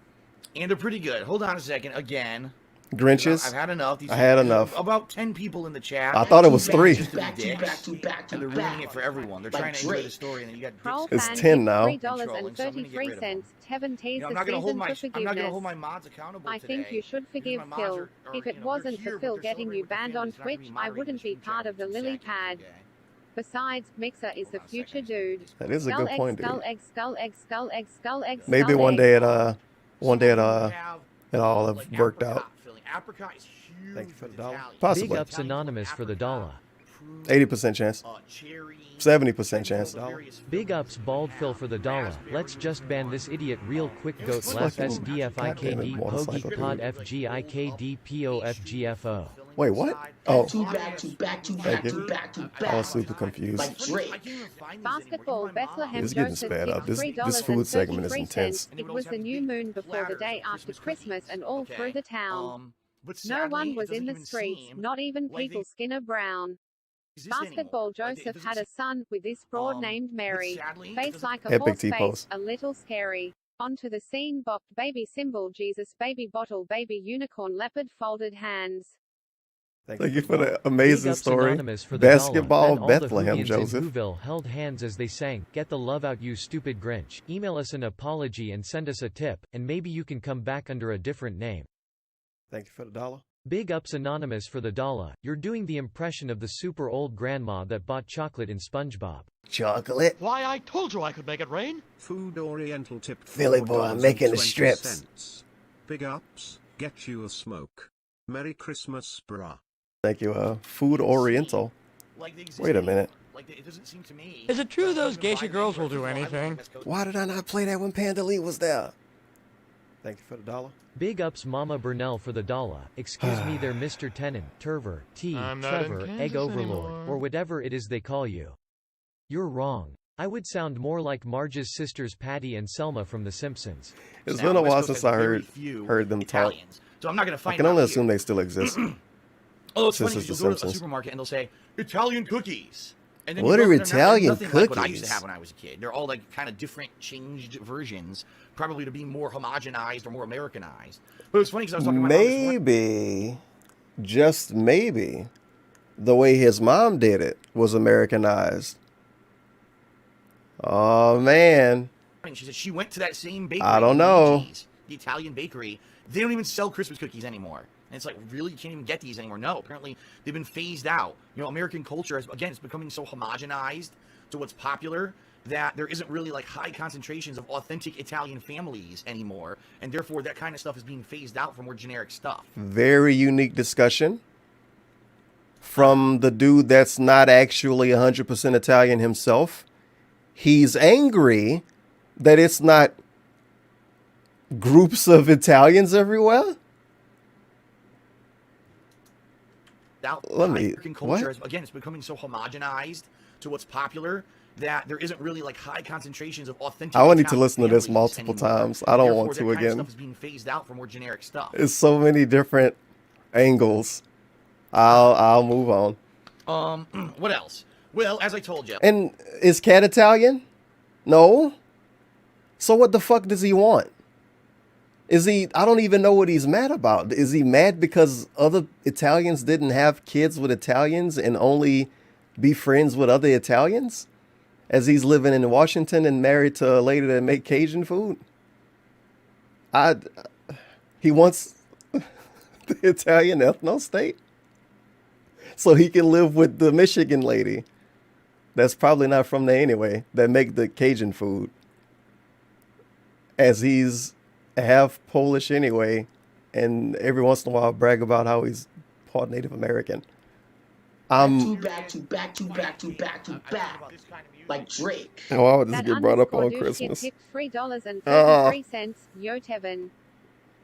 And they're pretty good. Hold on a second. Again. Grinches? I've had enough. I had enough. About 10 people in the chat. I thought it was 3. And they're ruining it for everyone. They're trying to enjoy the story, and then you got It's 10 now. $3.33. Tevin teased I'm the not gonna hold season my for I'm not gonna forgiveness. hold my mods accountable I today. think you should forgive my mods Phil. are, If it wasn't for Phil getting you banned on Twitch, I wouldn't be part of the lily pad. Besides, Mixer is the future dude. That is a good point, dude. Skull egg, skull egg, skull egg, skull egg, Maybe skull one egg. day it all have worked out. Apricot is huge. Thank you for the dollar. Big Possibly. ups Anonymous for the dollar. 80% chance. 70% chance. Big ups Bald Phil for the dollar. Let's just ban this idiot real quick. Goat laugh SDFIKD Pogi Pod FGIKD POFGFO. Wait, what? Oh. Back to I was super confused. Basketball Bethlehem It's getting Joseph sped up. tipped This food segment is $3.33. intense. It was the new moon before the day after Christmas and all through the town. No one was in the streets, not even people Skinner Brown. Basketball Joseph had a son with this broad named Mary. Face like a Epic horse T-pose. face, a little scary. Onto the scene bopped baby symbol Jesus baby bottle baby unicorn leopard folded hands. Thank you for the Big amazing ups story. Anonymous for the Basketball dollar. Then all the Bethlehem, Whovians in Joseph. Whoville held hands as they sang, "Get the love out you stupid Grinch." Email us an apology and send us a tip, and maybe you can come back under a different name. Thank you for the dollar. Big ups Anonymous for the dollar. You're doing the impression of the super old grandma that bought chocolate in SpongeBob. Chocolate? Why, I told you I could make it rain. Food Oriental tip. Philly boy, making the strips. $4.20. Big ups, get you a smoke. Merry Christmas, brah. Thank you, Food Oriental. Wait a minute. It doesn't seem to me. Is it true those geisha girls will do anything? Why did I not play that when Panda Lee was there? Thank you for the dollar. Big ups Mama Burnell for the dollar. Excuse me there Mr. Tenon, Turver, T, I'm not in Trevor, Kansas Egg Overlord, anymore. or whatever it is they call you. You're wrong. I would sound more like Marge's sisters Patty and Selma from The Simpsons. It's Now, been a West while Coast since has I very few heard them talk. Italians. So I'm not going to find I can out only here. assume they still exist. Oh, it's funny. Since You'll it's go The to a Simpsons. supermarket and they'll say Italian cookies. And then What you are go, and they're Italian nothing like what I used to cookies? have when I was a kid. They're all like kind of different, changed versions, probably to be more homogenized or more Americanized. But it was funny because I was talking to my mom this morning. Maybe, just maybe, the way his mom did it was Americanized. Oh man. She said she went to that same bakery. I don't in know. Luigi's, the Italian bakery. They don't even sell Christmas cookies anymore. And it's like, really? You can't even get these anymore? No, apparently they've been phased out. You know, American culture, again, it's becoming so homogenized to what's popular that there isn't really like high concentrations of authentic Italian families anymore. And therefore, that kind of stuff is being phased out for more generic stuff. Very unique discussion from the dude that's not actually 100% Italian himself. He's angry that it's not groups of Italians everywhere? Let me. American culture, again, it's becoming so homogenized to what's popular that there isn't really like high concentrations of authentic. I need to listen to this multiple times. I don't want to again. Stuff is being phased out for more generic stuff. It's so many different angles. I'll move on. What else? Well, as I told you. And is Cat Italian? No. So what the fuck does he want? Is he? I don't even know what he's mad about. Is he mad because other Italians didn't have kids with Italians and only be friends with other Italians? As he's living in Washington and married to a lady that make Cajun food? He wants the Italian ethno state so he can live with the Michigan lady that's probably not from there anyway, that make the Cajun food. As he's half Polish anyway, and every once in a while brag about how he's part Native American. Back to back. Like Drake. Why would this get brought up on Christmas? $3.33, Yotevin.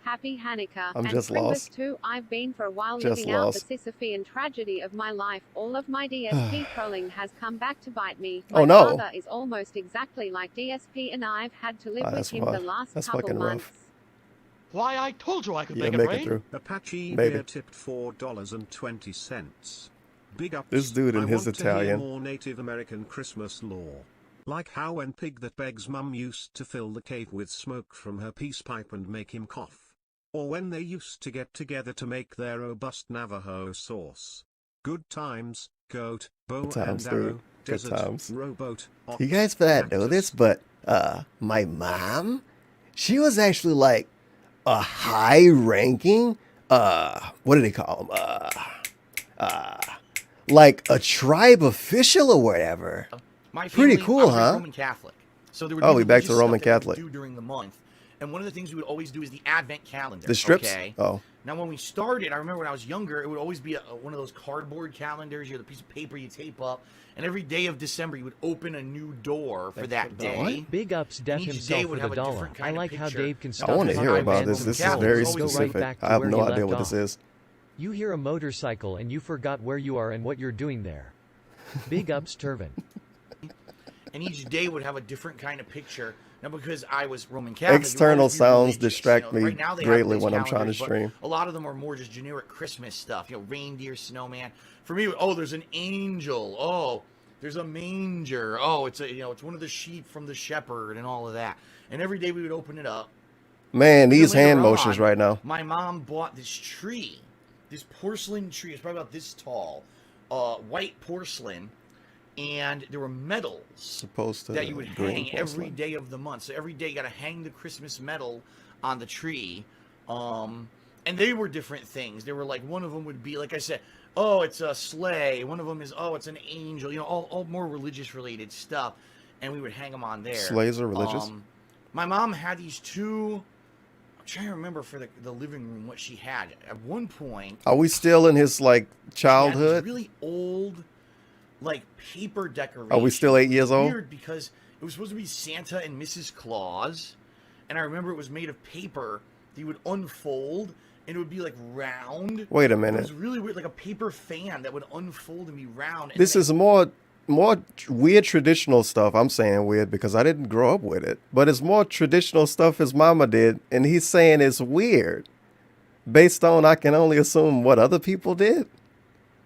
Happy Hanukkah. I'm and just lost. Too. I've been for a while Just living lost. out the Sisyphean tragedy of my life. All of my DSP trolling has come back to bite me. Oh, My no. father is almost exactly like DSP, and I've had to live with that's him rough. the last That's couple fucking months. rough. Why, I told you I could Yeah, make it make rain. it through. Apache Maybe. Beer tipped $4.20. Big ups. This dude in I his want to hear Italian. more Native American Christmas lore. Like how when Pig that begs mum used to fill the cave with smoke from her peace pipe and make him cough. Or when they used to get together to make their robust Navajo sauce. Good times, goat, bow Good times, and arrow, dude. Good desert, times. rowboat, ox, You guys might know this, but my mom, she was actually like a high-ranking, what do they call them? Like a tribe official or whatever. My Pretty family, cool, I was huh? Roman Catholic. So there would Oh, be we back to religious Roman stuff that we Catholic. would do during the month. And one of the things we would always do is the Advent calendar. The strips? Okay? Oh. Now, when we started, I remember when I was younger, it would always be one of those cardboard calendars. You had a piece of paper you tape up. And every day of December, you would open a new door for that day. Big ups Def And each himself day would for have the a dollar. different I kind of like how picture. Dave can I stuff want to his hear time about in this. Roman This is Catholic. very Always go right specific. back to I have where no he idea left what off. this is. You hear a motorcycle and you forgot where you are and what you're doing there. Big ups Turvin. And each day would have a different kind of picture. Now, because I was Roman Catholic, External sounds distract me right now they have greatly these when I'm trying to calendars, but stream. A lot of them are more just generic Christmas stuff. Reindeer, snowman. For me, oh, there's an angel. Oh, there's a manger. Oh, it's it's one of the sheep from the shepherd and all of that. And every day we would open it up. Man, And then these later hand motions on, right now. My mom bought this tree, this porcelain tree. It's probably about this tall, white porcelain. And there were medals Supposed to that you would green hang every porcelain. day of the month. So every day you got to hang the Christmas medal on the tree. And they were different things. They were like, one of them would be, like I said, oh, it's a sleigh. One of them is, oh, it's an angel. All more religious related stuff. And we would hang them on there. Sleighs are religious? My mom had these two. I'm trying to remember for the living room what she had. At one point, Are we still in his like she had these childhood? really old, like paper decorations. Are we still 8 years old? Weird because it was supposed to be Santa and Mrs. Claus, and I remember it was made of paper that you would unfold, and it would be like round. Wait a It minute. was really weird, like a paper fan that would unfold and be round. And This then is more weird traditional stuff. I'm saying weird because I didn't grow up with it. But it's more traditional stuff his mama did, and he's saying it's weird. Based on, I can only assume what other people did.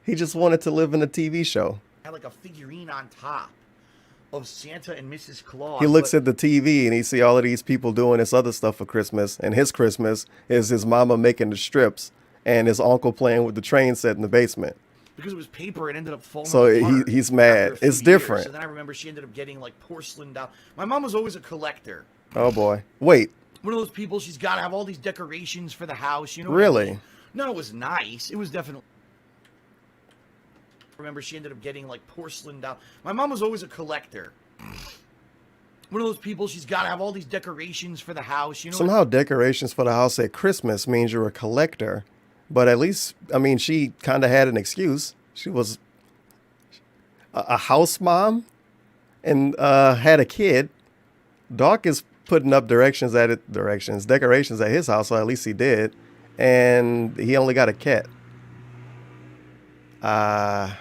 He just wanted to live in a TV show. had like a figurine on top of Santa and Mrs. Claus. He looks at the TV and he see all of these people doing this other stuff for Christmas, and his Christmas is his mama making the strips and his uncle playing with the train set in the basement. Because it was paper, it ended up falling So apart he's after mad. a few It's years. different. So then I remember she ended up getting like porcelain doll. My mom was always a collector. Oh boy. Wait, One of those people, she's got to have all these decorations for the house. You know what I really? mean? No, it was nice. It was definitely. Remember, she ended up getting like porcelain doll. My mom was always a collector. One of those people, she's got to have all these decorations for the house. You know. Somehow decorations for the house at Christmas means you're a collector. But at least, I mean, she kind of had an excuse. She was a house mom and had a kid. Doc is putting up decorations at his house, or at least he did, and he only got a cat. I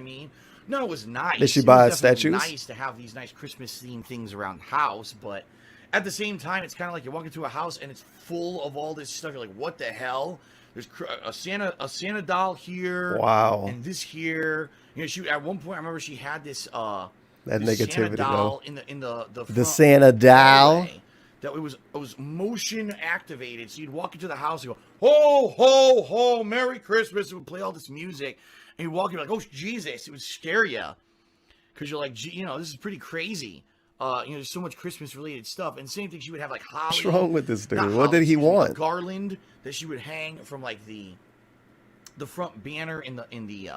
mean, no, it was nice. Did she It buy was definitely statues? Nice to have these nice Christmas themed things around the house, but at the same time, it's kind of like you walk into a house and it's full of all this stuff. You're like, what the hell? There's a Santa doll here. Wow. And this here. You know, she at one point I remember she had this that this negativity Santa doll though. in the The front Santa doll. hallway that it was motion activated. So you'd walk into the house and go, ho ho ho, Merry Christmas. It would play all this music, and you walk in like, oh Jesus, it would scare you because you're like, gee, you know, this is pretty crazy. You know, there's so much Christmas related stuff, and same thing. She would have like holly. What's wrong with this dude? not What did holly, he excuse me, want? Garland that she would hang from like the front banner in the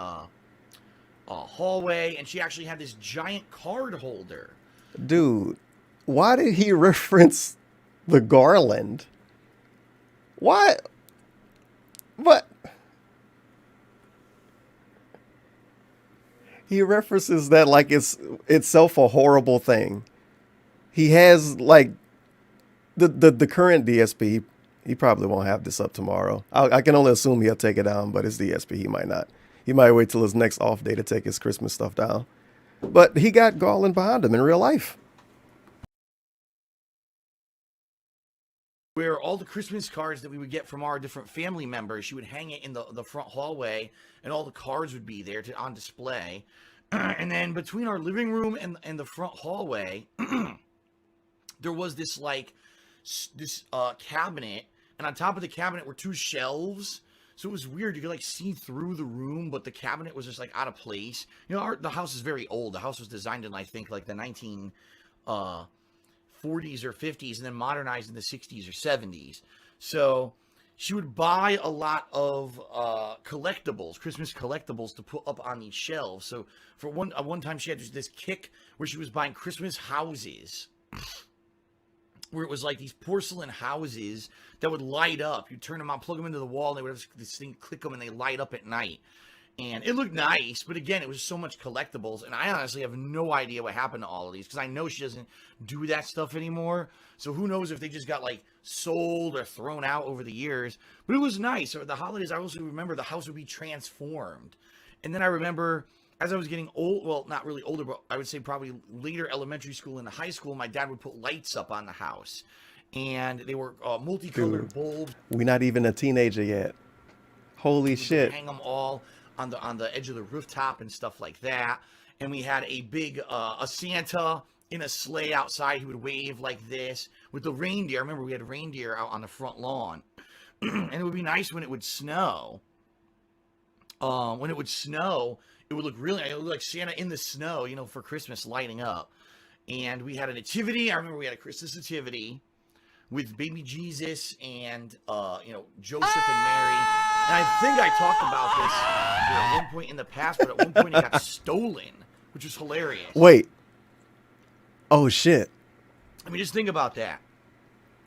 hallway, and she actually had this giant card holder. Dude, why did he reference the garland? Why? What? He references that like it's itself a horrible thing. He has like the current DSP. He probably won't have this up tomorrow. I can only assume he'll take it down, but it's DSP. He might not. He might wait till his next off day to take his Christmas stuff down. But he got garland behind him in real life. Where all the Christmas cards that we would get from our different family members, she would hang it in the front hallway, and all the cards would be there on display. And then between our living room and the front hallway, there was this cabinet, and on top of the cabinet were two shelves. So it was weird. You could like see through the room, but the cabinet was just like out of place. You know, the house is very old. The house was designed in, I think, like the 1940s or 50s, and then modernized in the 60s or 70s. So she would buy a lot of collectibles, Christmas collectibles, to put up on these shelves. So for one time, she had this kick where she was buying Christmas houses, where it was like these porcelain houses that would light up. You turn them on, plug them into the wall, and they would have this thing, click them, and they light up at night. And it looked nice, but again, it was so much collectibles, and I honestly have no idea what happened to all of these, because I know she doesn't do that stuff anymore. So who knows if they just got like sold or thrown out over the years. But it was nice. Or the holidays, I also remember the house would be transformed. And then I remember as I was getting old, well, not really older, but I would say probably later elementary school into high school, my dad would put lights up on the house. And they were multicolored bulbs. We're not even a teenager yet. Holy shit. Hang them all on the edge of the rooftop and stuff like that. And we had a big a Santa in a sleigh outside. He would wave like this with the reindeer. I remember we had reindeer out on the front lawn. And it would be nice when it would snow. When it would snow, it would look like Santa in the snow, you know, for Christmas lighting up. And we had a nativity. I remember we had a Christmas nativity with baby Jesus and, you know, Joseph and Mary. And I think I talked about this at one point in the past, but at one point it got stolen, which was hilarious. Wait. Oh, shit. I mean, just think about that.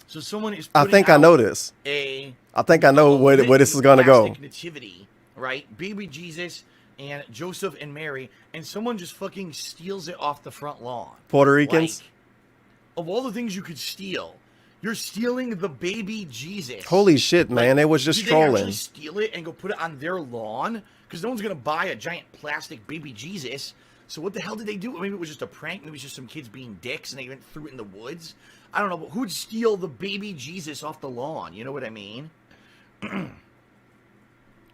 So someone is I think I know this. I think I know where this is going to go. Nativity, right? Baby Jesus and Joseph and Mary, and someone just fucking steals it off the front lawn. Puerto Ricans? Like, of all the things you could steal, you're stealing the baby Jesus. Holy shit, man. It was just Did trolling. they actually steal it and go put it on their lawn? Because no one's going to buy a giant plastic baby Jesus. So what the hell did they do? Maybe it was just a prank. Maybe it was just some kids being dicks and they went through it in the woods. I don't know. But who'd steal the baby Jesus off the lawn? You know what I mean? You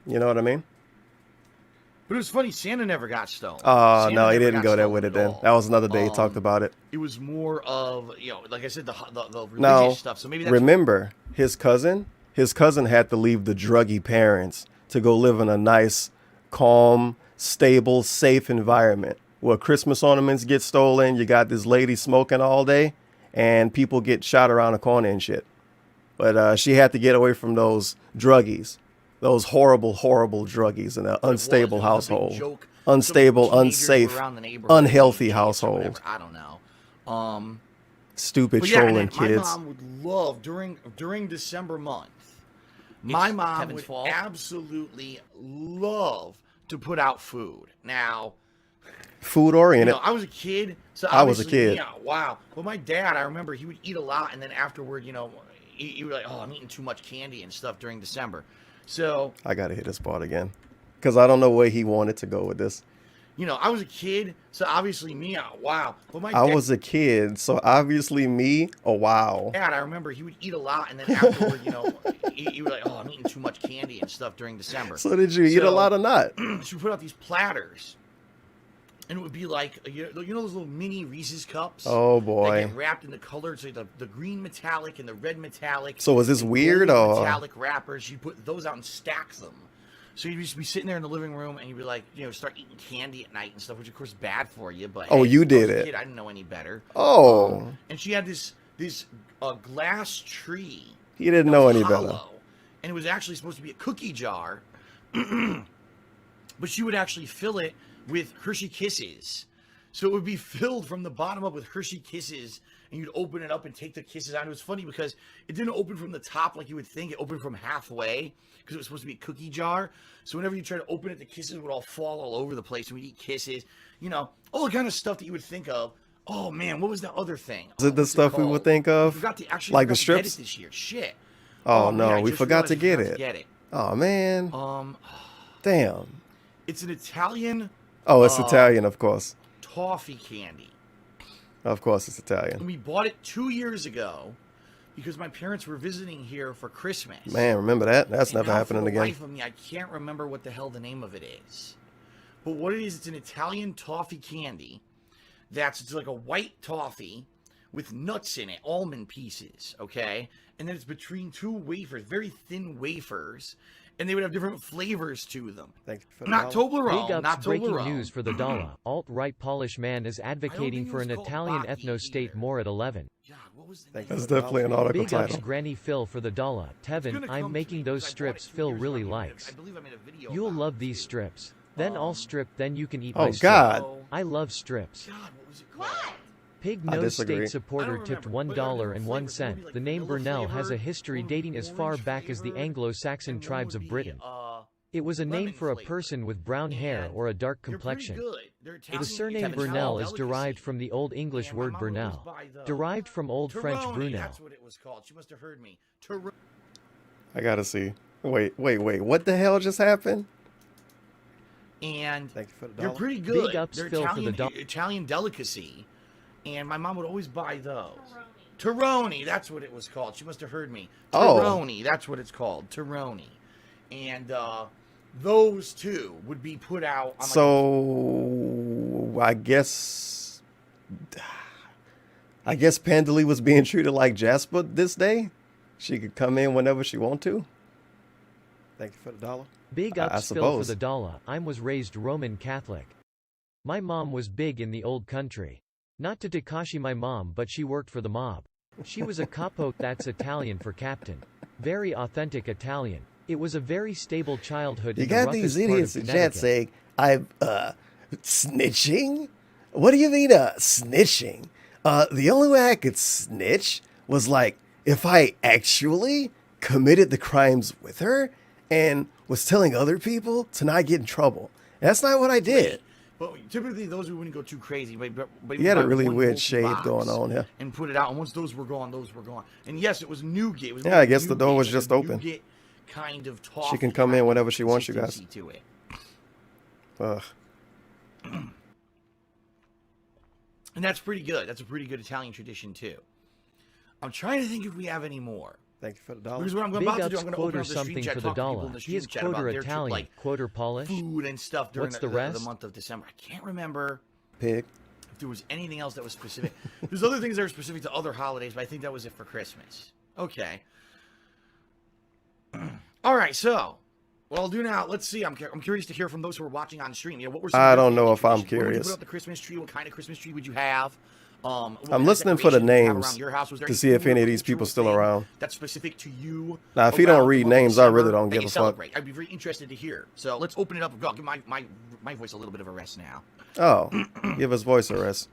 know what I mean? But it was funny. Santa never got stolen. Oh, no, he didn't go there with it then. That was another day he talked about it. It was more of, you know, like I said, the religious Now, stuff. So maybe that's remember, his cousin had to leave the druggy parents to go live in a nice, calm, stable, safe environment where Christmas ornaments get stolen. You got this lady smoking all day and people get shot around the corner and shit. But she had to get away from those druggies. Those horrible, horrible druggies in an unstable household. Unstable, unsafe, unhealthy household. I don't know. Stupid But yeah, trolling my kids. mom would love, during December month, my mom would absolutely love to put out food. Now, Food oriented. you know, I was a kid. So I was a obviously, kid. Yeah, wow. Well, my dad, I remember he would eat a lot, and then afterward, you know, he was like, "Oh, I'm eating too much candy and stuff during December." So I gotta hit this part again, because I don't know where he wanted to go with this. you know, I was a kid, so obviously me, wow. But my I was a kid, so obviously me, oh wow. dad, I remember he would eat a lot, and then afterward, you know, he was like, "Oh, I'm eating too much candy and stuff during December." So did you eat a lot or not? So we put out these platters, and it would be like, you know those little mini Reese's cups? Oh That boy. get wrapped in the colors, so the green metallic and the red metallic. So was this and weird gold or? metallic wrappers? You put those out and stack them. So you'd just be sitting there in the living room, and you'd be like, you know, start eating candy at night and stuff, which of course is bad for you. But Oh, hey, you I was did a it. kid, I didn't know any better. Oh. And she had this glass tree. He didn't that know was any better. hollow, and it was actually supposed to be a cookie jar, but she would actually fill it with Hershey Kisses. So it would be filled from the bottom up with Hershey Kisses, and you'd open it up and take the kisses out. It was funny because it didn't open from the top like you would think. It opened from halfway because it was supposed to be a cookie jar. So whenever you try to open it, the kisses would all fall all over the place, and we'd eat kisses. You know, all the kind of stuff that you would think of. Oh man, what was that other thing? Is it the stuff we would think I of? forgot to actually Like the forgot to get strips? it this year. Shit. Oh man, I no, we just forgot realized to I get forgot it. Oh man. Damn. It's an Italian. Oh, it's Italian, of course. Toffee candy. Of course, it's Italian. And we bought it 2 years ago because my parents were visiting here for Christmas. Man, remember that? That's And never now happening for the again. life of me, I can't remember what the hell the name of it is. But what it is, it's an Italian toffee candy. It's like a white toffee with nuts in it, almond pieces, okay? And then it's between two wafers, very thin wafers, and they would have different flavors to them. Thank you for Not Toblerone, Big not ups breaking Toblerone. news for the dollar. Alt-right Polish man is advocating for an Italian ethno-state more at 11. That's definitely an article Big ups title. Granny Phil for the dollar. Tevin, gonna I'm come making those strips Phil really likes. I believe I made a video You'll about love these strips. Then I'll strip, then you can eat Oh, my strip. God. I love strips. God, what was it called? Pig I No disagree. State supporter tipped $1.01. The name Burnell has a history dating as far back as the Anglo-Saxon tribes of Britain. It was a name for a person with brown hair or a dark complexion. The surname Burnell is derived from the Old English word Burnell, derived from Old French Brunel. That's what it was called. She must have heard me. I gotta see. Wait. What the hell just happened? And Thank you for the they're dollar. pretty good. Big ups, They're Phil, for the Italian delicacy. And my mom would always buy those. Taroni, that's what it was called. She must have heard me. Oh. Taroni, that's what it's called. Taroni. And those two would be put out on So I guess Pandalea was being treated like Jasper this day. She could come in whenever she want to. Thank you for the dollar. Big I ups Phil for suppose. the dollar. I was raised Roman Catholic. My mom was big in the old country. Not to Takashi my mom, but she worked for the mob. She was a capo, that's Italian for captain. Very authentic Italian. It was a very stable childhood You in the got roughest these part idiots of in chat Connecticut. saying, I'm snitching? What do you mean snitching? The only way I could snitch was like if I actually committed the crimes with her and was telling other people to not get in trouble. That's not what I did. But typically those we wouldn't go too crazy. But You had a buy really one weird bulky shade box going on here. And put it out. And once those were gone, those were gone. And yes, it was nougat. It was Yeah, I guess the nougat, door was like just a open. nougat kind of toffee. She can come in whenever she wants, you guys. consistency to it. Ugh. And that's pretty good. That's a pretty good Italian tradition too. I'm trying to think if we have any more. Thank you for the dollar. Because what I'm Big about to ups do, I'm going to quoter open up the stream something chat, for talk the to people dollar. in the He stream is chat quoter about their Italian, like quoter Polish. food and stuff during What's the rest? month of December. I can't remember Pig. if there was anything else that was specific. There's other things that are specific to other holidays, but I think that was it for Christmas. Okay. All right, so what I'll do now, let's see. I'm curious to hear from those who are watching on stream. You know, what were some I of your don't know family if I'm traditions? Where would you curious. put up the Christmas tree? What kind of Christmas tree would you have? What I'm kind of listening for the decorations would you have names around your house? Was there to any see if food or any of these cultural people still thing around. that's specific to you? Now, if you don't around read the month of names, I really December don't that give you a fuck. celebrate? I'd be very interested to hear. So let's open it up. I'll give my voice a little bit of a rest now. Oh, give us voice arrest.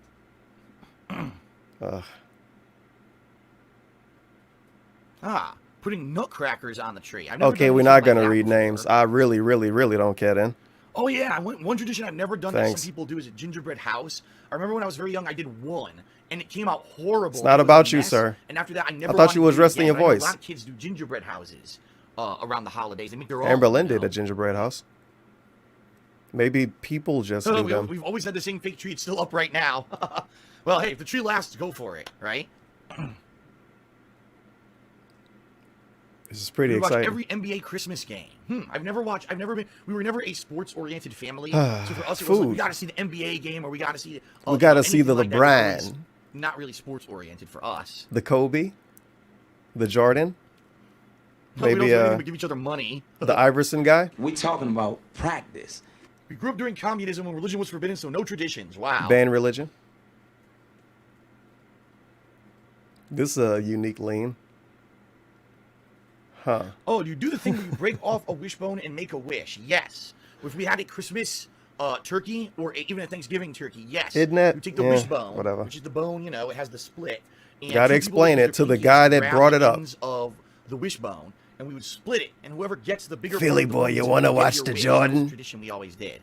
Putting nutcrackers on the tree. I've never Okay, done we're anything not like gonna that read before. names. I really don't care then. Oh yeah, one tradition I've never done that Thanks. some people do is a gingerbread house. I remember when I was very young, I did one, and it came out horrible. It's not It was a about you, mess, sir. And after that, I never. I thought you wanted was to do it resting again, your but I know voice. A lot of kids do gingerbread houses around the holidays. They make their own. Amber Lynn did a gingerbread house. Maybe people just do them. We've always had the same fake tree. It's still up right now. Well, hey, if the tree lasts, go for it, right? This is pretty we watch exciting. every NBA Christmas game. I've never been. We were never a sports-oriented family. So for us, it was like, we got to see the NBA game, or we got to see. We got to see the anything LeBron. Like that. Not really sports-oriented for us. The Kobe. The Jordan. No, Maybe we don't even give each other money. the Iverson guy. We talking about practice. We grew up during communism when religion was forbidden, so no traditions. Wow. Ban religion. This is a unique lean. Huh. Oh, you do the thing where you break off a wishbone and make a wish. Yes. If we had a Christmas turkey or even a Thanksgiving turkey, yes. Isn't it? You take the Yeah, wishbone, whatever. which is the bone, it has the split. And Gotta two people explain would it take to their the pinkies guy and that grab brought the it up. ends of the wishbone, and we would split it, and whoever gets the bigger Philly part of the boy, bone you is wanna gonna get watch your the wish. Jordan? That's a tradition we always did.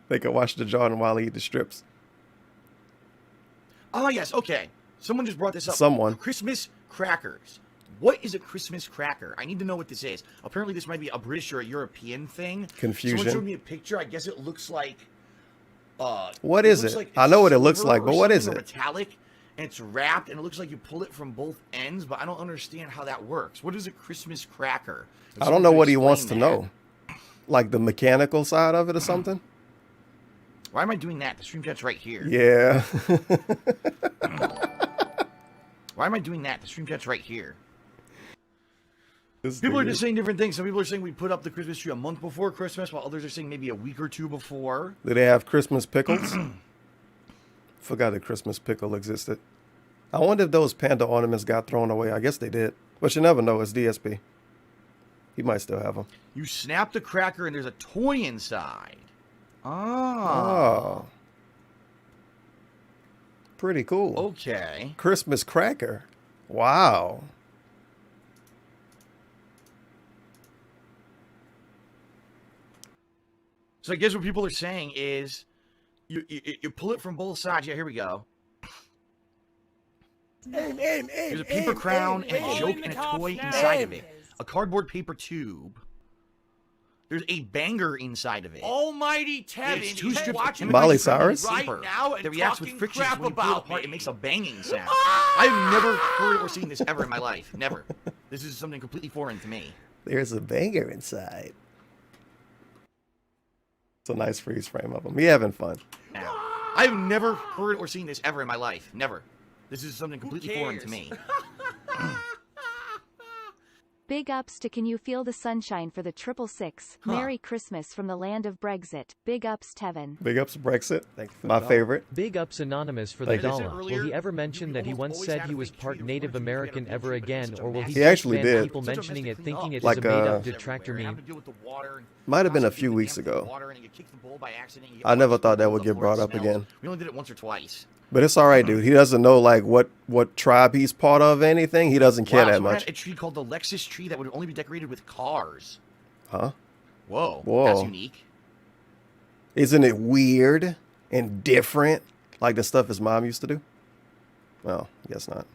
They could watch the Jordan while he eat the strips. Oh, yes, okay. Someone just brought this up. Someone. Christmas crackers. What is a Christmas cracker? I need to know what this is. Apparently, this might be a British or a European thing. Confusion. Someone showed me a picture. I guess it looks like... What is looks it? like I it's know what it looks silver like, or but what is something, or it? metallic, and it's wrapped, and it looks like you pull it from both ends, but I don't understand how that works. What is a Christmas cracker? If I don't someone know could what he wants to explain know. Like the mechanical side of it or something? Why am I doing that? The stream chat's right here. Yeah. Why am I doing that? The stream chat's right here. This People are thing just is- saying different things. Some people are saying we put up the Christmas tree a month before Christmas, while others are saying maybe a week or two before. Do they have Christmas pickles? Forgot that Christmas pickle existed. I wonder if those panda ornaments got thrown away. I guess they did. But you never know. It's DSP. He might still have them. You snap the cracker and there's a toy inside. Oh. Pretty cool. Okay. Christmas cracker. Wow. So I guess what people are saying is you pull it from both sides. Yeah, here we go. There's a paper crown and a joke and a toy inside of it. A cardboard paper tube. There's a banger inside of it. Almighty Tevin, It's two you strips watch of Miley immigrant Cyrus? paper right now and that reacts with talking friction. crap When you pull it about apart, me. it makes a banging sound. I've never heard or seen this ever in my life. Never. This is something completely foreign to me. There's a banger inside. It's a nice freeze frame of him. He having fun. Now, I've never heard or seen this ever in my life. Never. This is something completely foreign to me. Big ups to Can You Feel the Sunshine for the 666. Huh. Merry Christmas from the land of Brexit. Big ups, Tevin. Big ups Brexit. My favorite. Big ups Anonymous for the Thank you. dollar. Will he ever mention that he once said he was part Native American ever again, or will he, He just actually ban did. people mentioning it thinking it is Like, a made-up detractor meme? Might have been a few weeks ago. I never thought that would get brought up again. We only did it once or twice. But it's all right, dude. He doesn't know like what tribe he's part of, or anything. He doesn't care that someone much. had a tree called the Lexus tree that would only be decorated with cars. Huh? Whoa. Whoa. That's unique. Isn't it weird and different, like the stuff his mom used to do? Well, I guess not.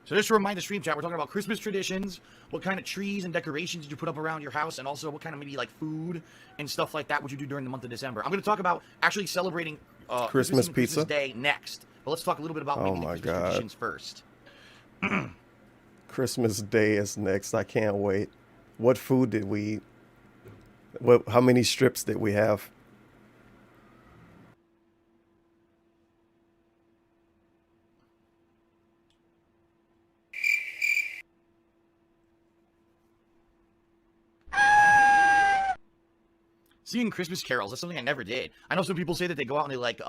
So just to remind the stream chat, we're talking about Christmas traditions, what kind of trees and decorations did you put up around your house, and also what kind of maybe like food and stuff like that would you do during the month of December. I'm going to talk about actually celebrating Christmas and pizza? Christmas Day next. But let's talk a little bit about Oh maybe the my Christmas God. traditions first. Christmas Day is next. I can't wait. What food did we eat? How many strips did we have? Singing Christmas carols, that's something I never did. I know some people say that they go out and they like,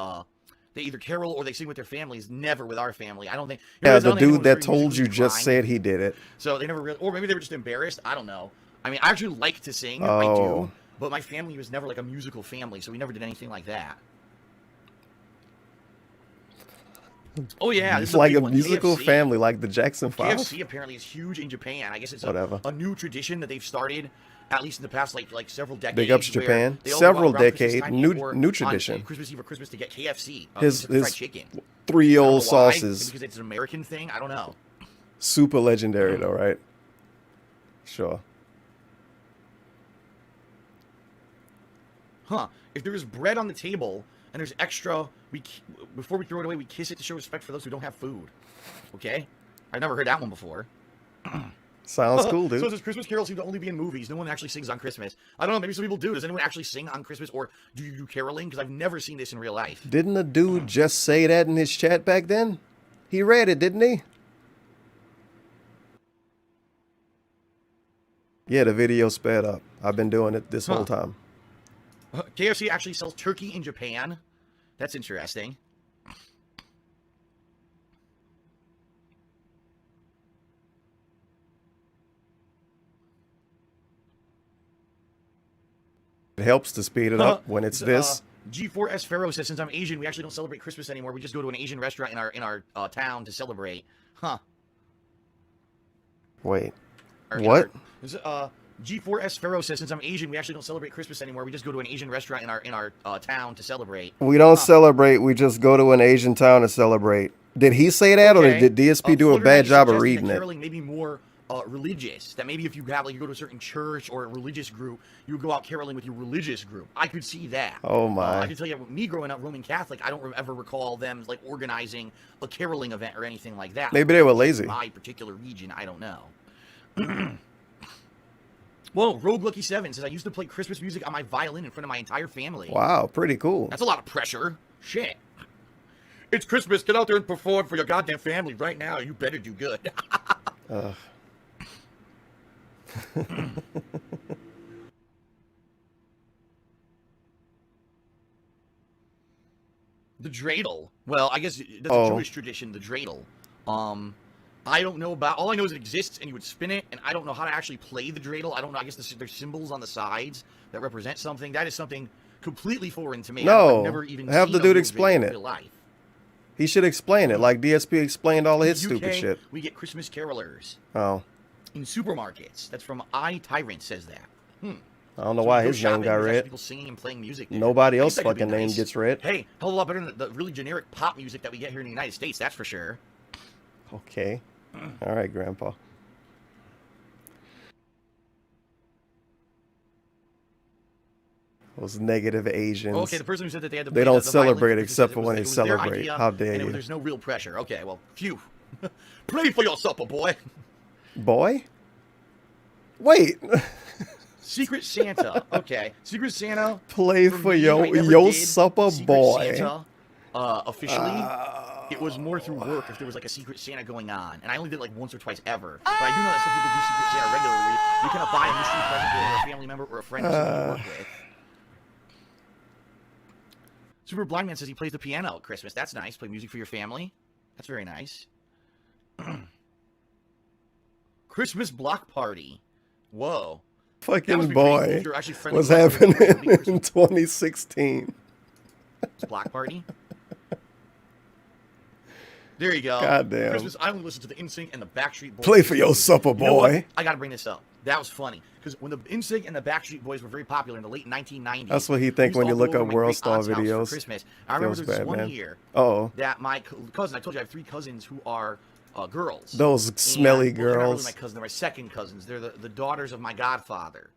they either carol or they sing with their families. Never with our family. I don't think. Yeah, I the don't think dude anyone's that very told you musically just inclined. said he did it. So they never really, or maybe they were just embarrassed. I don't know. I mean, I actually like to sing. I Oh. do. But my family was never like a musical family, so we never did anything like that. Oh yeah, this It's is a like big a one. musical KFC. family, like the Jackson 5. KFC apparently is huge in Japan. I guess it's Whatever. a new tradition that they've started, at least in the past like several decades. Big ups where Japan. they all Several go out around Christmas decade. time or New on tradition. Christmas Eve or Christmas to get KFC. His fried chicken. 3 I don't old know why. sauces. Because it's an American thing. I don't know. Super legendary though, right? Sure. Huh? If there is bread on the table and there's extra, before we throw it away, we kiss it to show respect for those who don't have food. Okay? I've never heard that one before. Sounds cool, dude. So does Christmas carols seem to only be in movies? No one actually sings on Christmas. I don't know. Maybe some people do. Does anyone actually sing on Christmas, or do you do caroling? Because I've never seen this in real life. Didn't the dude just say that in his chat back then? He read it, didn't he? Yeah, the video sped up. I've been doing it this whole time. KFC actually sells turkey in Japan. That's interesting. It helps to speed it up when it's this. G4S Pharaoh says, since I'm Asian, we actually don't celebrate Christmas anymore. We just go to an Asian restaurant in our town to celebrate. Huh. Wait. What? G4S Pharaoh says, since I'm Asian, we actually don't celebrate Christmas anymore. We just go to an Asian restaurant in our town to celebrate. We don't celebrate. We just go to an Asian town to celebrate. Did he say that, or did DSP do a bad job of reading it? Caroling maybe more religious. That maybe if you have, like, you go to a certain church or a religious group, you would go out caroling with your religious group. I could see that. Oh my! I can tell you, me growing up Roman Catholic, I don't ever recall them like organizing a caroling event or anything like that. Maybe they were lazy. My particular region, I don't know. Whoa, Rogue Lucky 7 says, I used to play Christmas music on my violin in front of my entire family. Wow, pretty cool. That's a lot of pressure. Shit. It's Christmas. Get out there and perform for your goddamn family right now. You better do good. The dreidel. Well, I guess that's a Jewish tradition, the dreidel. I don't know about. All I know is it exists, and you would spin it, and I don't know how to actually play the dreidel. I don't know. I guess there's symbols on the sides that represent something. That is something completely foreign to me. No, I've never even have seen the a dude movie explain in it. real life. He should explain it, like DSP explained all of his In the stupid UK, shit. We get Christmas carolers Oh, in supermarkets. That's from iTyrant says that. I don't know So why we go his name shopping, got there's actually read. people singing and playing music there. Nobody I else think that could be fucking name nice. gets read. Hey, hell of a lot better than the really generic pop music that we get here in the United States. That's for sure. Okay. All right, Grandpa. Those negative Asians. Okay, the person who said that they had to They play don't the violin celebrate for except Christmas, for when they it was their celebrate. idea, How dare and you? there's no real pressure. Okay, well, phew. Play for your supper, boy. Boy? Wait. Secret Santa. Okay. Secret Santa. Play for your supper, Secret boy. Santa, officially, it was more through work if there was like a Secret Santa going on. And I only did it like once or twice ever. But I do know that some people do Secret Santa regularly. You kind of buy a mystery present for a family member or a friend or someone you work with. Super Blind Man says he plays the piano at Christmas. That's nice. Play music for your family. That's very nice. Christmas block party. Whoa. Fucking boy. If you're actually friendly What's with your happening neighbors, in 2016? block party. There you go. Goddamn. Christmas, I only listen to the NSYNC and the Backstreet Boys. Play for your supper, You know what? boy. I gotta bring this up. That was funny because when the NSYNC and the Backstreet Boys were very popular in the late 1990s. That's what he think we when used you to all look go up over to my World great Star aunt's house for videos. Christmas. I remember Feels there was bad, one man. year Uh-oh. that my cousin, I told you I have 3 cousins who are girls. Those And, smelly well, they're not really girls. my cousins, they're my second cousins. They're the daughters of my godfather.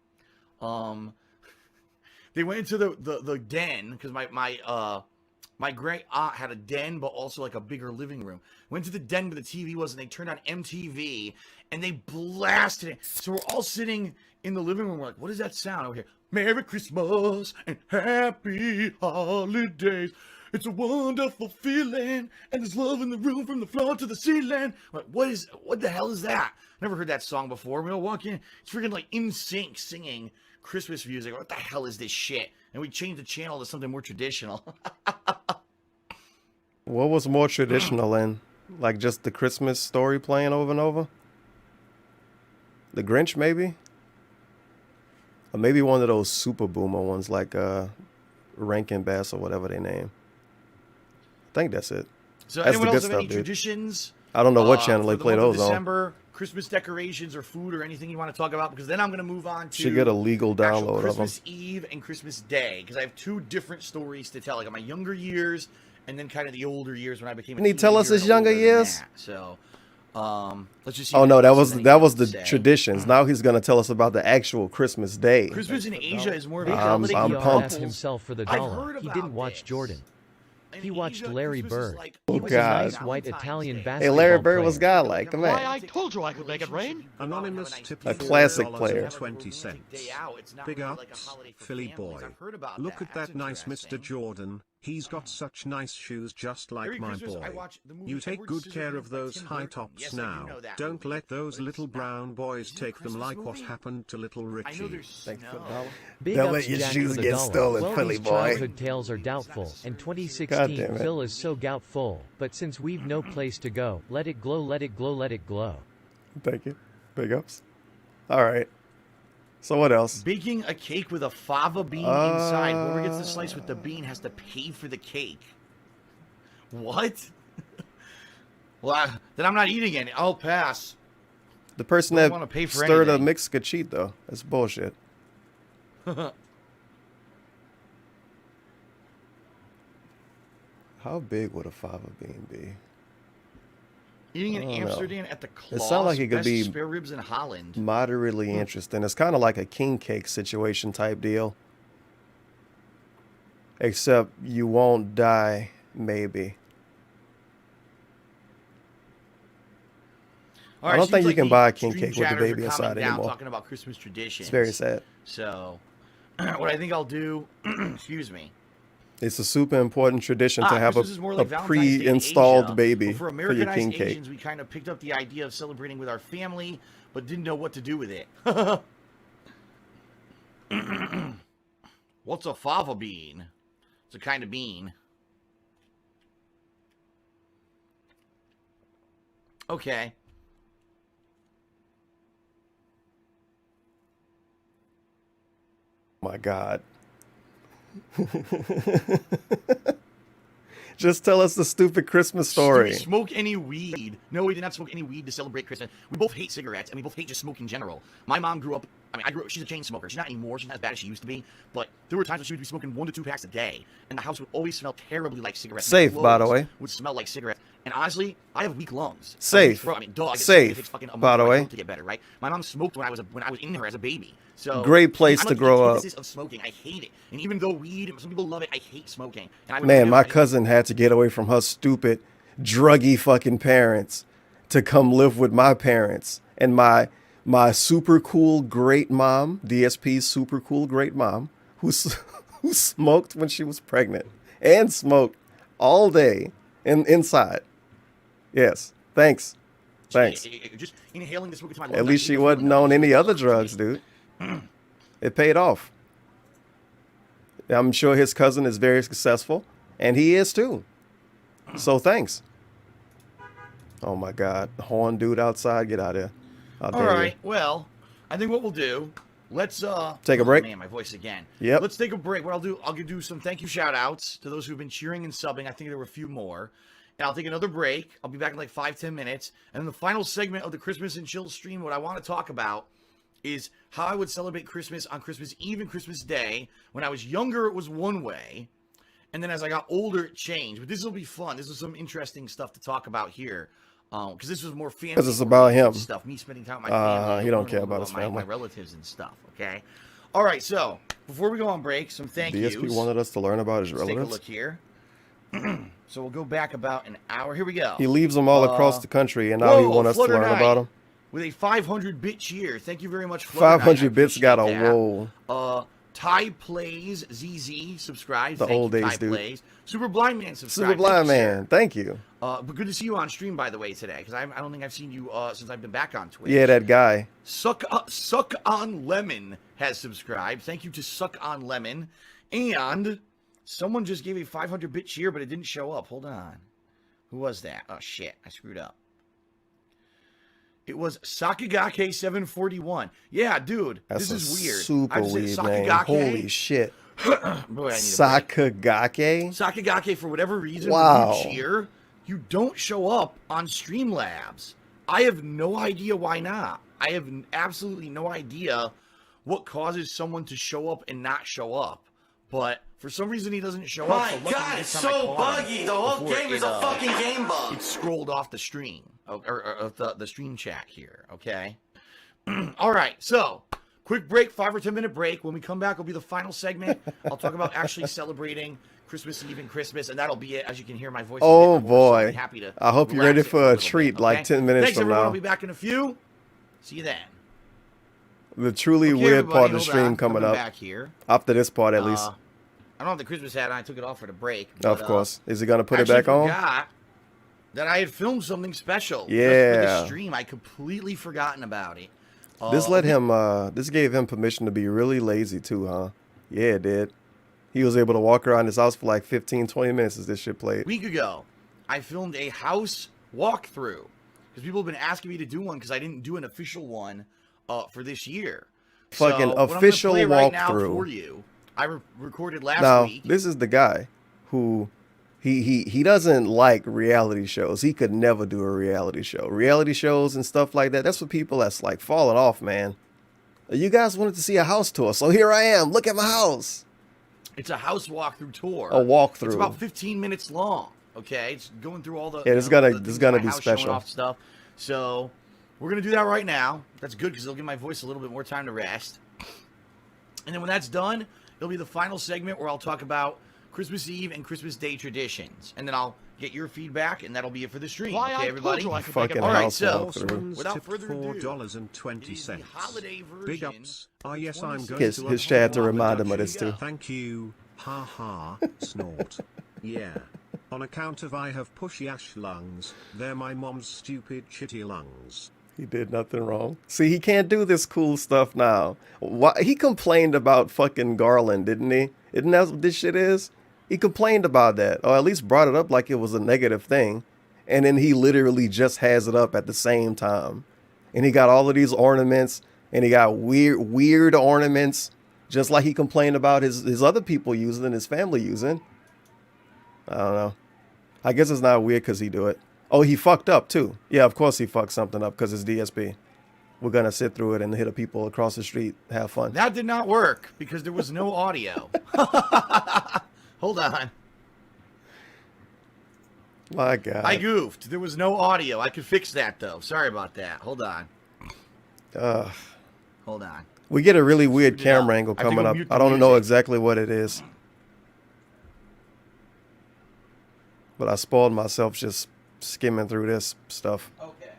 They went into the den because my great aunt had a den, but also like a bigger living room. Went to the den where the TV was, and they turned on MTV, and they blasted it. So we're all sitting in the living room. We're like, what is that sound over here? Merry Christmas and Happy Holidays. It's a wonderful feeling, and there's love in the room from the floor to the ceiling. Like, what the hell is that? Never heard that song before. We all walk in, it's freaking like NSYNC singing Christmas music. What the hell is this shit? And we changed the channel to something more traditional. What was more traditional in? Like just the Christmas story playing over and over? The Grinch, maybe? Or maybe one of those super boomer ones like Rankin Bass or whatever they name. I think that's it. So That's anyone the else good have any stuff, dude. traditions? I don't know what channel for they the play month of those on. December, Christmas decorations or food or anything you want to talk about? Because then I'm going to move on to Should get a legal actual download of them. Christmas Eve and Christmas Day, because I have two different stories to tell. Like my younger years and then kind of the older years when I became a Can he tell us teenager his and younger older than years? that. So let's just see. Oh what no, he that has was the say. traditions. Now he's gonna tell us about the actual Christmas day. Christmas in Asia is more of a I'm holiday. I'm for pumped. couples. himself for the I've dollar. heard He about didn't watch this. Jordan. He watched Larry Bird. Oh He was a God. nice white Italian Hey, basketball Larry Bird was player. godlike. The Why, man. I told you I could make it rain. Anonymous tipped A classic player. $20. Big ups, Philly boy. Look at that nice Mr. Jordan. He's got such nice shoes just like Merry my Christmas, I boy. watched the movie You take Edward good care Scissorhands of by those Tim high Burton. tops Yes, I do now. know that Don't movie, let those but it's little not. brown boys Is it a take them Christmas like what movie? happened to little I know Richie. there's Thanks for the snow. dollar. Big Don't ups, let your Jack, shoes for the get dollar. stolen, Well, Philly these boy. childhood tales are doubtful, and God 2016 damn it. Phil is so gout full. But since we've no place to go, let it glow, let it glow, let it glow. Thank you. Big ups. All right. So what else? Baking a cake with a fava bean inside. Whoever gets the slice with the bean has to pay for the cake. What? Well, then I'm not eating any. I'll pass. The person Don't that wanna pay for stirred a anything. mix could cheat though. That's bullshit. How big would a fava bean be? Eating in I don't know. Amsterdam at the It Claws. sounds like it could best be spare ribs in Holland. moderately interesting. It's kind of like a king cake situation type deal. Except you won't die, maybe. All I right, don't think seems you like can the buy a king stream cake with the chatters are baby calming inside down, anymore. Talking about Christmas traditions. It's very sad. So, what I think I'll do, excuse me. It's a super important tradition to have Christmas is more a like Valentine's Day in pre-installed Asia, baby but for for your Americanized king cake. Asians, we kind of picked up the idea of celebrating with our family, but didn't know what to do with it. What's a fava bean? It's a kind of bean. Okay. My God. Just tell us the stupid Christmas story. Do we smoke any weed? No, we did not smoke any weed to celebrate Christmas. We both hate cigarettes, and we both hate just smoke in general. My mom grew up, she's a chain smoker. She's not anymore. She's not as bad as she used to be. But there were times when she would be smoking 1 to 2 packs a day, and the house would always smell terribly like cigarettes. Safe, by the Clothes way. Would smell like cigarettes. And honestly, I have weak lungs. Safe. I mean, dog. Safe, It takes by the way. To get better, right? My mom smoked when I was in her as a baby. So Great place I'm to like grow the up. antithesis of smoking. I hate it. And even though weed, some people love it, I hate smoking. And I would Man, never- my cousin had to get away from her stupid, druggy fucking parents to come live with my parents. And my super cool great mom, DSP's super cool great mom, who smoked when she was pregnant and smoked all day inside. Yes. Thanks. Thanks. Just inhaling the smoke into my lungs. At least she wasn't on any other drugs, dude. It paid off. I'm sure his cousin is very successful, and he is too. So thanks. Oh my God, horn dude outside, get out of here! How All dare right. Well, I think what we'll do, let's Take a break? Man, my voice again. Yep. Let's take a break. What I'll do some thank you shout outs to those who've been cheering and subbing. I think there were a few more. And I'll take another break. I'll be back in like 5-10 minutes. And then the final segment of the Christmas and Chill stream, what I want to talk about is how I would celebrate Christmas on Christmas Eve and Christmas Day. When I was younger, it was one way. And then as I got older, it changed. But this will be fun. This is some interesting stuff to talk about here. Because this was more family. Because it's about him. Stuff. Me spending time with my family. He don't care about his family. My relatives and stuff, okay? All right, so before we go on break, some thank yous. DSP wanted us to learn about his Let's take a relatives. look here. So we'll go back about an hour. Here we go. He leaves them all across the country, and now he wants us to Flutter learn Knight about them. With a 500-bit cheer. Thank you very much, Flutter Knight. 500 bits got a I appreciate whoa. that. Ty Plays ZZ subscribe. The Thank old you, days, Ty dude. Plays. Super Blind Man subscribe. Super Blind Thank you, sir. Man, thank you. But good to see you on stream, by the way, today, because I don't think I've seen you since I've been back on Twitch. Yeah, that guy. Suck on Lemon has subscribed. Thank you to Suck on Lemon. And someone just gave a 500-bit cheer, but it didn't show up. Hold on. Who was that? Oh, shit. I screwed up. It was Sakagake741. Yeah, dude. That's this is weird. super I've said weird name. Sakagake. Holy shit. Boy, I need a break. Sakagake? Sakagake, for whatever reason, Wow. when you cheer, you don't show up on Streamlabs. I have no idea why not. I have absolutely no idea what causes someone to show up and not show up. But for some reason he doesn't show up. My So God, it's so buggy. The whole game is a fucking game bug. It scrolled off the stream, or the stream chat here, okay? All right, so quick break, 5 or 10 minute break. When we come back, will be the final segment. I'll talk about actually celebrating Christmas Eve and Christmas, and that'll be it. As you can hear, my voice. Oh is boy! So happy to I hope you're ready for a treat, bit, like okay? 10 minutes Thanks, from everyone. now. I'll be back in a few. See you then. The truly Okay, weird everybody, part of the hold stream on. coming Coming up. back here. After this part, at least. I don't have the Christmas hat on. I took it off for the break. Of But, course. Is he gonna put it actually back on? forgot that I had filmed something special. Just for Yeah. this stream. I completely forgotten about it. This let him. This gave him permission to be really lazy too, huh? Yeah, it did. He was able to walk around his house for like 15, 20 minutes as this shit played. A week ago, I filmed a house walkthrough because people have been asking me to do one because I didn't do an official one for this year. Fucking so, official what I'm gonna play right now walkthrough. for you. I recorded last Now, week. this is the guy who he doesn't like reality shows. He could never do a reality show. Reality shows and stuff like that. That's for people that's like falling off, man. You guys wanted to see a house tour, so here I am. Look at my house. It's a house walkthrough tour. A walkthrough. It's about 15 minutes long. Okay, it's going through all the Yeah, this is gonna be house, showing special. off stuff. So we're gonna do that right now. That's good because it'll give my voice a little bit more time to rest. And then when that's done, it'll be the final segment where I'll talk about Christmas Eve and Christmas Day traditions, and then I'll get your feedback, and that'll be it for the stream. Okay, everybody. Fucking All right, house so walkthrough. without further ado, $4.20. holiday version. Big ups. Oh yes, I'm going His to chat had to remind him of this too. Thank you. Ha ha. Snort. Yeah. On account of I have pushy-ash lungs, they're my mom's stupid shitty lungs. He did nothing wrong. See, he can't do this cool stuff now. Why he complained about fucking Garland, didn't he? Isn't that what this shit is? He complained about that, or at least brought it up like it was a negative thing. And then he literally just has it up at the same time. And he got all of these ornaments, and he got weird ornaments, just like he complained about his other people using and his family using. I don't know. I guess it's not weird because he do it. Oh, he fucked up too. Yeah, of course he fucked something up because it's DSP. We're going to sit through it and hit the people across the street, have fun. That did not work because there was no audio. Hold on. My God. I goofed. There was no audio. I could fix that, though. Sorry about that. Hold on. Hold on. We get a really weird camera angle coming up. I don't know exactly what it is. But I spoiled myself just skimming through this stuff. Okay.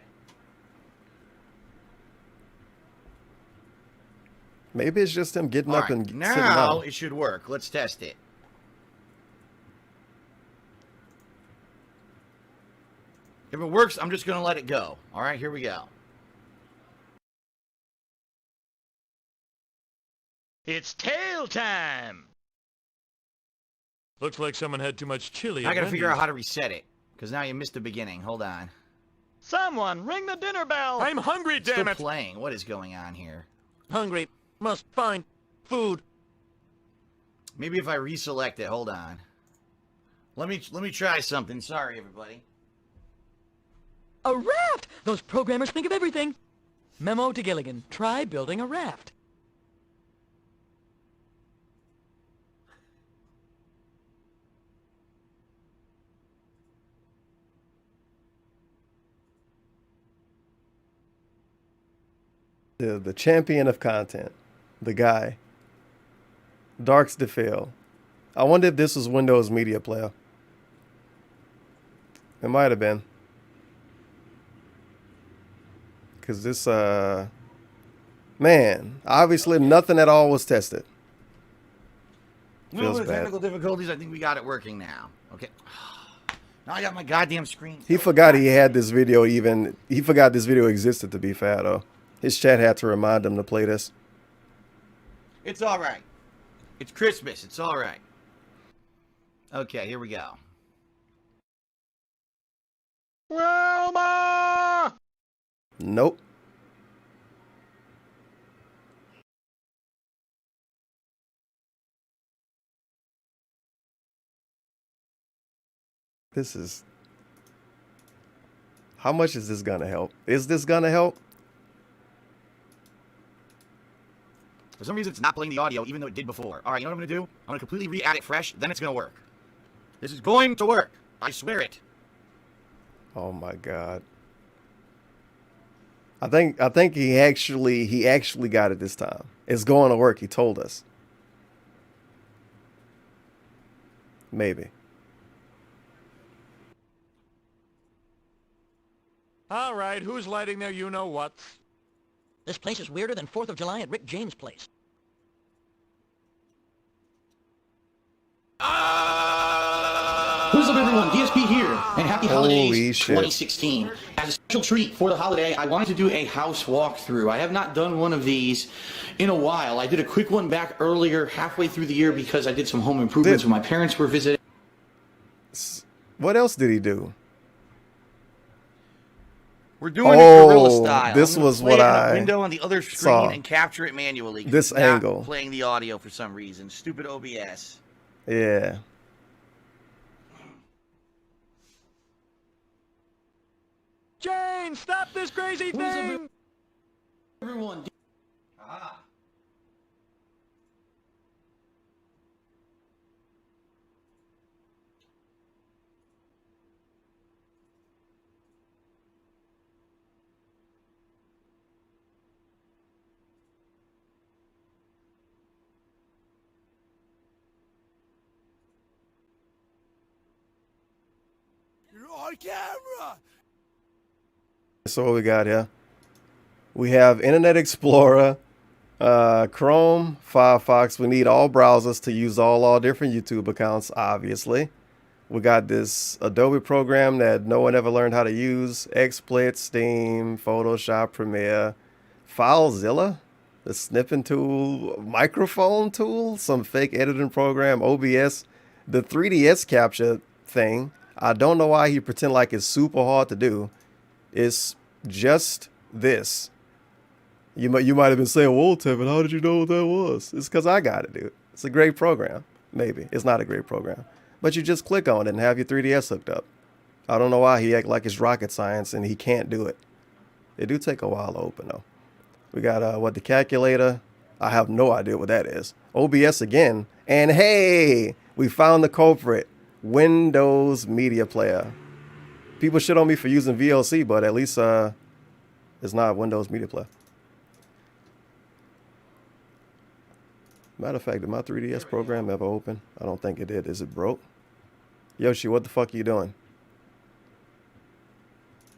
Maybe it's just him getting up and sitting now down. it should work. Let's test it. If it works, I'm just going to let it go. All right, here we go. It's tail time! Looks like someone had too much chili. I got to figure out how to reset it because now you missed the beginning. Hold on. Someone ring the dinner bell! I'm hungry, It's damn still it! playing. What is going on here? Hungry. Must find food. Maybe if I reselect it. Hold on. Let me try something. Sorry, everybody. A raft! Those programmers think of everything. Memo to Gilligan. Try building a raft. The champion of content. The guy. Darks DeFail. I wonder if this was Windows Media Player. It might have been. Because this, man, obviously nothing at all was tested. Little Feels bit of bad. technical difficulties. I think we got it working now. Okay. Now I got my goddamn screen. He forgot he had this video even. He forgot this video existed, to be fair, though. His chat had to remind him to play this. It's all right. It's Christmas. It's all right. Okay, here we go. Wilma! Nope. This is How much is this gonna help? Is this gonna help? For some reason, it's not playing the audio, even though it did before. All right, you know what I'm going to do? I'm going to completely re-add it fresh, then it's going to work. This is going to work. I swear it. Oh my God. I think he actually got it this time. It's going to work. He told us. Maybe. All right, who's lighting their you-know-whats? This place is weirder than 4th of July at Rick James' place. What's up, everyone? DSP here, and happy holidays Holy shit. 2016. As a special treat for the holiday, I wanted to do a house walkthrough. I have not done one of these in a while. I did a quick one back earlier, halfway through the year, because I did some home improvements when my parents were visiting. What else did he do? We're doing it guerrilla Oh, style. this I'm gonna was play what it on I a window on the other screen saw. and capture it manually. 'Cause This it's not angle. playing the audio for some reason. Stupid OBS. Yeah. Jane, stop this crazy thing! Everyone. You're on camera! So what we got here? We have Internet Explorer, Chrome, Firefox. We need all browsers to use all different YouTube accounts, obviously. We got this Adobe program that no one ever learned how to use. XSplit, Steam, Photoshop, Premiere, FileZilla, the snipping tool, microphone tool, some fake editing program, OBS, the 3DS capture thing. I don't know why he pretend like it's super hard to do. It's just this. You might have been saying, well, Tevin, how did you know what that was? It's because I got it, dude. It's a great program. Maybe. It's not a great program. But you just click on it and have your 3DS hooked up. I don't know why he act like it's rocket science and he can't do it. It do take a while to open, though. We got, the calculator. I have no idea what that is. OBS again. And hey, we found the culprit. Windows Media Player. People shit on me for using VLC, but at least it's not Windows Media Player. Matter of fact, did my 3DS program ever open? I don't think it did. Is it broke? Yoshi, what the fuck are you doing?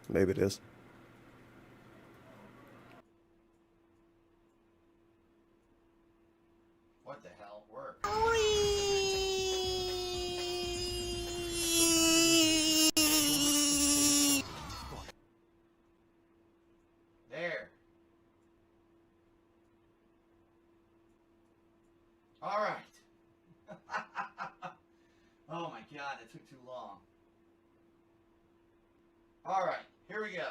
Maybe it is. What the hell? Work. There. All right. Oh my God, that took too long. All right, here we go.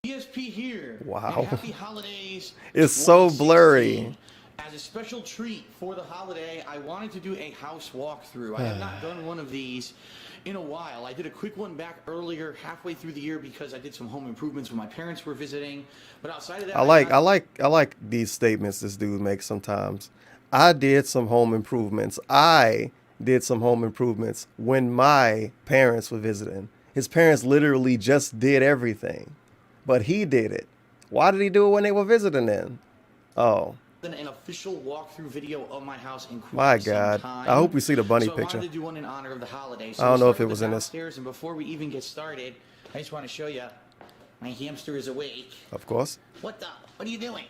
DSP here. Wow. And happy holidays. It's so 2016. blurry. As a special treat for the holiday, I wanted to do a house walkthrough. I have not done one of these in a while. I did a quick one back earlier, halfway through the year, because I did some home improvements when my parents were visiting. But outside of that, I like these statements this dude makes sometimes. I did some home improvements. I did some home improvements when my parents were visiting. His parents literally just did everything, but he did it. Why did he do it when they were visiting then? Oh. An official walkthrough video of my house in My God. I hope we see the bunny so picture. I wanted to do one in honor of the holidays. I don't know if it was in this. And before we even get started, I just want to show you my hamster is awake. Of course. What are you doing?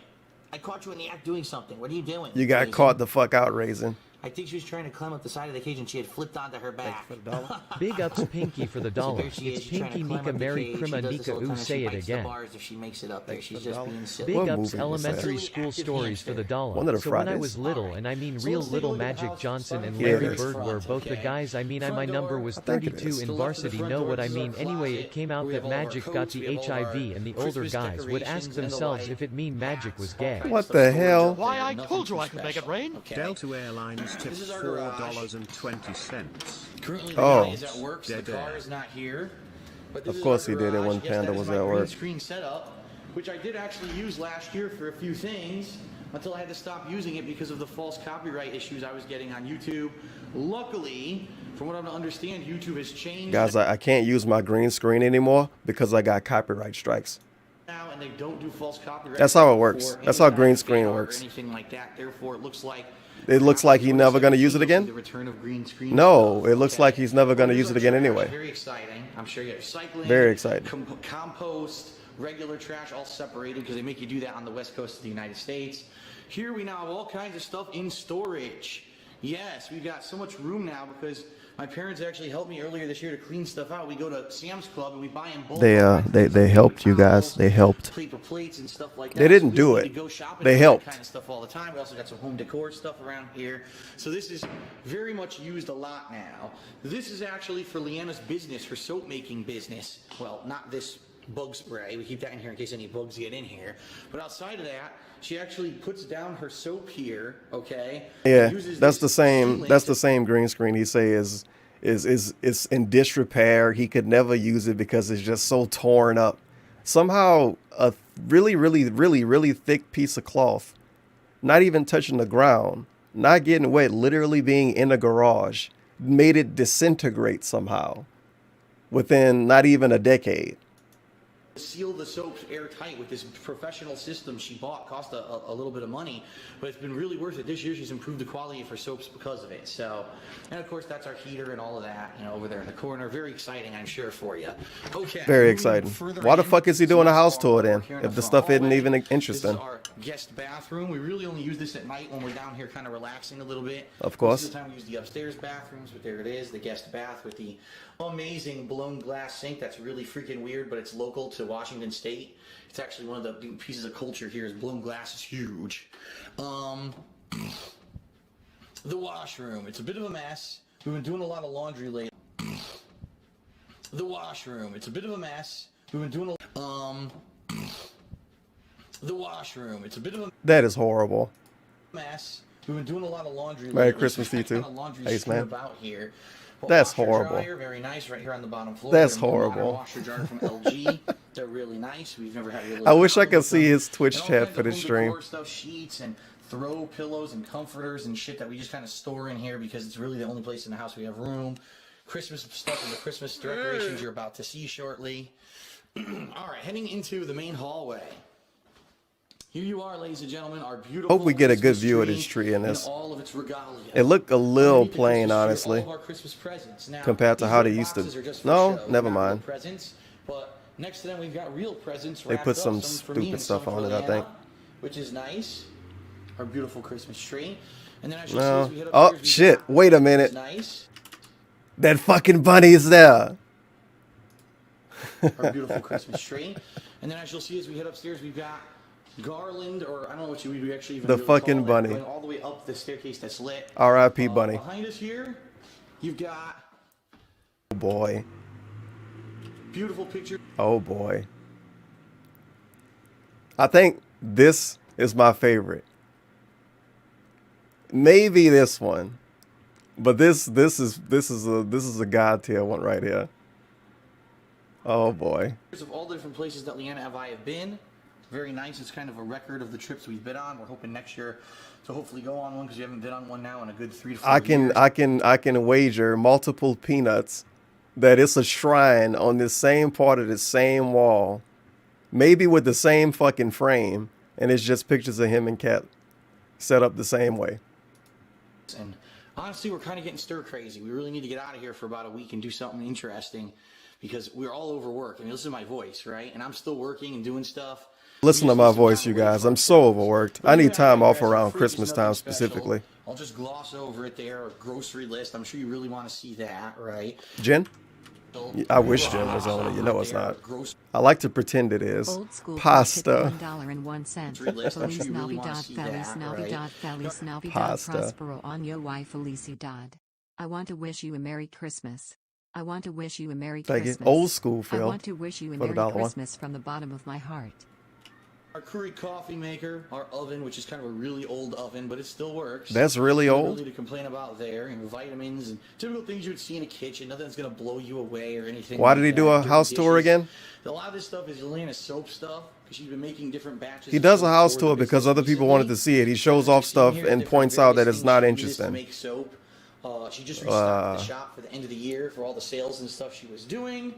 I caught you in the act doing something. What are you doing? You got caught the fuck out, Raisin. I think she was trying to climb up the side of the cage and she had flipped onto her back. Big ups Pinky for the dollar. There she is. It's She's trying to Pinky climb Mika up the Mary cage. Prima She does this Nika all the Ooh time. She say it bites the again. bars if she makes it up there. She's just being silly. Big What ups movie was that? elementary Really school active stories for the hamster. dollar. One of the So when I Fridays. was little, and I mean So real let's take a little look at the Magic house. Johnson and Yeah, it Larry is. Bird were both the Okay. guys. I mean, Front my number door. was I think it 32 is. in To the left of the varsity. front Know door, what I this is our mean? Anyway, closet. it came out We that have all of our Magic got coats, the we have all of our HIV, and the older Christmas guys would ask decorations and the themselves like. if it mean Magic was gay. What the hell? Why, I told you I could make it rain. Okay. Delta Airlines tipped This is our garage. $4.20. Currently, the Oh. guy is at work, so the car is not here. But this Of course is he our did it garage. when Yes, Panda that is was my at green work. screen setup, which I did actually use last year for a few things until I had to stop using it because of the false copyright issues I was getting on YouTube. Luckily, from what I understand, YouTube has changed Guys, I can't use my green screen anymore because I got copyright strikes. now, and they don't do false copyright. That's how it works. for That's any how kind green of screen fan art works. Or anything like that. Therefore, it looks like He's never going to use it again? the return of green screen No, stuff, it looks okay? like he's never going to Here's use it our again trash, anyway. Very exciting. I'm sure you have recycling. Very exciting. Compost, regular trash, all separated because they make you do that on the west coast of the United States. Here we now have all kinds of stuff in storage. Yes, we've got so much room now because my parents actually helped me earlier this year to clean stuff out. We go to Sam's Club and we buy in bulk. They helped you guys. They helped. Paper plates and stuff like that. They didn't So we do need it. to go shopping They for that helped. kind of stuff all the time. We also got some home decor stuff around here. So this is very much used a lot now. This is actually for Leanna's business, her soap making business. Well, not this bug spray. We keep that in here in case any bugs get in here. But outside of that, she actually puts down her soap here, okay? Yeah, Uses that's this the same. sealant That's to- the same green screen he say is in disrepair. He could never use it because it's just so torn up. Somehow a really thick piece of cloth, not even touching the ground, not getting wet, literally being in a garage, made it disintegrate somehow within not even a decade. seal the soaps airtight with this professional system she bought. Cost a little bit of money, but it's been really worth it. This year she's improved the quality of her soaps because of it. So, and of course that's our heater and all of that, you know, over there in the corner. Very exciting, I'm sure, for you. Okay. Very moving exciting. further Why the in, fuck is he doing a house tour then? here in If the front stuff isn't hallway. even This interesting. is our guest bathroom. We really only use this at night when we're down here kind of relaxing a little bit. Of course. Most of the time we use the upstairs bathrooms, but there it is, the guest bath with the amazing blown glass sink. That's really freaking weird, but it's local to Washington State. It's actually one of the pieces of culture here. Is blown glass is huge. The washroom. It's a bit of a mess. We've been doing a lot of laundry lately. The washroom. It's a bit of a mess. We've been doing the washroom. It's a bit of a That is horrible. mess. We've been doing a lot of laundry Merry lately. Christmas to you Kind too. of laundry Ace strewn man. about here. But That's washer horrible. Dryer, very nice right here on the bottom floor. That's They're a modern horrible. Washer dryer from LG. They're really nice. We've never had really I wish I problems could with see them. his Twitch And all chat kinds for of this home stream. decor stuff, sheets and throw pillows and comforters and shit that we just kind of store in here because it's really the only place in the house we have room. Christmas stuff and the Christmas decorations you're about to see shortly. All right, heading into the main hallway. Here you are, ladies and gentlemen, our beautiful Hope we get a good Christmas view of this tree in this. all of its regalia. It looked a little Underneath the plain, Christmas tree are honestly, all of our Christmas presents. Now, compared to these how they little used to. boxes are just for No, show, never not real mind. presents, but next to them we've got real presents. They wrapped put up, some for me stupid and stuff some on for it, I Leanna, think. which is nice. Our beautiful Christmas tree. And then as you see, No. as we head Oh upstairs, we shit! got- Wait a which is minute. Nice. That fucking bunny is there. Our beautiful Christmas tree. And then as you'll see as we head upstairs, we've got garland, or I don't know what we actually even The really fucking call it, bunny. going all the way up the staircase that's lit. R.I.P. Bunny. Behind us here, you've got Oh boy. beautiful picture. Oh boy. I think this is my favorite. Maybe this one, but this is a god tier one right here. Oh boy. Of all the different places that Leanna and I have been. Very nice. It's kind of a record of the trips we've been on. We're hoping next year to hopefully go on one because we haven't been on one now in a good 3 to 4 years. I can wager multiple peanuts that it's a shrine on this same part of the same wall, maybe with the same fucking frame, and it's just pictures of him and Kat set up the same way. And honestly, we're kind of getting stir crazy. We really need to get out of here for about a week and do something interesting because we're all overworked. I mean, listen to my voice, right? And I'm still working and doing stuff. Listen to my voice, you guys. I'm so overworked. I need time off around Christmas time specifically. I'll just gloss over it there. A grocery list. I'm sure you really want to see that, right? Jen? I wish Jen was on it. You know it's not. I like to pretend it is. Old school Pasta. $1.01. List. I'm Feliz sure you really wanna Navidad, see Feliz that, Navidad, right? Feliz Navidad, Pasta. Prospero año y felicidad. I want to wish you a Merry Christmas. I want to wish you a Merry Thank you. Christmas. Old school I feel want to wish you a for the Merry dollar one. Christmas from the bottom of my heart. Our Keurig coffee maker, our oven, which is kind of a really old oven, but it still works. That's really old? Really to complain about there, and vitamins and typical things you would see in a kitchen. Nothing that's going to blow you away or anything. Why did he do a house tour again? A lot of this stuff is Elena's soap stuff, because she's been making different batches. He does a house tour because other people wanted to see it. He shows off stuff and points out that it's not interesting. Make soap. She just restocked the shop for the end of the year for all the sales and stuff she was doing.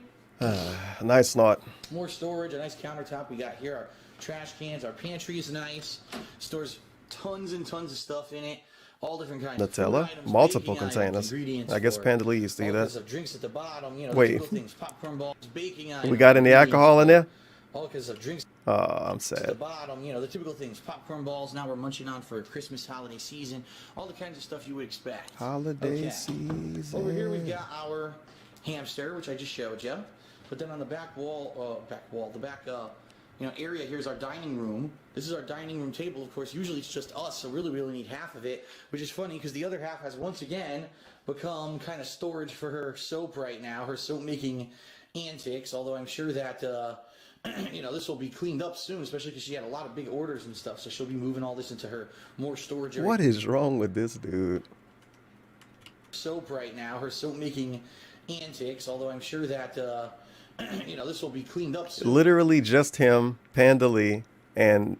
Nice snot. More storage, a nice countertop we got here. Our trash cans, our pantry is nice. Stores tons and tons of stuff in it. All different kinds of Nutella, items, multiple baking containers. items, I guess Panda Lee used to do that. of drinks at the bottom, you know, Wait. things, popcorn balls, baking items, We got any alcohol in there? all kinds of drinks Oh, I'm at the sad. bottom, you know, the typical things, popcorn balls. Now we're munching on for Christmas holiday season. All the kinds of stuff you would expect. Holiday Okay. season. Over here we've got our hamster, which I just showed you. But then on the back wall, area here is our dining room. This is our dining room table. Of course, usually it's just us, so really we only need half of it, which is funny because the other half has once again become kind of storage for her soap right now, her soap making antics. Although I'm sure that this will be cleaned up soon, especially because she had a lot of big orders and stuff. So she'll be moving all this into her more storage area. What is wrong with this dude? Soap right now, her soap making antics. Although I'm sure that this will be cleaned up soon. Literally just him, Panda Lee, and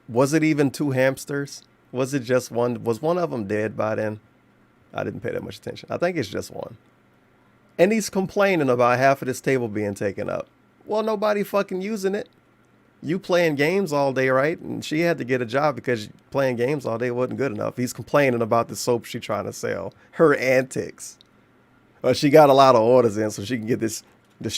was it even two hamsters? Was it just one? Was one of them dead by then? I didn't pay that much attention. I think it's just one. And he's complaining about half of this table being taken up. Well, nobody fucking using it. You playing games all day, right? And she had to get a job because playing games all day wasn't good enough. He's complaining about the soap she's trying to sell. Her antics. Well, she got a lot of orders in so she can get this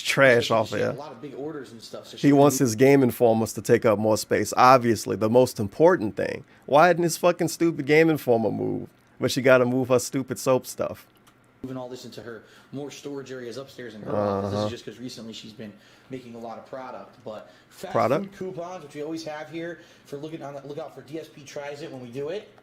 trash off of She had here. a lot of big orders and stuff. So He wants his Game Informers to take up more space. Obviously, the most important thing. Why didn't his fucking stupid Game Informer move? But she got to move her stupid soap stuff. moving all this into her more storage areas upstairs in her office. This is just because recently she's been making a lot of product. But fast food coupons, which we always have here, for looking on the lookout for DSP tries it when we do it.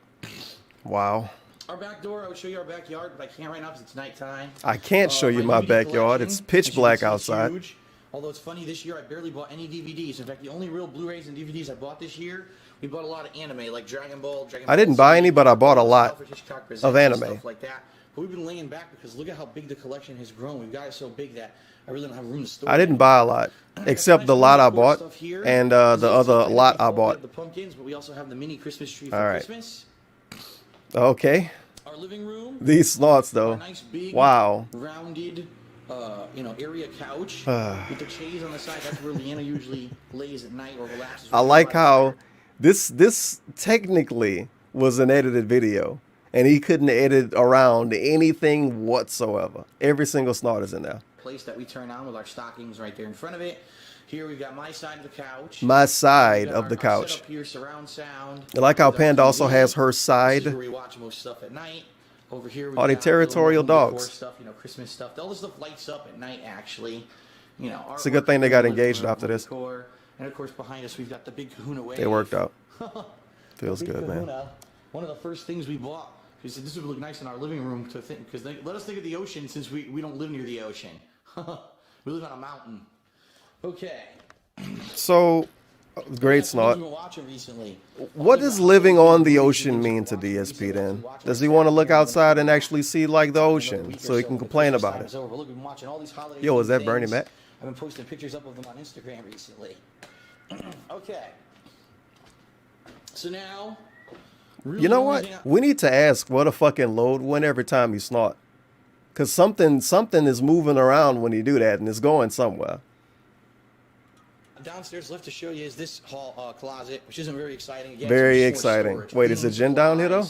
Wow. Our back door, I would show you our backyard, but I can't right now because it's nighttime. I can't show you my backyard. It's pitch black outside. Huge. Although it's funny, this year I barely bought any DVDs. In fact, the only real Blu-rays and DVDs I bought this year, we bought a lot of anime, like Dragon Ball, I didn't buy any, but I bought a lot of anime. Stuff like that. But we've been laying back because look at how big the collection has grown. We've got it so big that I really don't have room to store. I didn't buy a lot, except the lot I bought and the other lot I bought. The pumpkins, but we also have the mini Christmas tree for All right. Christmas. Okay. Our living room. These slots, though. Nice big, wow. Rounded, area couch with the chaise on the side. That's where Leanna usually lays at night or relaxes. I like how this technically was an edited video, and he couldn't edit around anything whatsoever. Every single snort is in there. Place that we turn on with our stockings right there in front of it. Here we've got my side of the couch. My side of the couch. Setup here, surround sound. I like how Panda also has her side. This is where we watch most stuff at night. Over here we Oh, they got territorial little dogs. Stuff, Christmas stuff. All this stuff lights up at night, actually. It's a good thing they got engaged after this. And of course, behind us we've got the big Kahuna wave. They worked out. Feels Big good, man. Kahuna. One of the first things we bought. We said this would look nice in our living room to think, because let us think of the ocean since we don't live near the ocean. We live on a mountain. Okay. So, great snot. We've been watching recently. What does living on the ocean mean to DSP then? Does he want to look outside and actually see like the ocean so he can complain about it? Look, we've been watching all these holiday Yo, is that things. Bernie Mac? I've been posting pictures up of them on Instagram recently. Okay. So now, You know what? We need to ask what a fucking load went every time you snort. Because something is moving around when you do that, and it's going somewhere. Downstairs left to show you is this hall closet, which isn't very exciting. Again, Very it's just more exciting. storage. Wait, is it Jen down here though?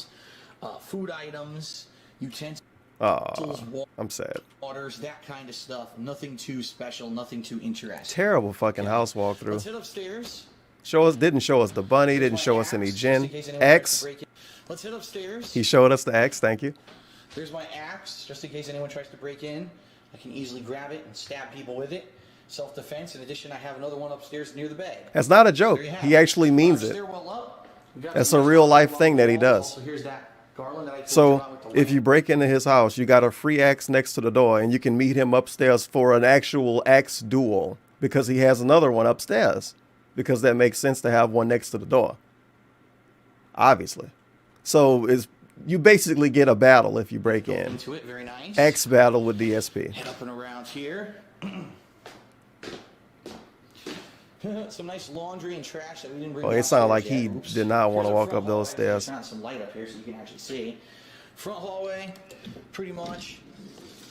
Food items, utensils, I'm sad. waters, that kind of stuff. Nothing too special, nothing too interesting. Terrible fucking house Let's walkthrough. head upstairs. Didn't show us the bunny, didn't show us any Jen. X. Let's head upstairs. He showed us the X, thank you. There's my axe, just in case anyone tries to break in. I can easily grab it and stab people with it. Self-defense. In addition, I have another one upstairs near the bed. That's not a joke. He actually means it. That's a real life thing that he does. So here's that garland that I told you So about with the if you break into his house, you got a free axe next to the door, and you can meet him upstairs for an actual axe duel because he has another one upstairs. because that makes sense to have one next to the door. Obviously. So you basically get a battle if you break in. Into it, very nice. X battle with DSP. Head up and around here. Some nice laundry and trash that we didn't bring. Oh, it sounded like he did not want to walk up those stairs. Turn on some light up here so you can actually see. Front hallway, pretty much.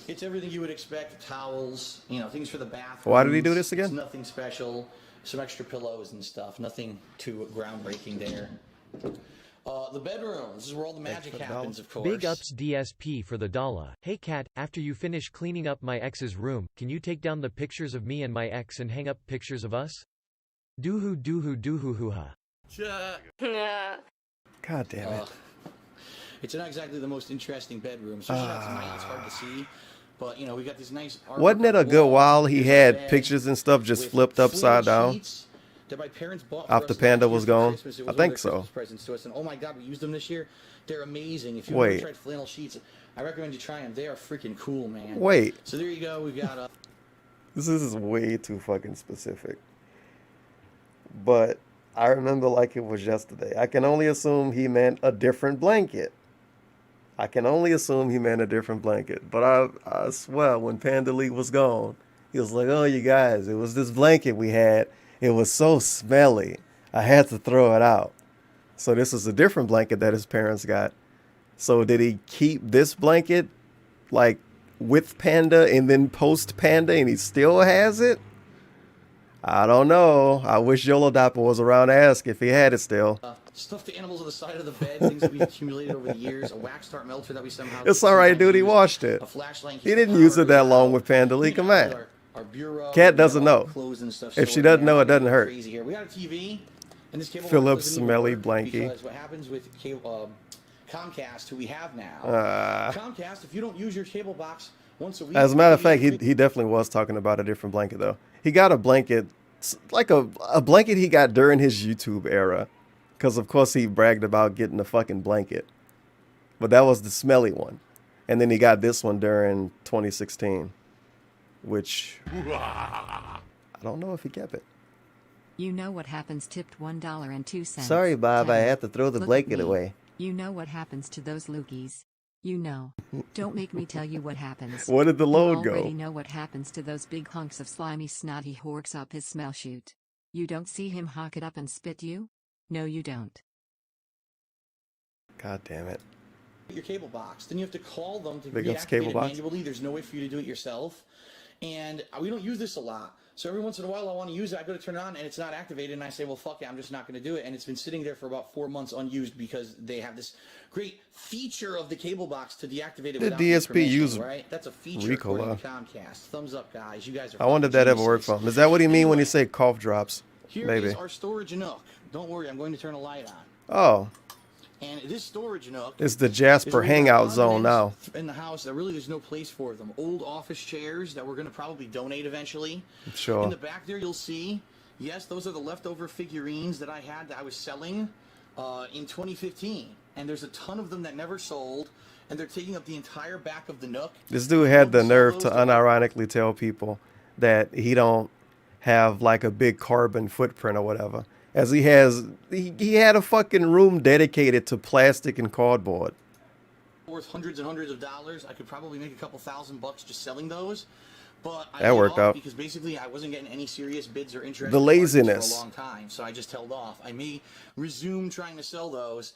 It's everything you would expect. Towels, you know, things for the bathroom. Why did he do this again? It's nothing special. Some extra pillows and stuff. Nothing too groundbreaking there. The bedroom. This is where all the magic happens, of course. Big ups DSP for the dollar. Hey cat, after you finish cleaning up my ex's room, can you take down the pictures of me and my ex and hang up pictures of us? Doohoo doohoo doohoo hoo ha. God damn it. It's not exactly the most interesting bedroom, especially not tonight. It's hard to see. But, you know, we got these nice... Wasn't it a good while he had pictures and stuff just flipped upside down? That my parents bought after Panda was gone? I think so. Presents to us, and oh my god, we used them this year. They're amazing. If you've never tried flannel sheets, I recommend you try them. They are freaking cool, man. Wait. So there you go. We've got This is way too fucking specific. But I remember like it was yesterday. I can only assume he meant a different blanket. But I swear, when Panda Lee was gone, he was like, oh, you guys, it was this blanket we had. It was so smelly. I had to throw it out. So this is a different blanket that his parents got. So did he keep this blanket like with Panda and then post Panda and he still has it? I don't know. I wish Yolo Dapper was around to ask if he had it still. stuffed animals on the side of the bed, things that we accumulated over the years, a wax dart melter that we somehow... It's alright, dude. He washed it. A flashlight. He didn't use it that long with Panda Lee. Come on. Our bureau, Cat doesn't know. Stuff, if she doesn't know, it doesn't hurt. Crazy here. We got a TV, and this cable Phillips Smelly Blanky. Because what happens with Comcast, who we have now, Comcast, if you don't use your cable box once a week... As a matter of fact, he definitely was talking about a different blanket, though. He got a blanket, like a blanket he got during his YouTube era. Because, of course, he bragged about getting a fucking blanket. But that was the smelly one. And then he got this one during 2016. Which, I don't know if he kept it. You know what happens tipped $1.02. Sorry, Bob, I had to throw the blanket away. You know what happens to those loogies. You know. Don't make me tell you what happens. Where did the load go? You already know what happens to those big hunks of slimy snotty horks up his smell chute. You don't see him hawk it up and spit you? No, you don't. God damn it. Your cable box. Then you have to call them to reactivate it manually. There's no way for you to do it yourself. And we don't use this a lot. So every once in a while I want to use it. I go to turn it on and it's not activated. And I say, well, fuck it. I'm just not going to do it. And it's been sitting there for about 4 months unused because they have this great feature of the cable box to deactivate it without DSP use right? That's a feature according to Comcast. Thumbs up, guys. You guys are I wonder if that ever worked for him. Is that what he mean when he say cough drops? Here Maybe. Is our storage nook. Don't worry. I'm going to turn a light on. Oh. And this storage nook it's the Jasper hangout zone now. In the house, that really there's no place for them. Old office chairs that we're going to probably donate eventually. Sure. In the back there, you'll see, yes, those are the leftover figurines that I had that I was selling in 2015. And there's a ton of them that never sold, and they're taking up the entire back of the nook. This dude had the nerve to unironically tell people that he don't have like a big carbon footprint or whatever. As he has, he had a fucking room dedicated to plastic and cardboard. Worth hundreds and hundreds of dollars. I could probably make a couple $1,000 just selling those. But I that worked out because basically I wasn't getting any serious bids or interest. The laziness for a long time, so I just held off. I may resume trying to sell those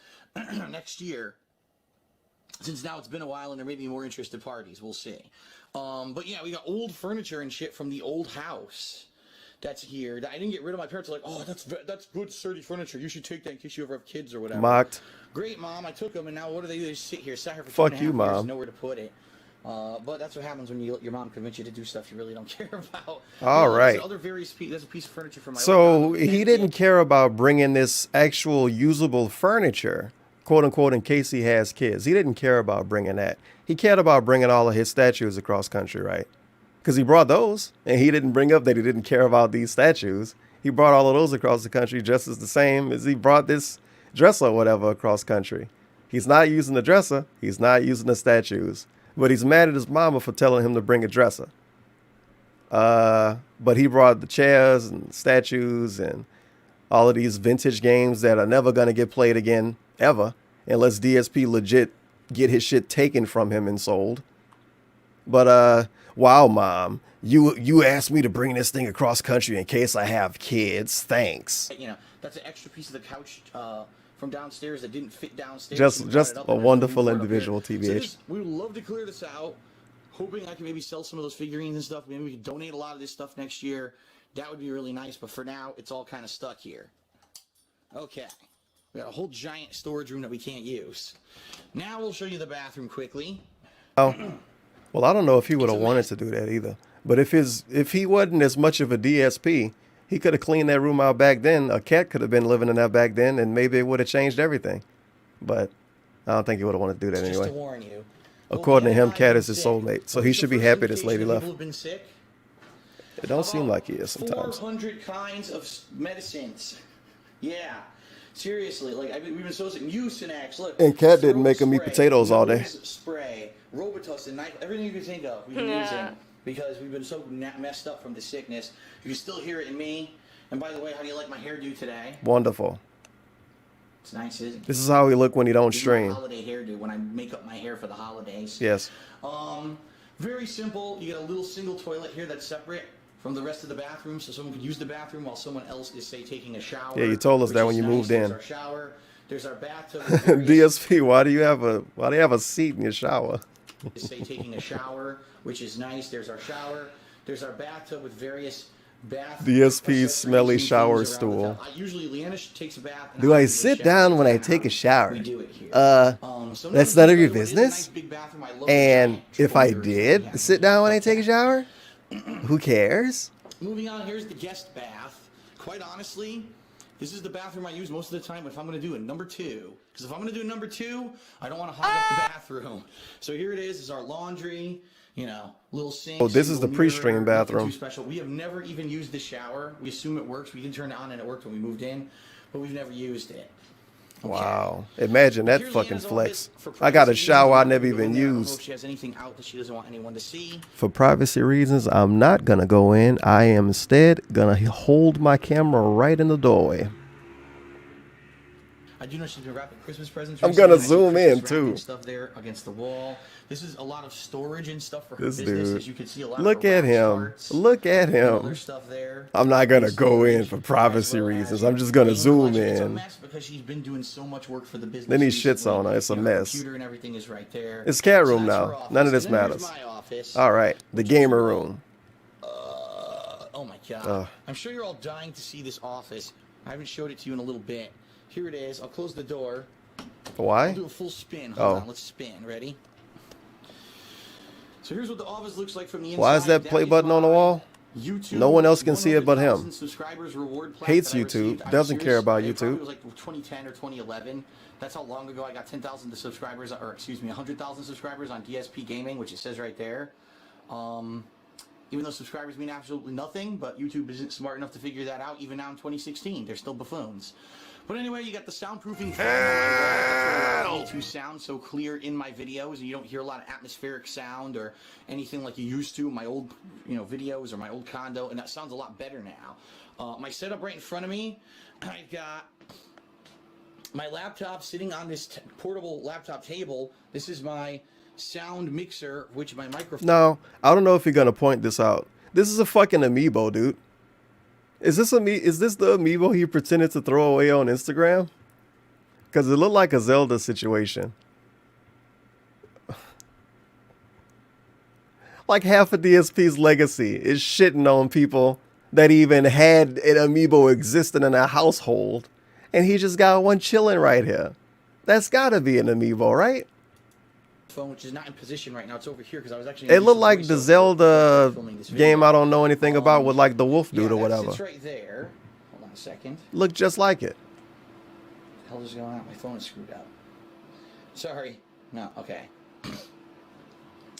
next year, since now it's been a while and there may be more interested parties. We'll see. But yeah, we got old furniture and shit from the old house. That's here. I didn't get rid of. My parents are like, oh, that's good, sturdy furniture. You should take that in case you ever have kids or whatever. Mocked. Great, Mom. I took them, and now what do they do? They sit here, sat here for Fuck 2.5 you, years, Mom. nowhere to put it. But that's what happens when you let your mom convince you to do stuff you really don't care about. All right. There's a piece of furniture from my So he didn't care about bringing this actual usable furniture, quote unquote, in case he has kids. He didn't care about bringing that. He cared about bringing all of his statues across country, right? Because he brought those, and he didn't bring up that he didn't care about these statues. He brought all of those across the country just as the same as he brought this dresser or whatever across country. He's not using the dresser. He's not using the statues. But he's mad at his mama for telling him to bring a dresser. But he brought the chairs and statues and all of these vintage games that are never going to get played again, ever, unless DSP legit get his shit taken from him and sold. But, wow, Mom, you asked me to bring this thing across country in case I have kids. Thanks. You know, that's an extra piece of the couch from downstairs that didn't fit downstairs. Just a wonderful individual, TBH. So we would love to clear this out. Hoping I can maybe sell some of those figurines and stuff. Maybe we can donate a lot of this stuff next year. That would be really nice. But for now, it's all kind of stuck here. Okay. We got a whole giant storage room that we can't use. Now we'll show you the bathroom quickly. Oh, well, I don't know if he would have wanted to do that either. But if he wasn't as much of a DSP, he could have cleaned that room out back then. A cat could have been living in that back then, and maybe it would have changed everything. But I don't think he would have wanted to do that anyway. Just to warn you. According to him, Cat is his soulmate, so he should be happy this lady left. It don't seem like he is sometimes. 400 kinds of medicines. Yeah. Seriously, like we've been so sick. Mucinex, look. And Cat didn't make him eat potatoes all day. Spray, Robitussin, everything you can think of, we've been using because we've been so messed up from the sickness. You can still hear it in me. And by the way, how do you like my hairdo today? Wonderful. It's nice, isn't it? This is how he look when he don't This is stream. my holiday hairdo when I make up my hair for the holidays. Yes. Very simple. You get a little single toilet here that's separate from the rest of the bathroom, so someone can use the bathroom while someone else is, say, taking a shower. Yeah, you told us that when you moved in. There's our shower. There's our bathtub. DSP, why do you have a seat in your shower? Say taking a shower, which is nice. There's our shower. There's our bathtub with various bath. DSP's smelly shower stool. Usually, Leanna takes a bath. Do I sit down when I take a shower? We do it here. That's none of your business. And if I did sit down when I take a shower, who cares? Moving on, here's the guest bath. Quite honestly, this is the bathroom I use most of the time if I'm going to do a number 2. Because if I'm going to do a number 2, I don't want to hog up the bathroom. So here it is our laundry, little sink. Oh, this is the pre-stream bathroom. Special. We have never even used the shower. We assume it works. We did turn it on and it worked when we moved in, but we've never used it. Okay. Wow. Imagine that fucking flex. I got a shower I never even used. If she has anything out that she doesn't want anyone to see. For privacy reasons, I'm not going to go in. I am instead going to hold my camera right in the doorway. I do know she's been wrapping Christmas presents. I'm going to zoom in, too. Stuff there against the wall. This is a lot of storage and stuff for her This business. dude. As you can see, a lot Look of at him. Look at him. Stuff there. I'm not going to go in for privacy reasons. I'm just going to zoom It's a in. mess because she's been doing so much work for the business. Then he shits on her. It's a mess. Computer and everything is right there. It's cat So room that's her now. office. None of this And then here's matters. my office. All right. The gamer room. Oh my god. I'm sure you're all dying to see this office. I haven't showed it to you in a little bit. Here it is. I'll close the door. Why? I'll do a full spin. Hold Oh. on. Let's spin. Ready? So here's what the office looks like from the inside. Why is that play button on the wall? YouTube, No one else can see it but him. 100,000 subscribers reward plaque Hates that I YouTube. received. I'm Doesn't care serious. about It probably YouTube. was like 2010 or 2011. That's how long ago I got 10,000 subscribers, or excuse me, 100,000 subscribers on DSP Gaming, which it says right there. Even though subscribers mean absolutely nothing, but YouTube isn't smart enough to figure that out. Even now in 2016, they're still buffoons. But anyway, you got the soundproofing fan that allows me to sound so clear in my videos, and you don't hear a lot of atmospheric sound or anything like you used to in my old, videos or my old condo, and that sounds a lot better now. My setup right in front of me, I got my laptop sitting on this portable laptop table. This is my sound mixer, which my microphone. No, I don't know if you're going to point this out. This is a fucking amiibo, dude. Is this the amiibo he pretended to throw away on Instagram? Because it looked like a Zelda situation. Like half of DSP's legacy is shitting on people that even had an amiibo existing in their household. And he just got one chilling right here. That's got to be an amiibo, right? Phone, which is not in position right now. It's over here because I was actually. It looked like the Zelda game I don't know anything about with like the wolf dude or whatever. It's right there. Hold on a second. Looked just like it. What the hell is going on? My phone is screwed up. Sorry. No. Okay.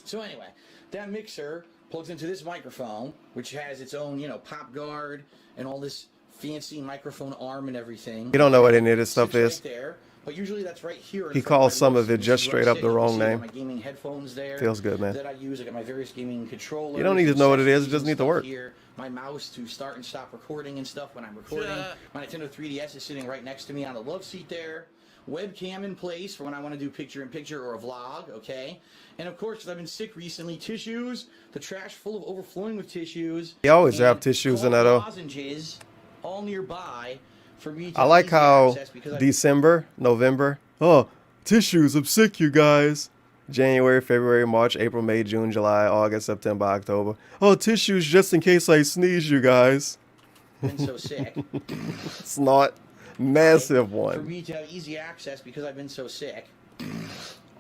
So anyway, that mixer plugs into this microphone, which has its own, pop guard and all this fancy microphone arm and everything. You don't know what any of this stuff is. Right there. But usually that's right here. He calls some of it just straight up the wrong name. My gaming headphones there. Feels good, man. That I use. I got my various gaming controllers. You don't need to know what it is. It just need to work. Here. My mouse to start and stop recording and stuff when I'm recording. My Nintendo 3DS is sitting right next to me on the love seat there. Webcam in place for when I want to do picture-in-picture or a vlog, okay? And of course, because I've been sick recently, tissues, the trash full of overflowing with tissues. You always have tissues in that, though. Lozenges all nearby for me to I like how because December, November, oh, tissues, I'm sick, you guys. January, February, March, April, May, June, July, August, September, October. Oh, tissues just in case I sneeze, you guys. I've been so sick. Snot. Massive For one. me to have easy access because I've been so sick.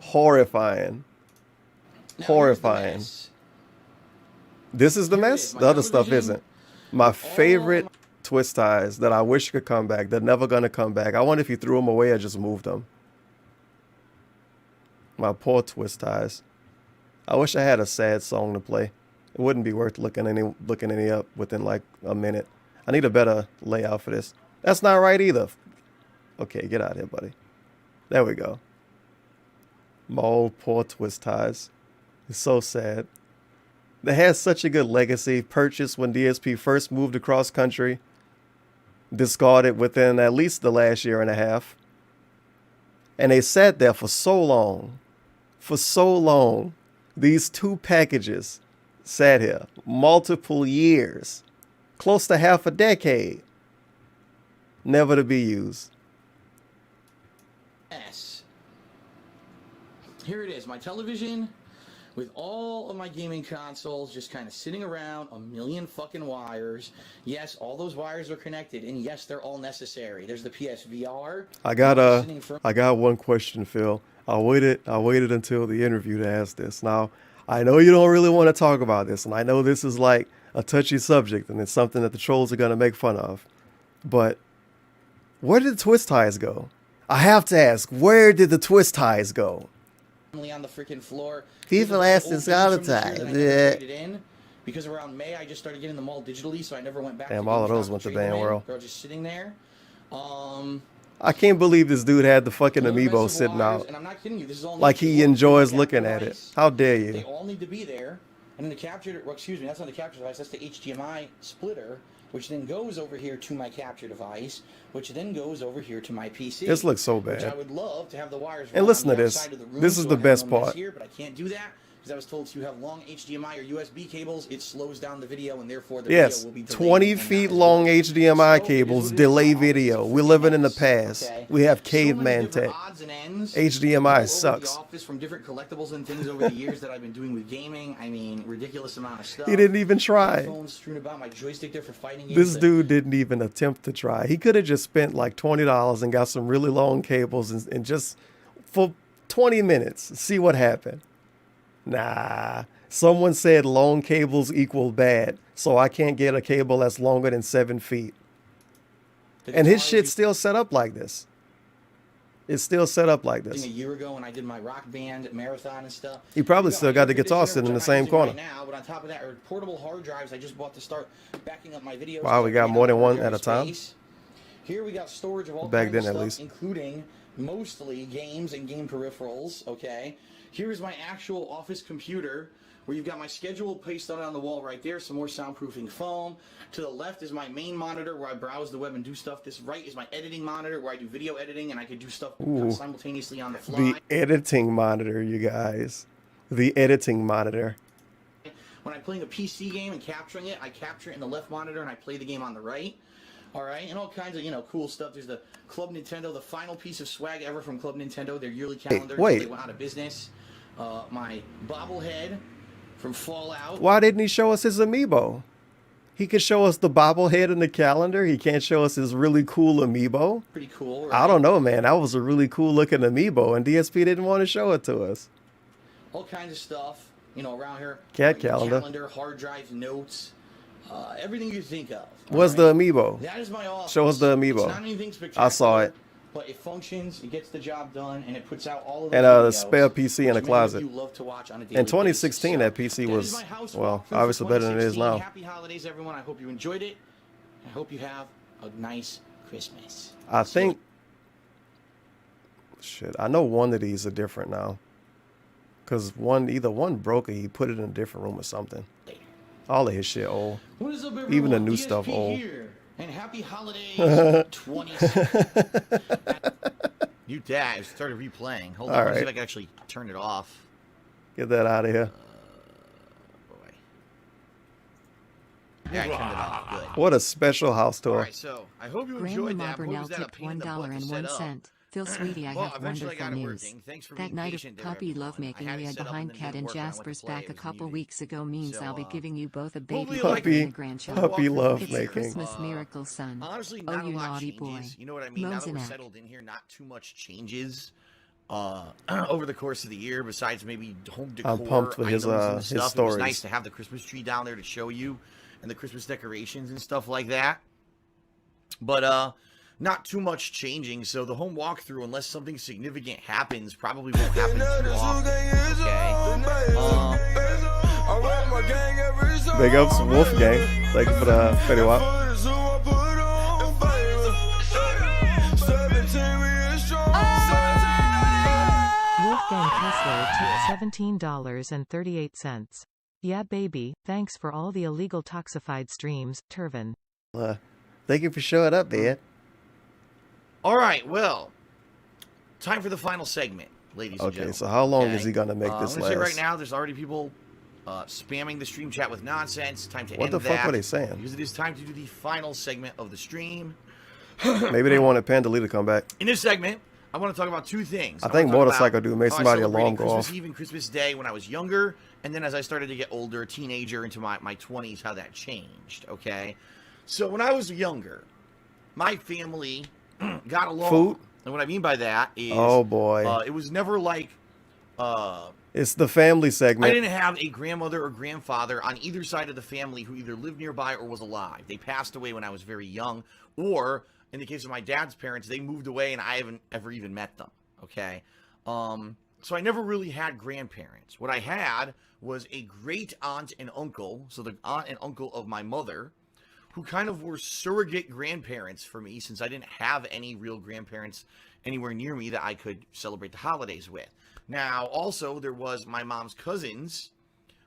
Horrifying. Horrifying. This is the mess? The other stuff isn't. My favorite twist ties that I wish could come back. They're never going to come back. I wonder if you threw them away or just moved them. My poor twist ties. I wish I had a sad song to play. It wouldn't be worth looking any up within like a minute. I need a better layout for this. That's not right either. Okay, get out of here, buddy. There we go. My old poor twist ties. It's so sad. They had such a good legacy. Purchased when DSP first moved across country. Discarded within at least the last year and a half. And they sat there for so long. For so long. These two packages sat here. Multiple years. Close to half a decade. Never to be used. Yes. Here it is, my television with all of my gaming consoles just kind of sitting around, a million fucking wires. Yes, all those wires are connected, and yes, they're all necessary. There's the PSVR. I got one question, Phil. I waited until the interview to ask this. Now, I know you don't really want to talk about this, and I know this is like a touchy subject, and it's something that the trolls are going to make fun of. But where did the twist ties go? I have to ask, where did the twist ties go? On the freaking floor. People ask this all the time. Yeah. Because around May, I just started getting them all digitally, so I never went back. Damn, all of those went to Ban World. They're just sitting there. I can't believe this dude had the fucking amiibo sitting out. And I'm not kidding you. This is all like he enjoys looking at it. How dare you? They all need to be there. And then the capture, well, excuse me, that's not the capture device. That's the HDMI splitter, which then goes over here to my capture device, which then goes over here to my PC. This looks so bad. Which I would love to have the wires. And listen to this. This is the best part. Here, but I can't do that because I was told to have long HDMI or USB cables. It slows down the video, and therefore the video will be delayed. 20 feet long HDMI cables delay video. We're living in the past. We have caveman tech. HDMI sucks. From different collectibles and things over the years that I've been doing with gaming. I mean, ridiculous amount of stuff. He didn't even try. Phones strewn about, my joystick there for fighting games. This dude didn't even attempt to try. He could have just spent like $20 and got some really long cables and just for 20 minutes see what happened. Nah. Someone said long cables equal bad, so I can't get a cable that's longer than 7 feet. And his shit's still set up like this. It's still set up like this. A year ago when I did my rock band marathon and stuff. He probably still got the guitar sitting in the same corner. Right now, but on top of that, are portable hard drives I just bought to start backing up my videos. Wow, we got more than one at a time. Here we got storage of all back kinds then, of at stuff, least. including mostly games and game peripherals. Okay. Here's my actual office computer, where you've got my schedule pasted on the wall right there, some more soundproofing foam. To the left is my main monitor where I browse the web and do stuff. This right is my editing monitor where I do video editing and I can do stuff simultaneously on the fly. The editing monitor, you guys. The editing monitor. When I'm playing a PC game and capturing it, I capture it in the left monitor and I play the game on the right. All right, and all kinds of, cool stuff. There's the Club Nintendo, the final piece of swag ever from Club Nintendo, their yearly calendar. Hey, wait. They went out of business. My bobblehead from Fallout. Why didn't he show us his amiibo? He could show us the bobblehead in the calendar. He can't show us his really cool amiibo. Pretty cool, right? I don't know, man. That was a really cool looking amiibo, and DSP didn't want to show it to us. All kinds of stuff, around here. Cat calendar. Hard drives, notes, everything you think of. What's the amiibo? That is my office. Show us the amiibo. It's not anything spectacular. I saw it. But it functions, it gets the job done, and it puts out all of the videos, spare PC in a closet. You love to watch on a daily in 2016, basis. that PC was, well, obviously better than it is now. Happy holidays, everyone. I hope you enjoyed it. I hope you have a nice Christmas. I think Shit, I know one of these are different now. Cause either one broke or he put it in a different room or something. All of his shit old. What is up, everyone? Even the new DSP stuff old. Here. And happy holidays 20. You dad started replaying. Hold All on, let's see right. if I can actually turn it off. Get that out of here. Yeah, I turned it off. Good. What a special house tour. All right, so I hope you enjoyed that. Grandma Burnell tipped $1.01. Phil Sweetie, I have wonderful news. That night of puppy lovemaking we had behind Cat and Jasper's back a couple weeks ago means I'll be giving you both a baby and a grandchild. Puppy love It's making. Christmas miracle, son. Honestly, Oh, not you a lot naughty changes. boy. You know what I mean? Now that we're Mosenak. settled in here, not too much changes over the course of the year. Besides maybe home decor, I'm pumped for his items and his stuff. It was stories. nice to have the Christmas tree down there to show you, and the Christmas decorations and stuff like that. But not too much changing. So the home walkthrough, unless something significant happens, probably won't happen too often. Okay. Big ups Wolfgang. Thank you for the Fetty Wap. Wolfgang Kessler tipped $17.38. Yeah, baby, thanks for all the illegal toxified streams, Turvin. Thank you for showing up, man. All right, well, time for the final segment, ladies and Okay, gentlemen. so how long is he gonna make this I'm gonna say last? right now, there's already people spamming the stream chat with nonsense. Time to What end the fuck that, were they saying? Because it is time to do the final segment of the stream. Maybe they wanted Pandalita to come back. In this segment, I want to talk about two things. I wanna think talk Motorcycle about Dude made how I somebody celebrated alarm go Christmas off. Eve and Christmas Day when I was younger, and then as I started to get older, teenager into my 20s, how that changed, okay? So when I was younger, my family got along. Food? And what I mean by that is... Oh, boy. it was never like... It's the family I segment. didn't have a grandmother or grandfather on either side of the family who either lived nearby or was alive. They passed away when I was very young, or in the case of my dad's parents, they moved away and I haven't ever even met them. Okay, so I never really had grandparents. What I had was a great aunt and uncle, so the aunt and uncle of my mother, who kind of were surrogate grandparents for me since I didn't have any real grandparents anywhere near me that I could celebrate the holidays with. Now, also, there was my mom's cousins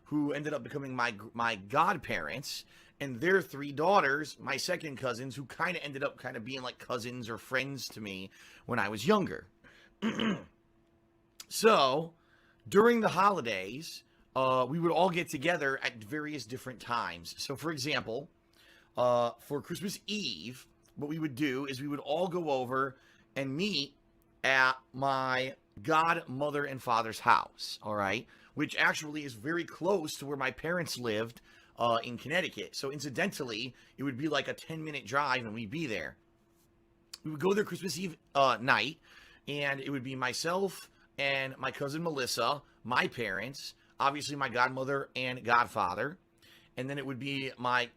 who ended up becoming my godparents, and their three daughters, my second cousins, who kind of ended up kind of being like cousins or friends to me when I was younger. So, during the holidays, we would all get together at various different times. So, for example, for Christmas Eve, what we would do is we would all go over and meet at my godmother and father's house, all right? Which actually is very close to where my parents lived in Connecticut. So, incidentally, it would be like a 10-minute drive and we'd be there. We would go there Christmas Eve night, and it would be myself and my cousin Melissa, my parents, obviously my godmother and godfather, and then it would be my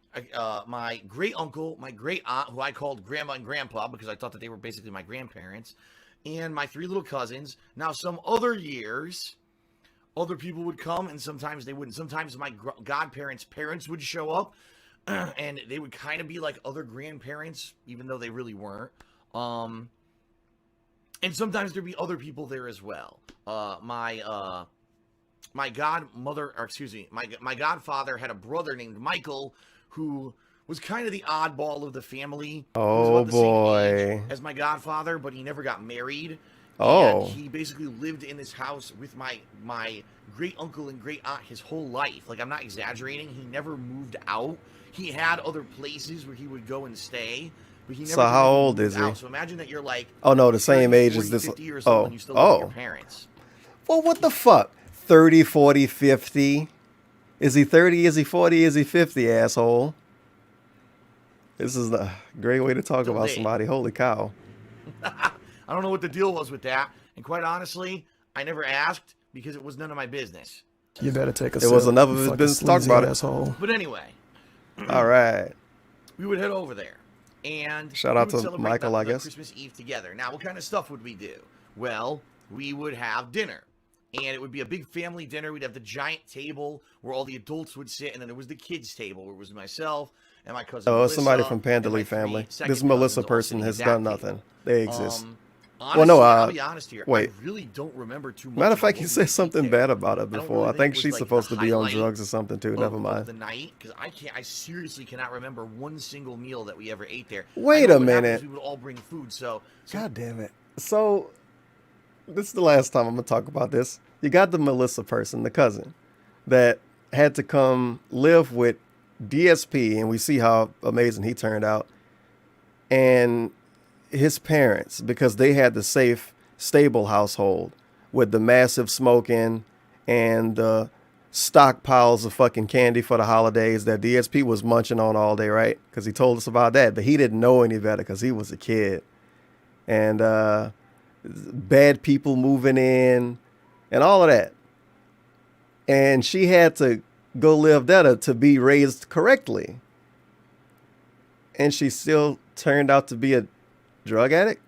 my great uncle, my great aunt, who I called grandma and grandpa because I thought that they were basically my grandparents, and my three little cousins. Now, some other years, other people would come, and sometimes they wouldn't. Sometimes my godparents' parents would show up, and they would kind of be like other grandparents, even though they really weren't. And sometimes there'd be other people there as well. My godmother, or excuse me, my godfather had a brother named Michael who was kind of the oddball of the family. He was Oh about the same boy. age as my godfather, but he never got married. Oh. And he basically lived in this house with my great uncle and great aunt his whole life. Like, I'm not exaggerating. He never moved out. He had other places where he would go and stay, but he never So how really old moved is he? out. So imagine that you're like, Oh no, the same 30, age 40, as this. 50 years old, Oh, and you still live with your oh. parents. Well, what the fuck? 30, 40, 50? Is he 30? Is he 40? Is he 50, asshole? This is a great way to talk about somebody. Holy cow. I don't know what the deal was with that. And quite honestly, I never asked because it was none of my business. You better take a It sip. was enough of you his fucking business to talk sleazy about it. asshole. But anyway, All right. we would head over there. And Shout we out would to celebrate Michael, the I guess. Christmas Eve together. Now, what kind of stuff would we do? Well, we would have dinner. And it would be a big family dinner. We'd have the giant table where all the adults would sit. And then there was the kids' table where it was myself and my cousin Oh, Melissa. somebody from and my Pandalay three family. second This Melissa cousins all person sitting has at that done table. nothing. They exist. Honestly, no, I'll be honest here. wait. I really don't remember too much. Matter of about fact, what you we said ate something there. bad about it before. really I think think it was, she's like, supposed the to be on highlight drugs or something too. Never of mind. the night, because I seriously cannot remember one single meal that we ever ate there. Wait a minute. We would all bring food, so God damn it. So, this is the last time I'm going to talk about this. You got the Melissa person, the cousin, that had to come live with DSP, and we see how amazing he turned out, and his parents, because they had the safe, stable household with the massive smoking and the stockpiles of fucking candy for the holidays that DSP was munching on all day, right? Because he told us about that, but he didn't know any better because he was a kid. And bad people moving in and all of that. And she had to go live there to be raised correctly. And she still turned out to be a drug addict,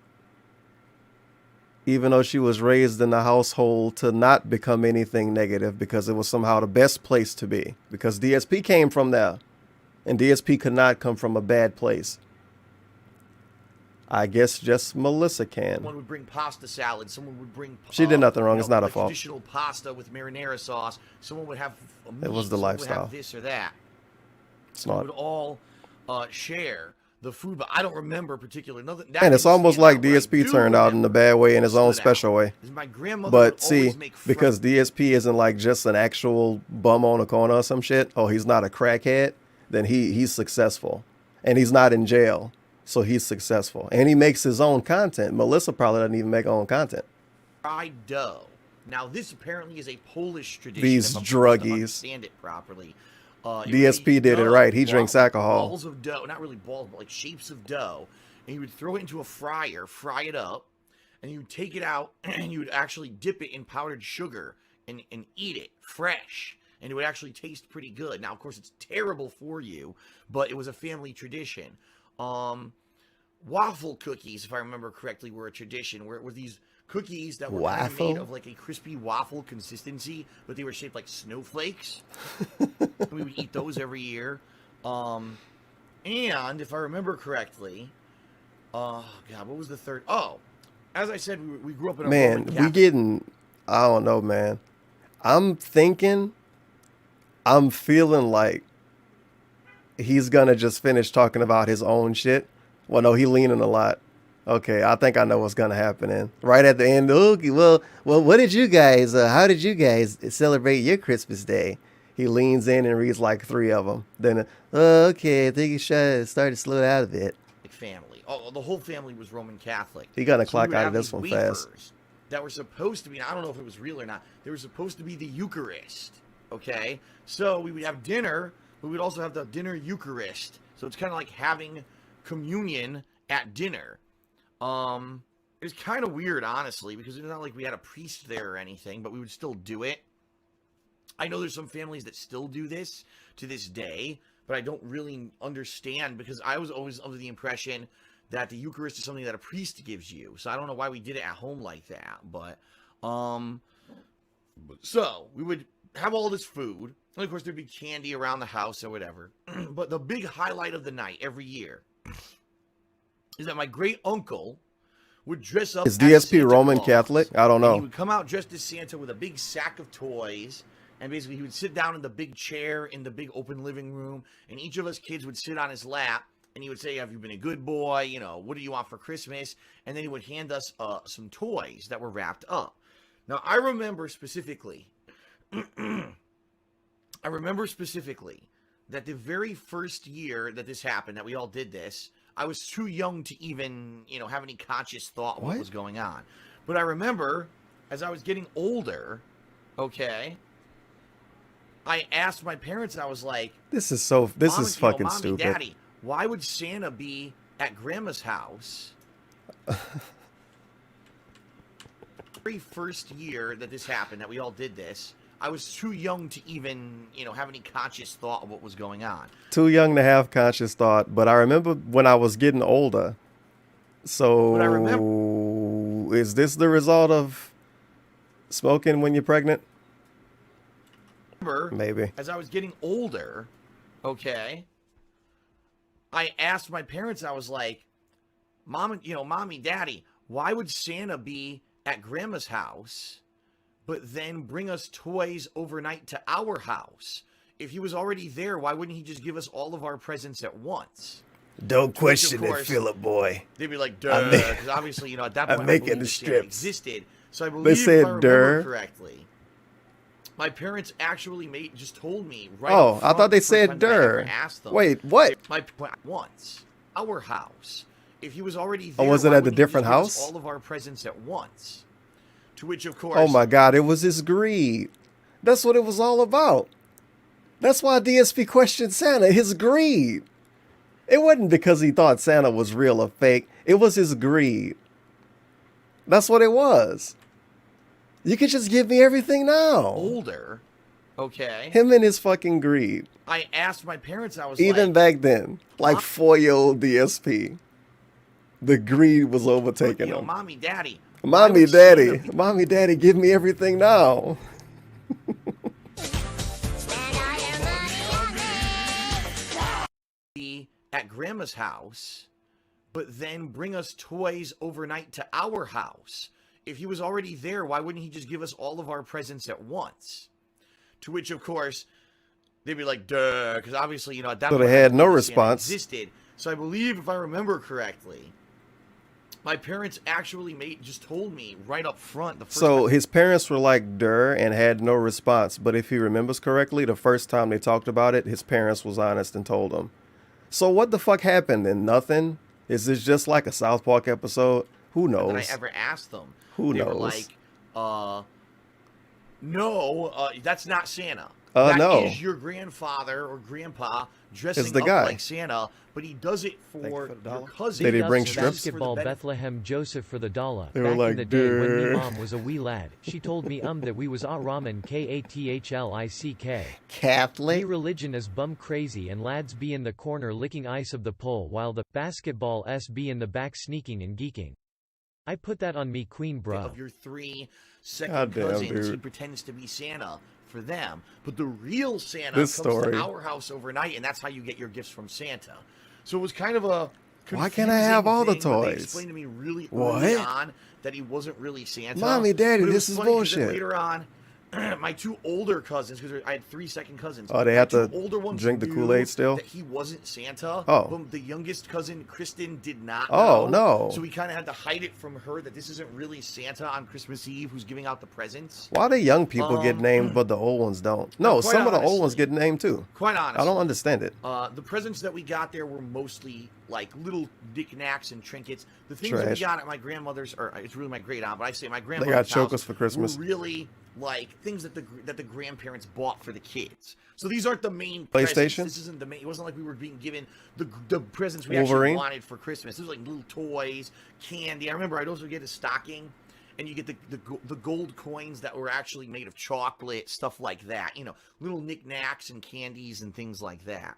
even though she was raised in a household to not become anything negative, because it was somehow the best place to be, because DSP came from there, and DSP could not come from a bad place. I guess just Melissa can. Someone would bring pasta salad. Someone would bring. She did nothing wrong. It's not her fault. Traditional pasta with marinara sauce. Someone would have. It was the lifestyle. Would have this or that. It's not. We would all share the food, but I don't remember particularly. And it's almost like DSP turned out in a bad way, in his own special way. My grandmother but see, because DSP isn't like just an actual bum on a corner or some shit. Oh, he's not a crackhead. Then he's successful, and he's not in jail. So he's successful, and he makes his own content. Melissa probably doesn't even make her own content. Fried dough. Now this apparently is a Polish tradition. These if I'm druggies. supposed to understand it properly. DSP did it right. He drinks alcohol. Balls of dough, not really balls, but like shapes of dough, and you would throw it into a fryer, fry it up, and you would take it out, and you would actually dip it in powdered sugar and eat it fresh, and it would actually taste pretty good. Now, of course, it's terrible for you, but it was a family tradition. Waffle cookies, if I remember correctly, were a tradition where it were these cookies that were kind of made of like a crispy waffle consistency, but they were shaped like snowflakes. We would eat those every year. And if I remember correctly, God, what was the third? Oh, as I said, we grew up in a man. We getting, I don't know, man. I'm feeling like he's gonna just finish talking about his own shit. Well, no, he leaning a lot. Okay, I think I know what's gonna happen. And right at the end, okay, well, what did you guys? How did you guys celebrate your Christmas Day? He leans in and reads like 3 of them. Then, okay, I think he should start to slow down a bit. Family. Oh, the whole family was Roman Catholic. He gonna clock out of this one fast. That were supposed to be. I don't know if it was real or not. They were supposed to be the Eucharist. Okay, so we would have dinner. But we'd also have the dinner Eucharist. So it's kind of like having communion at dinner. It was kind of weird, honestly, because it's not like we had a priest there or anything, but we would still do it. I know there's some families that still do this to this day, but I don't really understand, because I was always under the impression that the Eucharist is something that a priest gives you. So I don't know why we did it at home like that, but so we would have all this food. And of course, there'd be candy around the house or whatever. But the big highlight of the night every year is that my great uncle would dress up. Is DSP Roman Catholic? I don't know. He would come out dressed as Santa with a big sack of toys. And basically, he would sit down in the big chair in the big open living room. And each of us kids would sit on his lap. And he would say, have you been a good boy? You know, what do you want for Christmas? And then he would hand us some toys that were wrapped up. Now, I remember specifically that the very first year that this happened, that we all did this, I was too young to even, have any conscious thought of what was going on. But I remember, as I was getting older, okay, I asked my parents, I was like, this is fucking Mommy, stupid. Daddy, why would Santa be at Grandma's house? Very first year that this happened, that we all did this, I was too young to even, have any conscious thought of what was going on. Too young to have conscious thought, but I remember when I was getting older. So, is this the result of smoking when you're pregnant? Maybe. As I was getting older, okay, I asked my parents, I was like, Mommy, Daddy, why would Santa be at Grandma's house, but then bring us toys overnight to our house? If he was already there, why wouldn't he just give us all of our presents at once? Don't question it, Philip boy. They'd be like, duh, because obviously, you know, at that point, I'm I making believe the that Santa strips. existed. So I believe, They said, if I remember duh. correctly, my parents actually just told me right Oh, up I front thought they the first said time that I ever duh. asked them. Wait, what? Once. Our house. If he was already Oh, there, was it why at the wouldn't he just different give us house? all of our presents at once. To which, of course... Oh my God, it was his greed. That's what it was all about. That's why DSP questioned Santa, his greed. It wasn't because he thought Santa was real or fake. It was his greed. That's what it was. You could just give me everything now. Older, okay? Him and his fucking greed. I asked my parents, I was Even like... back then, like 4-year-old DSP, the greed was overtaking You know, him. Mommy, Daddy... Mommy, Daddy, give me everything now. Be at Grandma's house, but then bring us toys overnight to our house. If he was already there, why wouldn't he just give us all of our presents at once? To which, of course, they'd be like, duh, because obviously, you know, at that So point, they had I no believe that Santa response. existed. So I believe, if I remember correctly, my parents actually just told me right up front the first So time. his parents were like, "Durr," and had no response. But if he remembers correctly, the first time they talked about it, his parents was honest and told him. So what the fuck happened? And nothing? Is this just like a South Park episode? Who knows? That I ever asked them. Who They knows? were like, no, that's not Santa. That No. is your grandfather or grandpa dressing the up guy. like Santa, but he does it for your cousin. Did he bring Does strips? Basketball Bethlehem Joseph for the dollar. They were Back like, in the day when me "Duh." mom was a wee lad, she told me that we was ramen Kathlick. Catholic? Me religion is bum crazy and lads be in the corner licking ice of the pole while the basketball s be in the back sneaking and geeking. I put that on me queen bro. Of your 3 second Goddamn, cousins, he dude. pretends to be Santa for them, but the real Santa This comes story. to our house overnight, and that's how you get your gifts from Santa. So it was kind of a Why can't I have all the confusing thing, but They toys? explained to me really What? early on that he wasn't really Santa. Mommy, Daddy, But it this was is funny 'cause then bullshit. Later on, my 2 older cousins, because I had 3 second cousins. Oh, they my have 2 to older ones drink the knew Kool-Aid still? That he wasn't Santa. Oh. But the youngest cousin, Kristen, did not. Oh, know. no. So we kind of had to hide it from her that this isn't really Santa on Christmas Eve who's giving out the presents. Why do young people get named but the old ones don't? No, quite some of the old honestly. ones get named too. Quite honestly. I don't understand it. The presents that we got there were mostly like little knickknacks and trinkets. The things that Trash. we got at my grandmother's, or it's really my great aunt, but I say my They grandmother's got house chokers for Christmas. were really like things that the grandparents bought for the kids. So these aren't the main PlayStation? presents. This isn't the main. It wasn't like we were being given the presents we Wolverine? actually wanted for Christmas. It was like little toys, candy. I remember I'd also get a stocking. And you get the gold coins that were actually made of chocolate, stuff like that. You know, little knickknacks and candies and things like that.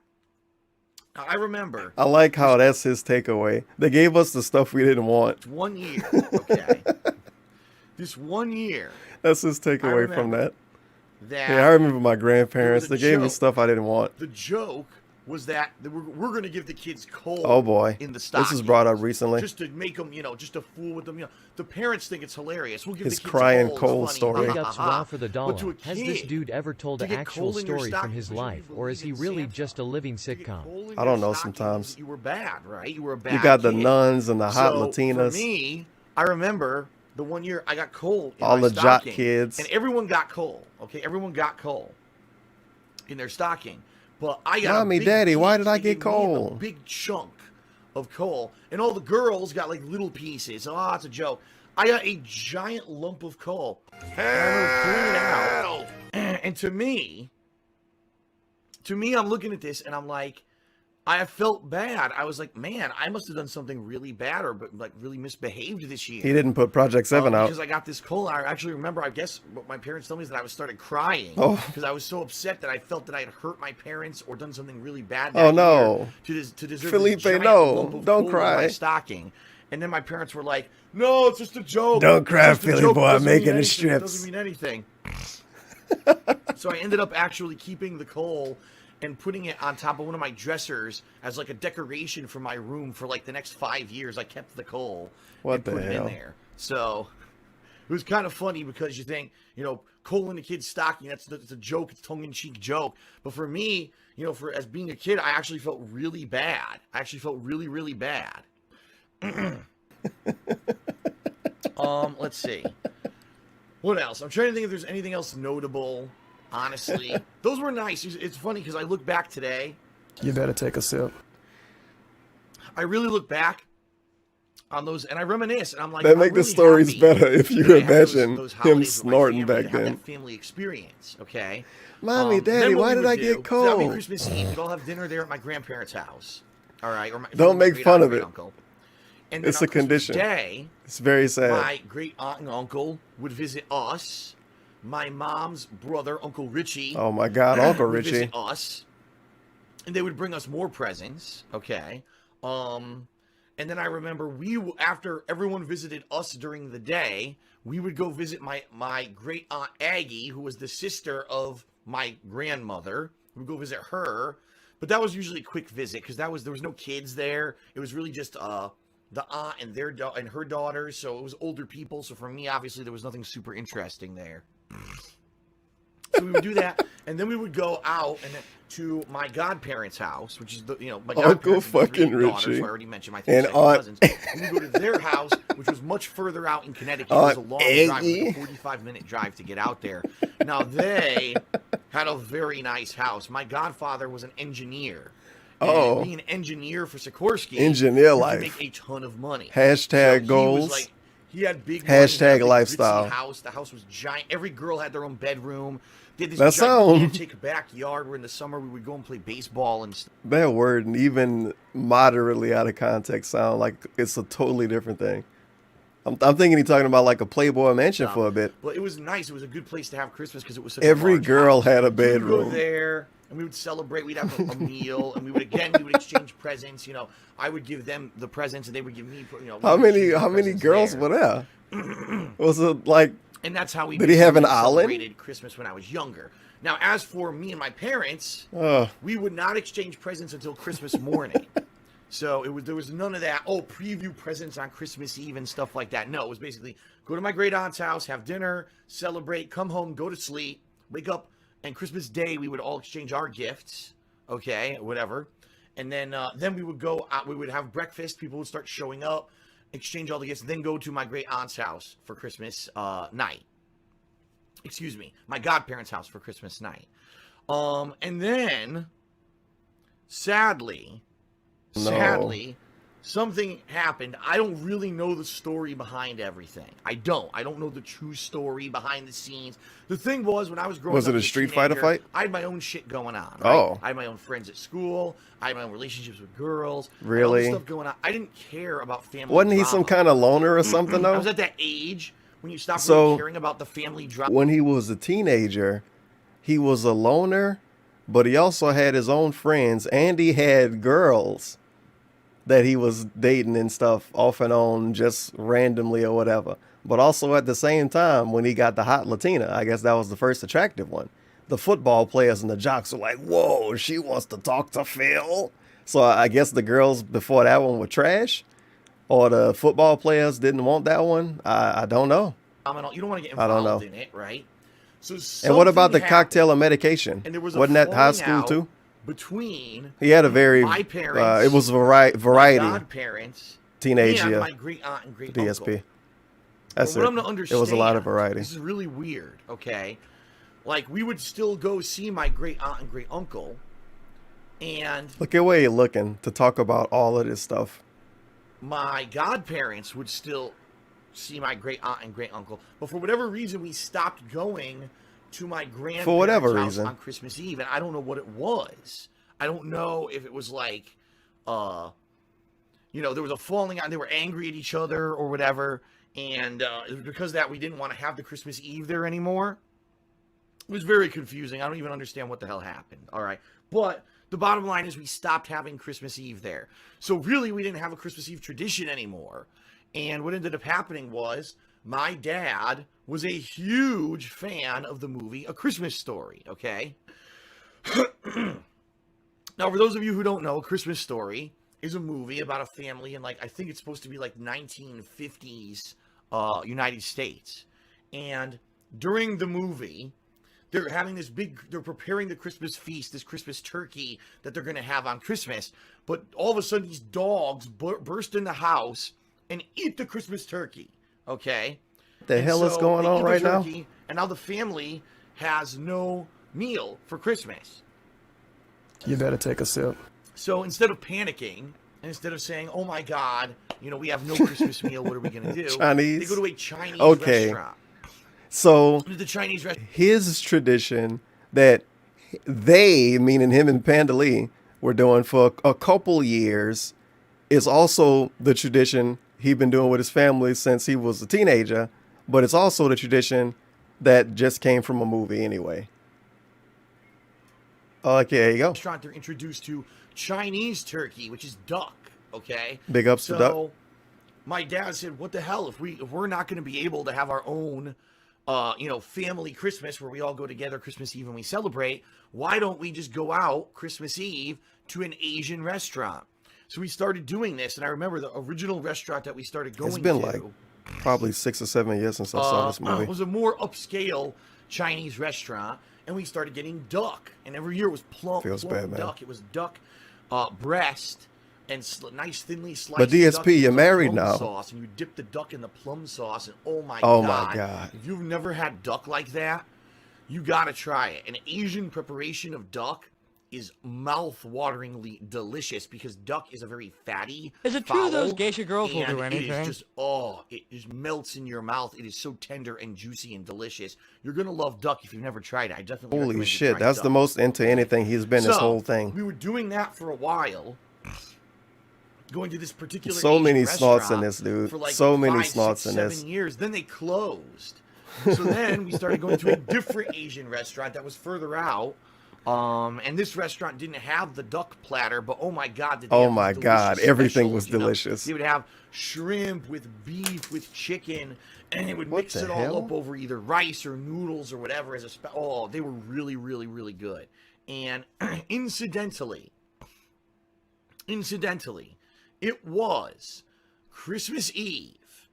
Now, I remember. I like how that's his takeaway. They gave us the stuff we didn't want. 1 year, okay? This 1 year. That's his takeaway from that. That Yeah, I remember my grandparents. there They was a gave me joke. stuff I didn't want. The joke was that we're going to give the kids coal. Oh boy, in the stocking. this was brought up recently. Just to make them, just to fool with them. The parents think it's hilarious. We'll give His the kids crying coal. coal It's funny. story. Big ups wow for the dollar. But to a Has this kid, dude ever told to an get actual coal in your story from stocking, his would you life, or is he really just a living sitcom? I don't know sometimes. You were bad, right? You were a bad You got the kid. nuns and the hot So, Latinas. For me, I remember the 1 year I got coal in All my the jock stocking, kids. and everyone got coal. Okay, everyone got coal in their stocking. But I got Mommy, a big Daddy, why piece. did I They get gave me coal? A big chunk of coal, and all the girls got like little pieces. Oh, it's a joke. I got a giant lump of coal. And I remember pulling it out, and to me, I'm looking at this and I'm like, I felt bad. I was like, man, I must have done something really bad or like really misbehaved this year. He didn't put Project 7 out. Because I got this coal. I actually remember, I guess, what my parents told me is that I started crying. Oh. Because I was so upset that I felt that I had hurt my parents or done something really bad Oh, that no. year to deserve Felipe, this giant no. lump of Don't coal in cry. my stocking. And then my parents were like, no, it's just a joke. Don't It's cry, just a Philly joke. It boy, I'm doesn't mean making the anything. It strips. doesn't mean anything. So I ended up actually keeping the coal. and putting it on top of one of my dressers as like a decoration for my room for like the next 5 years. I kept the coal and put it in there. So it was kind of funny because you think, you know, coal in the kid's stocking, that's a joke, it's a tongue-in-cheek joke. But for me, you know, as being a kid, I actually felt really bad. I actually felt really, really bad. Let's see. What else? I'm trying to think if there's anything else notable, honestly. Those were nice. It's funny because I look back today. You better take a sip. I really look back on those and I reminisce, and I'm like, that make the stories better if you imagine him snorting back then. That family experience, okay? Mommy, Daddy, why did I get cold? That'd be Christmas Eve. We'd all have dinner there at my grandparents' house. All right, or don't make fun of it. Uncle. And it's a condition. Day, it's very sad. My great aunt and uncle would visit us. My mom's brother, Uncle Richie. Oh my God, Uncle Richie. Visit us, and they would bring us more presents. Okay. And then I remember after everyone visited us during the day, we would go visit my great aunt Aggie, who was the sister of my grandmother. We'd go visit her, but that was usually a quick visit because there was no kids there. It was really just the aunt and her daughters, so it was older people. So for me, obviously, there was nothing super interesting there. So we would do that, and then we would go out to my godparents' house, which is my Uncle fucking Richie. Daughters, I already mentioned my three cousins. And we go to their house, which was much further out in Connecticut. It was a long drive, like a 45-minute drive to get out there. Now they had a very nice house. My godfather was an engineer. And being an engineer for Sikorsky, engineer life, make a ton of money. Hashtag goals. He had big hashtag lifestyle. House. The house was giant. Every girl had their own bedroom. They had this gigantic backyard where in the summer we would go and play baseball and stuff. That word, and even moderately out of context, sound like it's a totally different thing. I'm thinking he's talking about like a Playboy mansion for a bit. But it was nice. It was a good place to have Christmas because it was such every a large girl house. had a bedroom. We would go there. And we would celebrate. We'd have a meal, and we would exchange presents. You know, I would give them the presents, and they would give me. How many girls were there? Was it like? And that's how we. Did he have an island? Celebrated Christmas when I was younger. Now, as for me and my parents, we would not exchange presents until Christmas morning. So there was none of that. Oh, preview presents on Christmas Eve and stuff like that. No, it was basically go to my great aunt's house, have dinner, celebrate, come home, go to sleep, wake up. And Christmas Day, we would all exchange our gifts, okay, whatever. And then we would go out, we would have breakfast, people would start showing up, exchange all the gifts, then go to my great aunt's house for Christmas night. Excuse me, my godparents' house for Christmas night. And then, sadly, something happened. I don't really know the story behind everything. I don't know the true story behind the scenes. The thing was, when I was growing up, was it a Street Fighter fight? I had my own shit going on. Right? I had my own friends at school. I had my own relationships with girls. Really? All this stuff going on. I didn't care about family. Wasn't he drama. some kind of loner or something though? I was at that age when you stop really caring about the family drama. When he was a teenager, he was a loner, but he also had his own friends, and he had girls that he was dating and stuff off and on just randomly or whatever. But also at the same time, when he got the hot Latina, I guess that was the first attractive one. The football players and the jocks were like, whoa, she wants to talk to Phil. So I guess the girls before that one were trash, or the football players didn't want that one. I don't know. You don't want to get involved in it, right? So and what about the cocktail of medication? And there was wasn't that high school too? Between he had a very my parents, it was variety. My godparents, teenage and year. my great aunt and great DSP. uncle. That's what it. I'm to understand, it was a lot of variety. This is really weird. Okay, like we would still go see my great aunt and great uncle, and look at where you're looking to talk about all of this stuff. My godparents would still see my great aunt and great uncle, but for whatever reason, we stopped going to my grandparents' house on Christmas Eve, and I don't know what it was. I don't know if it was like, there was a falling out, they were angry at each other or whatever, and it was because of that we didn't want to have the Christmas Eve there anymore. It was very confusing. I don't even understand what the hell happened, all right? But the bottom line is we stopped having Christmas Eve there. So really, we didn't have a Christmas Eve tradition anymore. And what ended up happening was my dad was a huge fan of the movie A Christmas Story, okay? Now, for those of you who don't know, A Christmas Story is a movie about a family in, like, I think it's supposed to be like 1950s United States. And during the movie, they're having this they're preparing the Christmas feast, this Christmas turkey that they're going to have on Christmas. But all of a sudden, these dogs burst in the house and eat the Christmas turkey. Okay? The hell is going on right now? And now the family has no meal for Christmas. You better take a sip. So instead of panicking, and instead of saying, oh my God, you know, we have no Christmas meal, what are we going to do? Chinese? They go to a Chinese restaurant. So The Chinese restaurant. his tradition that they, meaning him and Panda Lee, were doing for a couple years is also the tradition he'd been doing with his family since he was a teenager, but it's also the tradition that just came from a movie anyway. Okay, there you go. Restaurant, they're introduced to Chinese turkey, which is duck. Okay. Big ups to duck. So my dad said, "What the hell? If we're not going to be able to have our own, family Christmas where we all go together Christmas Eve and we celebrate, why don't we just go out Christmas Eve to an Asian restaurant?" So we started doing this, and I remember the original restaurant that we started going to. It's been like probably 6 or 7 years since I saw this movie. It was a more upscale Chinese restaurant. And we started getting duck, and every year it was plump bad, man. duck. It was duck breast and nice thinly sliced. But DSP, duck you're married plum now. Sauce, and you dip the duck in the plum sauce, and oh my god! If you've never had duck like that, you gotta try it. An Asian preparation of duck is mouth-wateringly delicious because duck is a very fatty. Is it true those geisha girls will do anything? It is just it just melts in your mouth. It is so tender and juicy and delicious. You're gonna love duck if you've never tried it. I definitely Holy recommend you shit, try that's duck. the most into anything he's been this whole thing. We were doing that for a while. Going to this particular So Asian many restaurant snorts in this, dude. for like So many 5, snorts 6, in this. 7 years. Then they closed. So then we started going to a different Asian restaurant that was further out. And this restaurant didn't have the duck platter, but oh my god, did they have my delicious god, everything specials, was you know? delicious. They would have shrimp with beef with chicken, and they would mix the it hell? all up over either rice or noodles or whatever as a they were really, really, really good. And incidentally, it was Christmas Eve.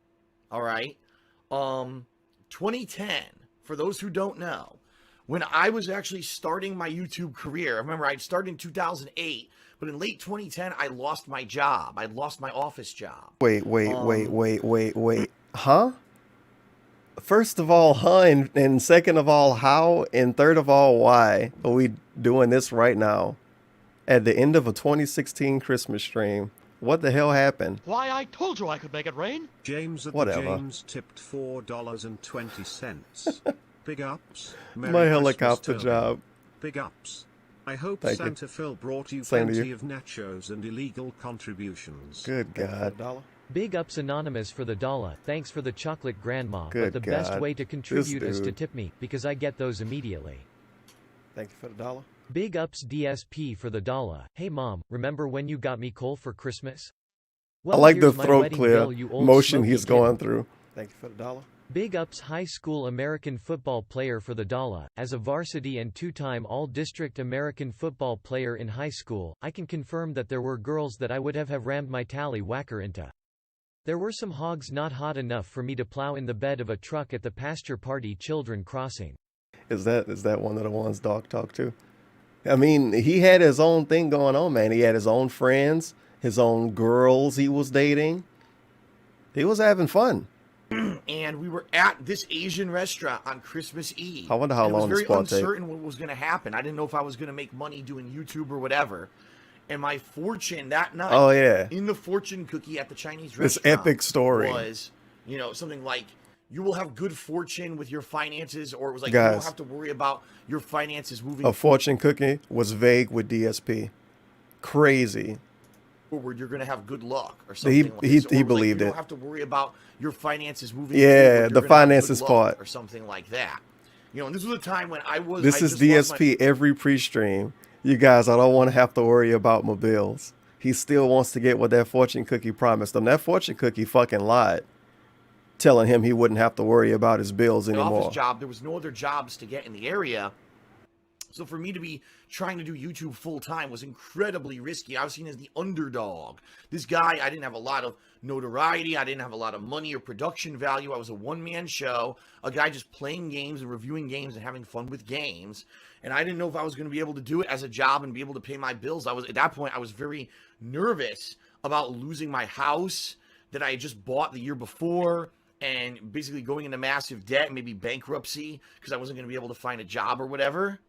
All right, 2010. For those who don't know, when I was actually starting my YouTube career, remember I started in 2008, but in late 2010, I lost my job. I lost my office job. Wait. Huh? First of all, huh? And second of all, how? And third of all, why are we doing this right now? At the end of a 2016 Christmas stream. What the hell happened? Why, I told you I could make it rain. James at Whatever. the James tipped $4.20. Big ups. Merry My Christmas, helicopter Toby. job. Big ups. I hope Thank you. Santa Phil brought you Same to plenty you. of nachos and illegal contributions. Good God. Big ups Anonymous for the dollar. Thanks for the chocolate grandma. Good but the best God. way to contribute This is to dude. tip me, because I get those immediately. Thank you for the dollar. Big ups DSP for the dollar. Hey mom, remember when you got me coal for Christmas? I like the here's my throat wedding clear bill, you old motion smoky he's kid. going through. Thank you for the dollar. Big ups high school American football player for the dollar. As a varsity and two-time all-district American football player in high school, I can confirm that there were girls that I would have rammed my tally whacker into. There were some hogs not hot enough for me to plow in the bed of a truck at the pasture party children crossing. Is that one of the ones Doc talked to? I mean, he had his own thing going on, man. He had his own friends, his own girls he was dating. He was having fun. And we were at this Asian restaurant on Christmas Eve. I wonder how and long it was this very spot take. uncertain what was going to happen. I didn't know if I was going to make money doing YouTube or whatever. And my fortune that night, Oh, yeah. in the fortune cookie at the Chinese This restaurant, epic story. was, something like, you will have good fortune with your finances, or it was like, you Guys. don't have to worry about your finances moving A fortune cookie was vague with DSP. Crazy. forward. You're going to have good luck, or He- something like he- this. Or he it was like, believed you it. don't have to worry about your finances moving Yeah, forward. You're the gonna have good finances luck, part. or something like that. And this was a time when I was. This I is just lost my- DSP every pre-stream. You guys, I don't want to have to worry about my bills. He still wants to get what that fortune cookie promised him. That fortune cookie fucking lied, telling him he wouldn't have to worry about his bills an anymore. office job. There was no other jobs to get in the area, So for me to be trying to do YouTube full time was incredibly risky. I was seen as the underdog. This guy, I didn't have a lot of notoriety. I didn't have a lot of money or production value. I was a one-man show, a guy just playing games and reviewing games and having fun with games. And I didn't know if I was going to be able to do it as a job and be able to pay my bills. At that point, I was very nervous about losing my house that I had just bought the year before, and basically going into massive debt, maybe bankruptcy, because I wasn't going to be able to find a job or whatever.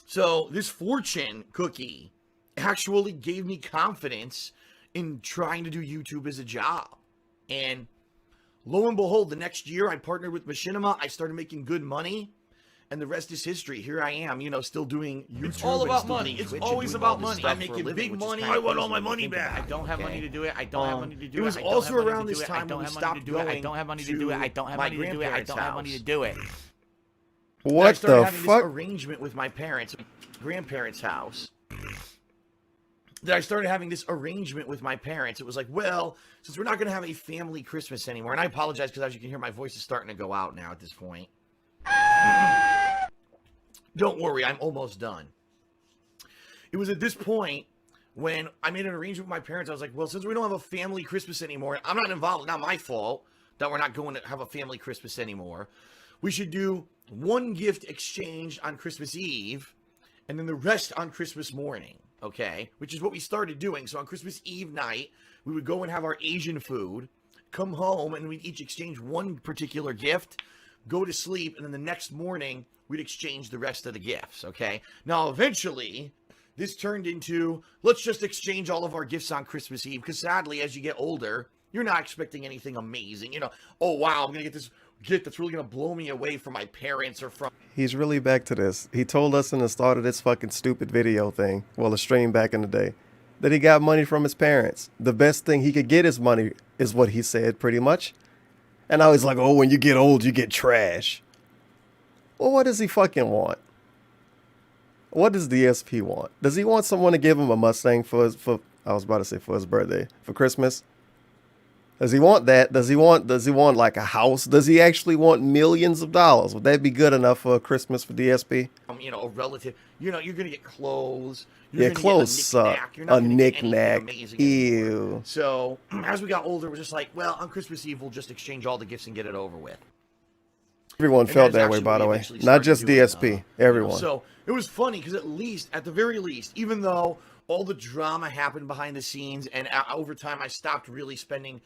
So this fortune cookie actually gave me confidence in trying to do YouTube as a job. And lo and behold, the next year I partnered with Machinima. I started making good money. And the rest is history. Here I am, still doing YouTube. It's all about money. It's always about money. I'm making big money. I want all my money back. I don't have money to do it. I don't have money to do it. It was also around this time when we stopped going. I don't have money to do it. I don't have money to do it. I don't have money to do it. What the fuck? This arrangement with my parents, grandparents' house. That I started having this arrangement with my parents. It was like, well, since we're not going to have a family Christmas anymore, and I apologize because as you can hear, my voice is starting to go out now at this point. Don't worry, I'm almost done. It was at this point when I made an arrangement with my parents. I was like, well, since we don't have a family Christmas anymore, I'm not involved, not my fault that we're not going to have a family Christmas anymore. We should do one gift exchange on Christmas Eve and then the rest on Christmas morning, okay? Which is what we started doing. So on Christmas Eve night, we would go and have our Asian food, come home, and we'd each exchange one particular gift, go to sleep, and then the next morning, we'd exchange the rest of the gifts, okay? Now, eventually, this turned into, let's just exchange all of our gifts on Christmas Eve, because sadly, as you get older, you're not expecting anything amazing. Oh, wow, I'm going to get this gift that's really going to blow me away from my parents or from... He's really back to this. He told us in the start of this fucking stupid video thing, well, the stream back in the day, that he got money from his parents. The best thing he could get his money is what he said, pretty much. And now he's like, oh, when you get old, you get trash. Well, what does he fucking want? What does DSP want? Does he want someone to give him a Mustang for his birthday, for Christmas? Does he want that? Does he want like a house? Does he actually want millions of dollars? Would that be good enough for a Christmas for DSP? A relative. You're going to get clothes. Yeah, clothes suck. A knick-knack. Ew. So, as we got older, we're just like, well, on Christmas Eve, we'll just exchange all the gifts and get it over with. Everyone felt that way, by the way. Not just DSP. Everyone. So, it was funny because at the very least, even though all the drama happened behind the scenes and over time I stopped really spending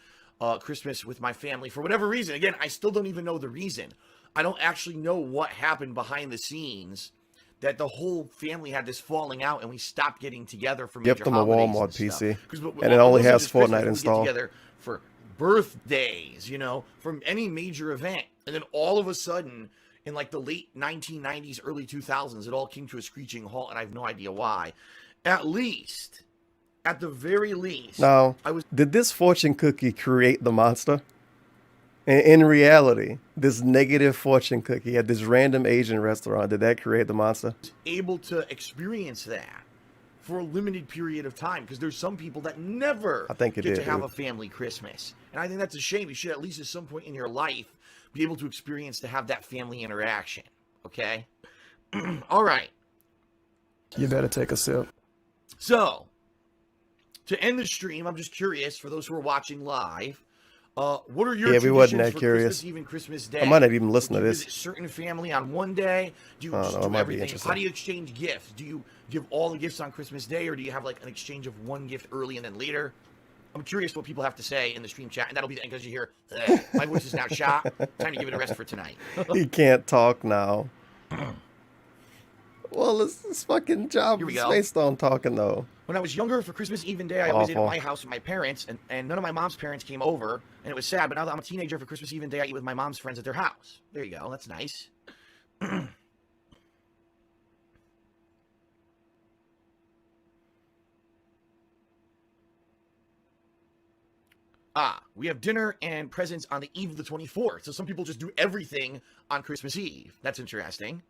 Christmas with my family for whatever reason. Again, I still don't even know the reason. I don't actually know what happened behind the scenes that the whole family had this falling out and we stopped getting together for major Gift them a holidays Walmart PC. And it only has Fortnite installed. Together for birthdays, from any major event. And then all of a sudden, in like the late 1990s, early 2000s, it all came to a screeching halt, and I have no idea why. At the very least. Now, did this fortune cookie create the monster? In reality, this negative fortune cookie at this random Asian restaurant, did that create the monster? Able to experience that for a limited period of time, because there's some people that never get to have a family Christmas. And I think that's a shame. You should at least at some point in your life be able to experience to have that family interaction. Okay? All right. You better take a sip. So, to end the stream, I'm just curious, for those who are watching live, what are your we wasn't that for curious. Christmas Eve and Christmas Day? I might not even listen to this. Do you visit certain family on one day? Do you just do everything? How do you exchange gifts? Do you give all the gifts on Christmas Day, or do you have like an exchange of one gift early and then later? I'm curious what people have to say in the stream chat, and that'll be the end because you hear, my voice is now shot. Time to give it a rest for tonight. He can't talk now. Well, this fucking job is based on talking, though. When I was younger, for Christmas Eve and Day, I always ate at my house with my parents, and none of my mom's parents came over, and it was sad. But now that I'm a teenager, for Christmas Eve and Day, I eat with my mom's friends at their house. There you go. That's nice. We have dinner and presents on the eve of the 24th. So some people just do everything on Christmas Eve. That's interesting.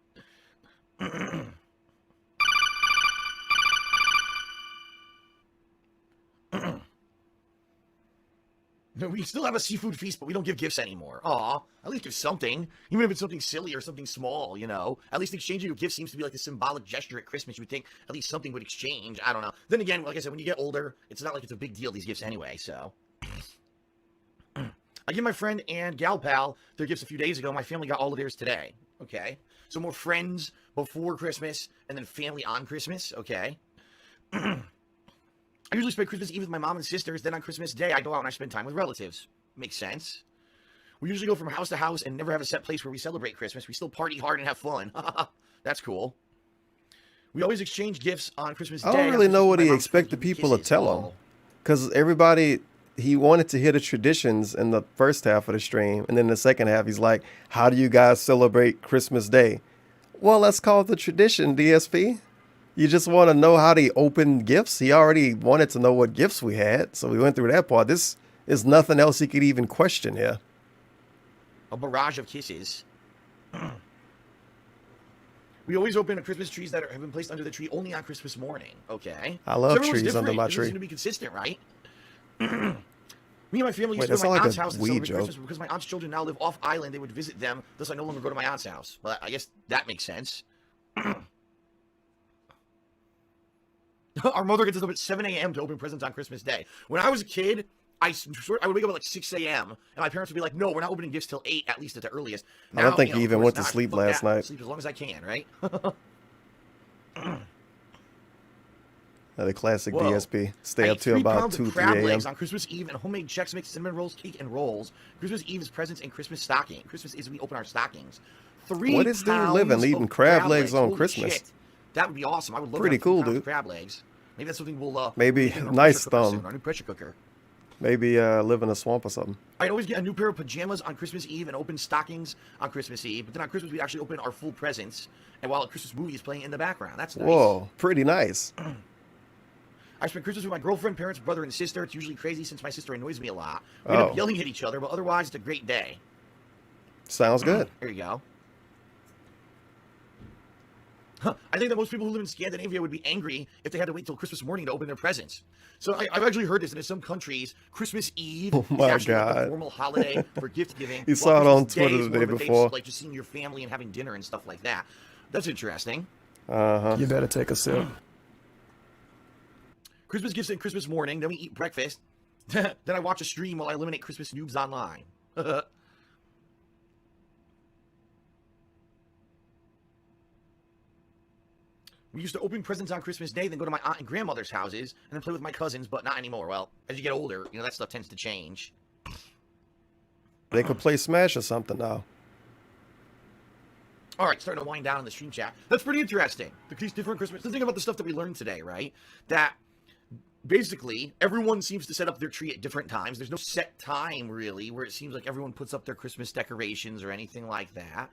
We still have a seafood feast, but we don't give gifts anymore. Aw, at least give something. Even if it's something silly or something small, you know. At least exchanging a gift seems to be like a symbolic gesture at Christmas. You would think at least something would exchange. I don't know. Then again, like I said, when you get older, it's not like it's a big deal, these gifts anyway, so. I give my friend and gal pal their gifts a few days ago. My family got all of theirs today. Okay. So more friends before Christmas and then family on Christmas. Okay. I usually spend Christmas Eve with my mom and sisters. Then on Christmas Day, I go out and I spend time with relatives. Makes sense. We usually go from house to house and never have a set place where we celebrate Christmas. We still party hard and have fun. That's cool. We always exchange gifts on Christmas Day. I don't really know what he expected people to tell him. Because everybody, he wanted to hear the traditions in the first half of the stream. And then the second half, he's like, how do you guys celebrate Christmas Day? Well, that's called the tradition, DSP. You just want to know how they open gifts? He already wanted to know what gifts we had, so we went through that part. This is nothing else he could even question here. A barrage of kisses. We always open Christmas trees that have been placed under the tree only on Christmas morning. Okay. I love trees different. under my This tree. is going to be consistent, right? Me and my family used Wait, to go to my that's aunt's like a house to weed celebrate joke. Christmas because my aunt's children now live off island. They would visit them, thus I no longer go to my aunt's house. Well, I guess that makes sense. Our mother gets us up at 7 a.m. to open presents on Christmas Day. When I was a kid, I would wake up at like 6 a.m. and my parents would be like, "No, we're not opening gifts till 8, at least at the earliest." I don't think you know, he even of went course to sleep Fuck last that. night. Sleep as long as I can, right? The classic Whoa. DSP. Stay I up eat till 3 about pounds 2, of 3 crab a.m. legs on Christmas Eve and homemade Chex Mix, cinnamon rolls, cake, and rolls. Christmas Eve is presents and Christmas stocking. Christmas is we open our stockings. 3 What is dude pounds living, eating of crab legs on Holy Christmas? shit. That would be awesome. I would love Pretty to have 3 cool, pounds of dude. crab legs. Maybe that's something we'll Maybe make in our nice pressure cooker thumb. soon, our new pressure cooker. Maybe live in a swamp or something. I'd always get a new pair of pajamas on Christmas Eve and open stockings on Christmas Eve. But then on Christmas, we'd actually open our full presents. And while a Christmas movie is playing in the background. That's nice. Whoa, pretty nice. I spend Christmas with my girlfriend, parents, brother, and sister. It's usually crazy since my sister annoys me a lot. We end up yelling at each other, but otherwise, it's a great day. Sounds good. There you go. I think that most people who live in Scandinavia would be angry if they had to wait till Christmas morning to open their presents. So I've actually heard this, and in some countries, Christmas Eve is my actually like God. a formal holiday for gift giving. You while saw it on Christmas Day Twitter is the more day of a before. like just seeing your family and having dinner and stuff like that. That's interesting. You better take a sip. Christmas gifts and Christmas morning, then we eat breakfast. Then I watch a stream while I eliminate Christmas noobs online. We used to open presents on Christmas Day, then go to my aunt and grandmother's houses, and then play with my cousins, but not anymore. Well, as you get older, you know, that stuff tends to change. They could play Smash or something now. All right, starting to wind down in the stream chat. That's pretty interesting. These different Christmas. The thing about the stuff that we learned today, right? That basically everyone seems to set up their tree at different times. There's no set time really where it seems like everyone puts up their Christmas decorations or anything like that.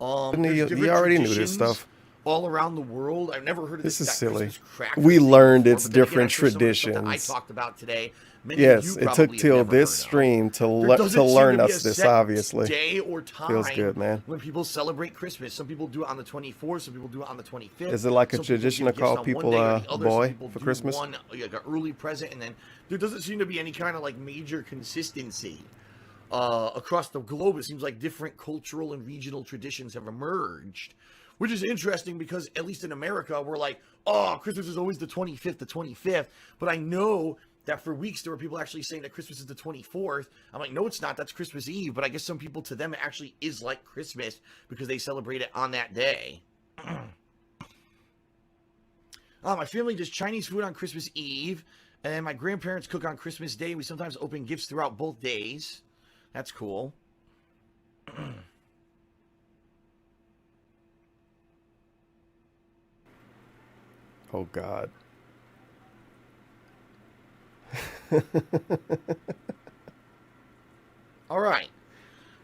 You already knew this stuff. All around the world. I've never heard of This is that silly. Christmas cracker We thing learned before, its but then again, different I'm sure some of the stuff that traditions. I talked about today. Many of Yes, you it took probably have till never this heard of. stream There to doesn't seem learn to be us a this, set obviously. Day or time Feels good, man. when people celebrate Christmas. Some people do it on the 24th. Some people do it on the 25th. Is it like a Some people tradition give to call gifts on people one day or a the other. Some boy people for do Christmas? One, like an early present, and then there doesn't seem to be any kind of like major consistency across the globe. It seems like different cultural and regional traditions have emerged, which is interesting because at least in America, we're like, oh, Christmas is always the 25th. But I know that for weeks there were people actually saying that Christmas is the 24th. I'm like, no, it's not. That's Christmas Eve. But I guess some people, to them, it actually is like Christmas because they celebrate it on that day. My family does Chinese food on Christmas Eve, and my grandparents cook on Christmas Day. We sometimes open gifts throughout both days. That's cool. Oh, God. All right.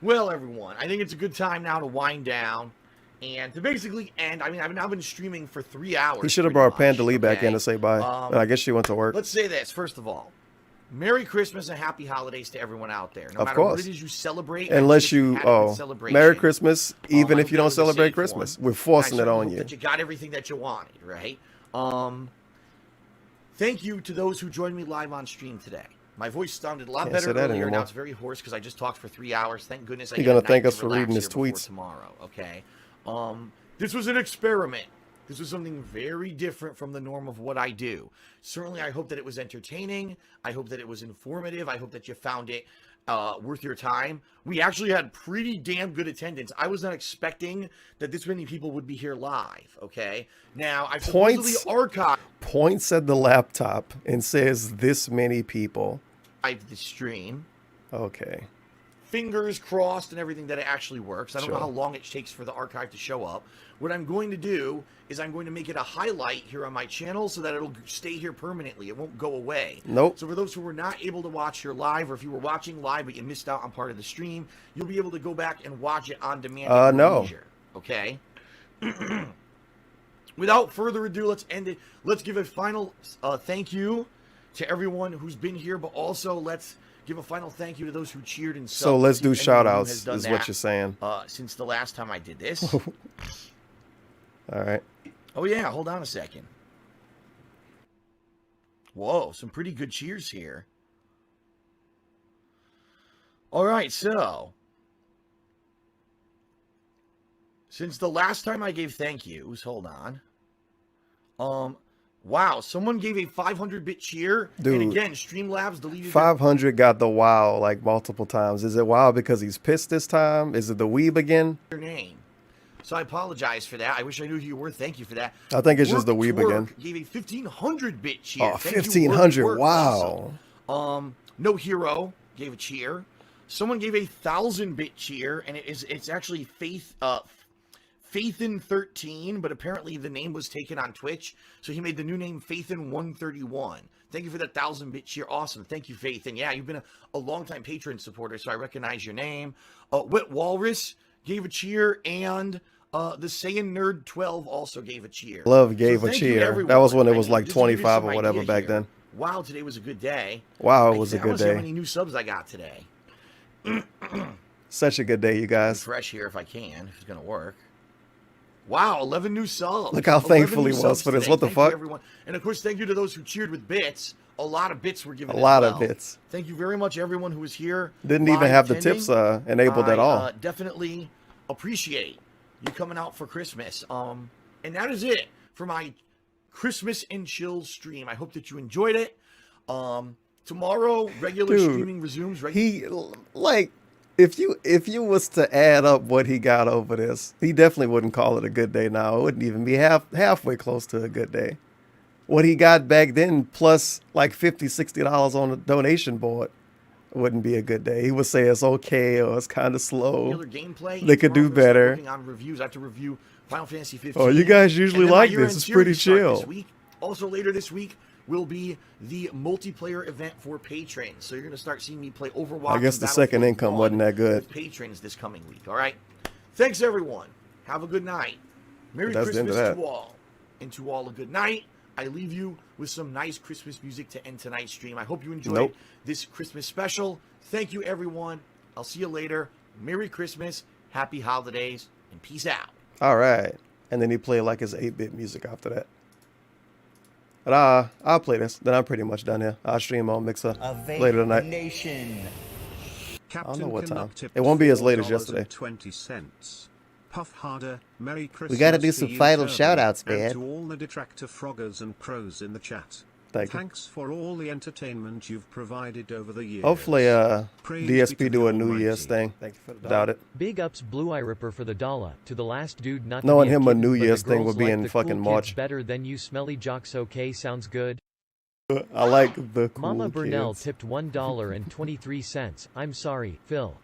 Well, everyone, I think it's a good time now to wind down and to basically end. I mean, I've now been streaming for 3 hours. He should have brought Panda Lee back in to say bye. I guess she went to work. Let's say this, first of all. Merry Christmas and happy holidays to everyone out there. No Of matter course. what it is you celebrate. Unless you, Merry Christmas, I even hope if you don't that was a celebrate safe Christmas. one. We're forcing I it on certainly you. hope that you got everything that you wanted, right? Thank you to those who joined me live on stream today. My voice sounded a lot Can't better say that earlier. Now anymore. it's very hoarse because I just talked for 3 hours. Thank goodness I You're get a gonna thank night us to for relax reading his here before tweets. tomorrow. Okay. This was an experiment. This was something very different from the norm of what I do. Certainly, I hope that it was entertaining. I hope that it was informative. I hope that you found it worth your time. We actually had pretty damn good attendance. I was not expecting that this many people would be here live. Okay. Now, I supposedly archived Points at the laptop and says this many people. the stream. Okay. Fingers crossed and everything that it actually works. I don't know Sure. how long it takes for the archive to show up. What I'm going to do is I'm going to make it a highlight here on my channel so that it'll stay here permanently. It won't go away. Nope. So for those who were not able to watch here live, or if you were watching live but you missed out on part of the stream, you'll be able to go back and watch it on demand at your No. leisure. Okay? Without further ado, let's end it. Let's give a final thank you to everyone who's been here, but also let's give a final thank you to those who cheered and subbed. So let's do Anyone who shout outs, has done is what that, you're saying. Since the last time I did this. All right. Oh, yeah, hold on a second. Whoa, some pretty good cheers here. All right, so since the last time I gave thank yous, hold on. Wow, someone gave a 500-bit cheer. Dude, and again, Streamlabs deleted it. 500 got the wow like multiple times. Is it wow because he's pissed this time? Is it the weeb again? Your name. So I apologize for that. I wish I knew who you were. Thank you for that. I think it's just the Work weeb Twerk again. gave a 1,500-bit cheer. Oh, Thank you, 1,500. Work Twerk. Wow. Awesome. No Hero gave a cheer. Someone gave a 1,000-bit cheer, and it's actually Faithin13, but apparently the name was taken on Twitch, so he made the new name Faithin131. Thank you for that 1,000-bit cheer. Awesome. Thank you, Faithin. Yeah, you've been a long-time Patreon supporter, so I recognize your name. Wit Walrus gave a cheer, and the Saiyan Nerd 12 also gave a cheer. Love gave So a thank you to cheer. everyone. That was when it was I mean, like just to give you 25 some or whatever idea back here. then. Wow, today was a good day. Wow, it was a I good want to see how day. many new subs I got today. Such a good day, you guys. Fresh here if I can, if it's going to work. Wow, 11 new subs. Look how 11 thankful new he was subs for this. today. What the Thank you, fuck? everyone. And of course, thank you to those who cheered with bits. A lot of bits were given. A lot as of well. bits. Thank you very much, everyone who was here. Didn't even live have the attending. tips enabled at all. Definitely appreciate you coming out for Christmas. And that is it for my Christmas and chill stream. I hope that you enjoyed it. Tomorrow, regular Dude, streaming resumes. He like if you was to add up what he got over this, he definitely wouldn't call it a good day now. It wouldn't even be halfway close to a good day. What he got back then plus like $50-$60 on the donation board wouldn't be a good day. He would say it's okay or it's kind of slow. Regular gameplay. They could do Tomorrow, I'm better. working on reviews. I have to review Final Fantasy 15. Oh, you guys usually And then my like year-end this. It's pretty series start this chill. week. Also, later this week will be the multiplayer event for patrons. So you're going to start seeing me play Overwatch. I guess and the second Battlefield income 1 wasn't that good. with patrons this coming week. All right. Thanks, everyone. Have a good night. Merry That's the end of Christmas that. to all. And to all a good night. I leave you with some nice Christmas music to end tonight's stream. I hope you enjoyed this Christmas special. Thank you, everyone. I'll see you later. Merry Christmas, happy holidays, and peace out. All right. And then he played like his 8-bit music after that. But I'll play this. Then I'm pretty much done here. I'll stream on Mixer later tonight. Nation. I don't know what time. Canuck tipped It won't be as late as $4.20. yesterday. Puff harder. Merry Christmas. We gotta do to some you, final Turbo, shout-outs, and man. to all the detractor froggers and pros in the chat. Thank you. Thanks for all the entertainment you've provided over the years. Hopefully, Praise be to DSP do a the New Year's Almighty. thing. Thank you for the Doubt it. Big ups Blue Eye Ripper for the dollar. To the last dude not to Knowing be a him a kitten, New but the Year's thing girls would be like in the fucking cool kids March. better than you smelly jocks. Okay, sounds good. I like the cool Mama Burnell kids. tipped $1.23. I'm sorry, Phil.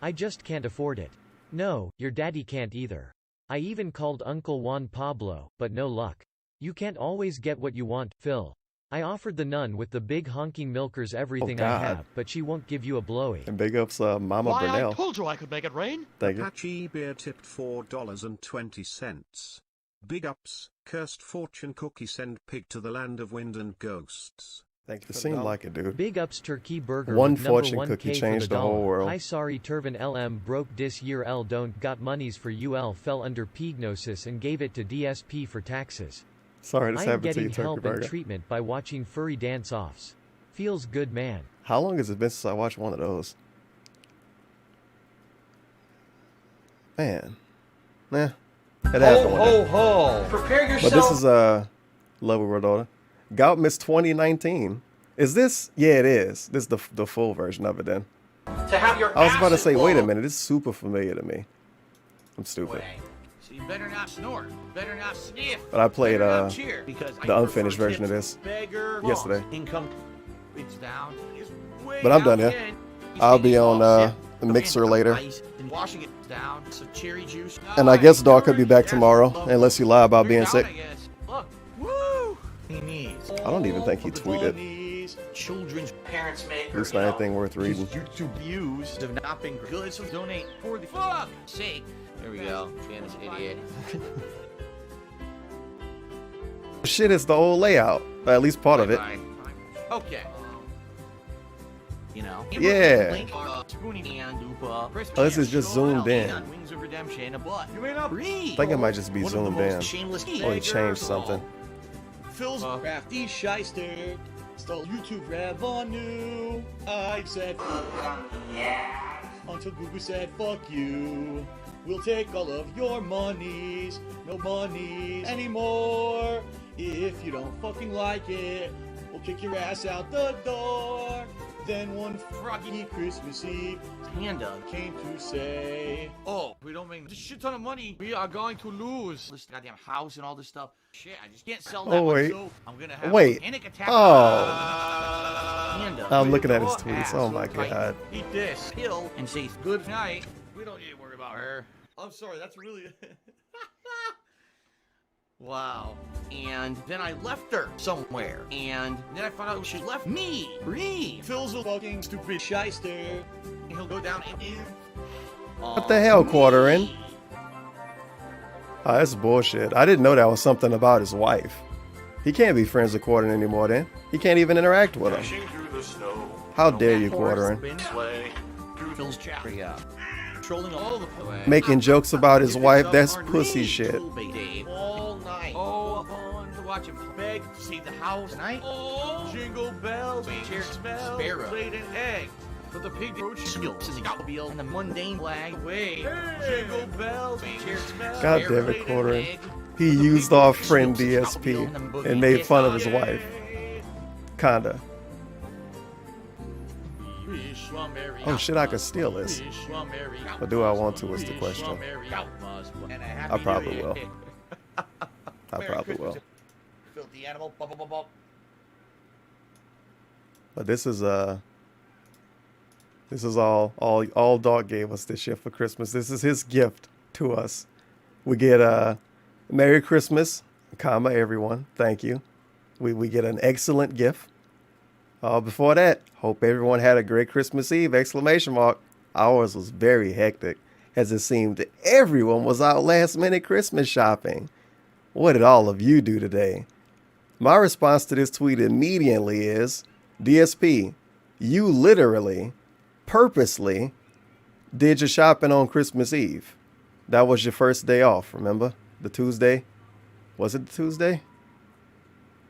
I just can't afford it. No, your daddy can't either. I even called Uncle Juan Pablo, but no luck. You can't always get what you want, Phil. I offered the nun with the big honking milkers everything I God. have, but she won't give you a blowy. And big ups Mama Burnell. told you I could make it rain. Thank you. Apache Beer tipped $4.20. Big ups, Cursed Fortune Cookie send pig to the land of wind and ghosts. Thank you. It seemed like it, dude. Big ups Turkey Burger One with number fortune 1K cookie for changed the dollar. whole world. Hi sorry Turvin LM broke this year L don't got monies for UL fell under pignosis and gave it to DSP for taxes. Sorry this I am happened to getting you, Turkey help Burger. and treatment by watching furry dance-offs. Feels good man. How long has it been since I watched one of those? Man. Nah. It happened one day. ho! Prepare yourself. But this is Level World Order. Goutmas 2019. Is this? Yeah, it is. This is the full version of it then. To have your I was about to acid say, wait a flow. minute, it's super familiar to me. I'm stupid. So you better not snort. Better not sniff. But I played better not cheer, because the I unfinished prefer version of tips. this Beggar yesterday. Income. It's down. It's way But I'm done down here. again. I'll be on the mixer later. And washing it down. So cherry juice. And I guess Dog could be back tomorrow, unless you lie about being sick. Look. Woo! I don't even think he tweeted. Children's parents make At least not anything worth reading. YouTube views have not been good, so donate for the fuck's sake. There we go. Janice, idiot. Shit is the old layout. At least part of it. Okay. You know. Yeah. Oh, this is just zoomed in. Wings of Redemption, but you may not read. I think it might just be zoomed in. Or he changed something. Phil's crafty shyster stole YouTube revenue. I said, until Google said, fuck you. We'll take all of your monies. No monies anymore. If you don't fucking like it, we'll kick your ass out the door. Then one froggy Christmas Eve, Panda came to say, oh, we don't make a shit ton of money. We are going to lose this goddamn house and all this stuff. Shit, I just can't sell that wait. much, so I'm gonna have Wait. a panic attack. Oh. I'm looking at his tweets. Oh my god. Eat this, kill, and say good night. We don't need to worry about her. I'm sorry, that's really... Wow. And then I left her somewhere. And then I found out she left me. Phil's a fucking stupid shyster. He'll go down and... What the hell, Quarterin? Oh, that's bullshit. I didn't know that was something about his wife. He can't be friends with Quarterin anymore then. He can't even interact with him. How dare you, Quarterin? Phil's chariot. Trolling all the Making jokes about his wife, that's pussy shit. All night. Oh, fun to watch him beg to save the house. Night. Oh, jingle bells, chair smell, laid an egg. For the pig approach skills is a automobile and the mundane flag away. Jingle bells, chair smell. God damn it, Quarterin. He used our friend DSP and made fun of his wife. Kinda. Oh shit, I could steal this. But do I want to is the question. I probably will. I probably will. Filthy animal. But this is all Dog gave us this year for Christmas. This is his gift to us. We get Merry Christmas, comma everyone. Thank you. We get an excellent gift. Before that, hope everyone had a great Christmas Eve, exclamation mark. Ours was very hectic, as it seemed everyone was out last minute Christmas shopping. What did all of you do today? My response to this tweet immediately is, DSP, you literally, purposely, did your shopping on Christmas Eve. That was your first day off, remember? The Tuesday? Was it the Tuesday?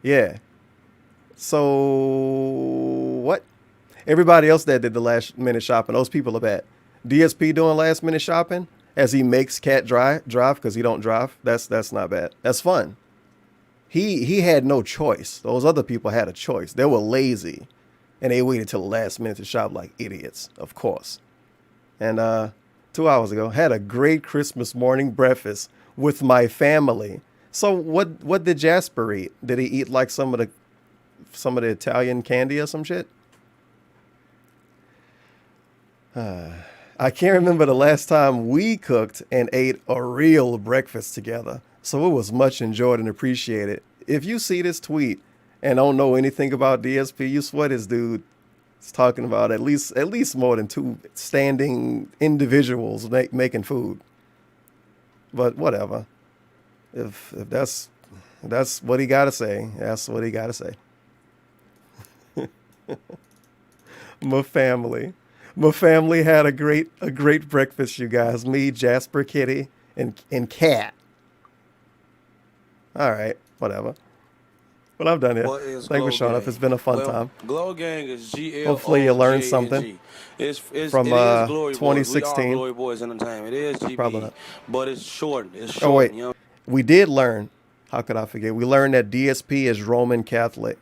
Yeah. So, what? Everybody else that did the last minute shopping, those people are bad. DSP doing last minute shopping as he makes Cat drive because he don't drive. That's not bad. That's fun. He had no choice. Those other people had a choice. They were lazy and they waited till the last minute to shop like idiots, of course. And 2 hours ago, had a great Christmas morning breakfast with my family. So what did Jasper eat? Did he eat like some of the Italian candy or some shit? I can't remember the last time we cooked and ate a real breakfast together. So it was much enjoyed and appreciated. If you see this tweet and don't know anything about DSP, you swear this dude is talking about at least more than two standing individuals making food. But whatever. If that's what he got to say, that's what he got to say. My family had a great breakfast, you guys. Me, Jasper, Kitty, and Cat. All right, whatever. But I'm done here. What is Thank you Glow for showing up. Gang? It's been a fun Well, time. Glow Gang is GLOGANG. Hopefully you learned something It's from it is Glory Boys. We are 2016. Glory Boys Entertainment. It is Probably GBE, not. but it's shortened. It's Oh short. wait, You know? we did learn. How could I forget? We learned that DSP is Roman Catholic.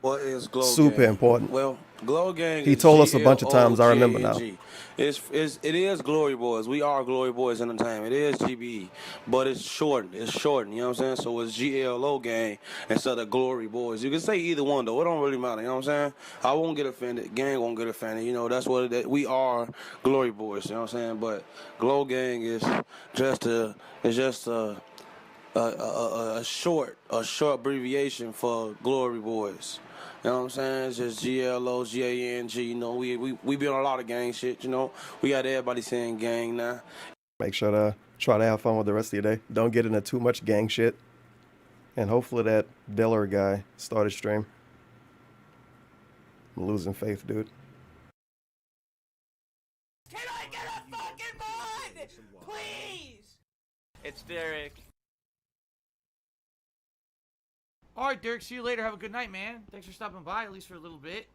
What is Glow Super Gang? important. Well, Glow Gang He is told us a bunch of times. I remember now. GLOGANG. It is Glory Boys. We are Glory Boys Entertainment. It is GBE, but it's shortened. It's shortened. You know what I'm saying? So it's GLO Gang instead of Glory Boys. You can say either one though. It don't really matter. You know what I'm saying? I won't get offended. Gang won't get offended. You know that's what we are. Glory Boys. You know what I'm saying? But Glow Gang is just a short abbreviation for Glory Boys. You know what I'm saying? It's just GLOGANG. You know, we be on a lot of gang shit. You know, we got everybody saying gang now. Make sure to try to have fun with the rest of your day. Don't get into too much gang shit. And hopefully that Diller guy started stream. I'm losing faith, dude. Can I get a fucking mod? Please! It's Derek. All right, Derek. See you later. Have a good night, man. Thanks for stopping by, at least for a little bit.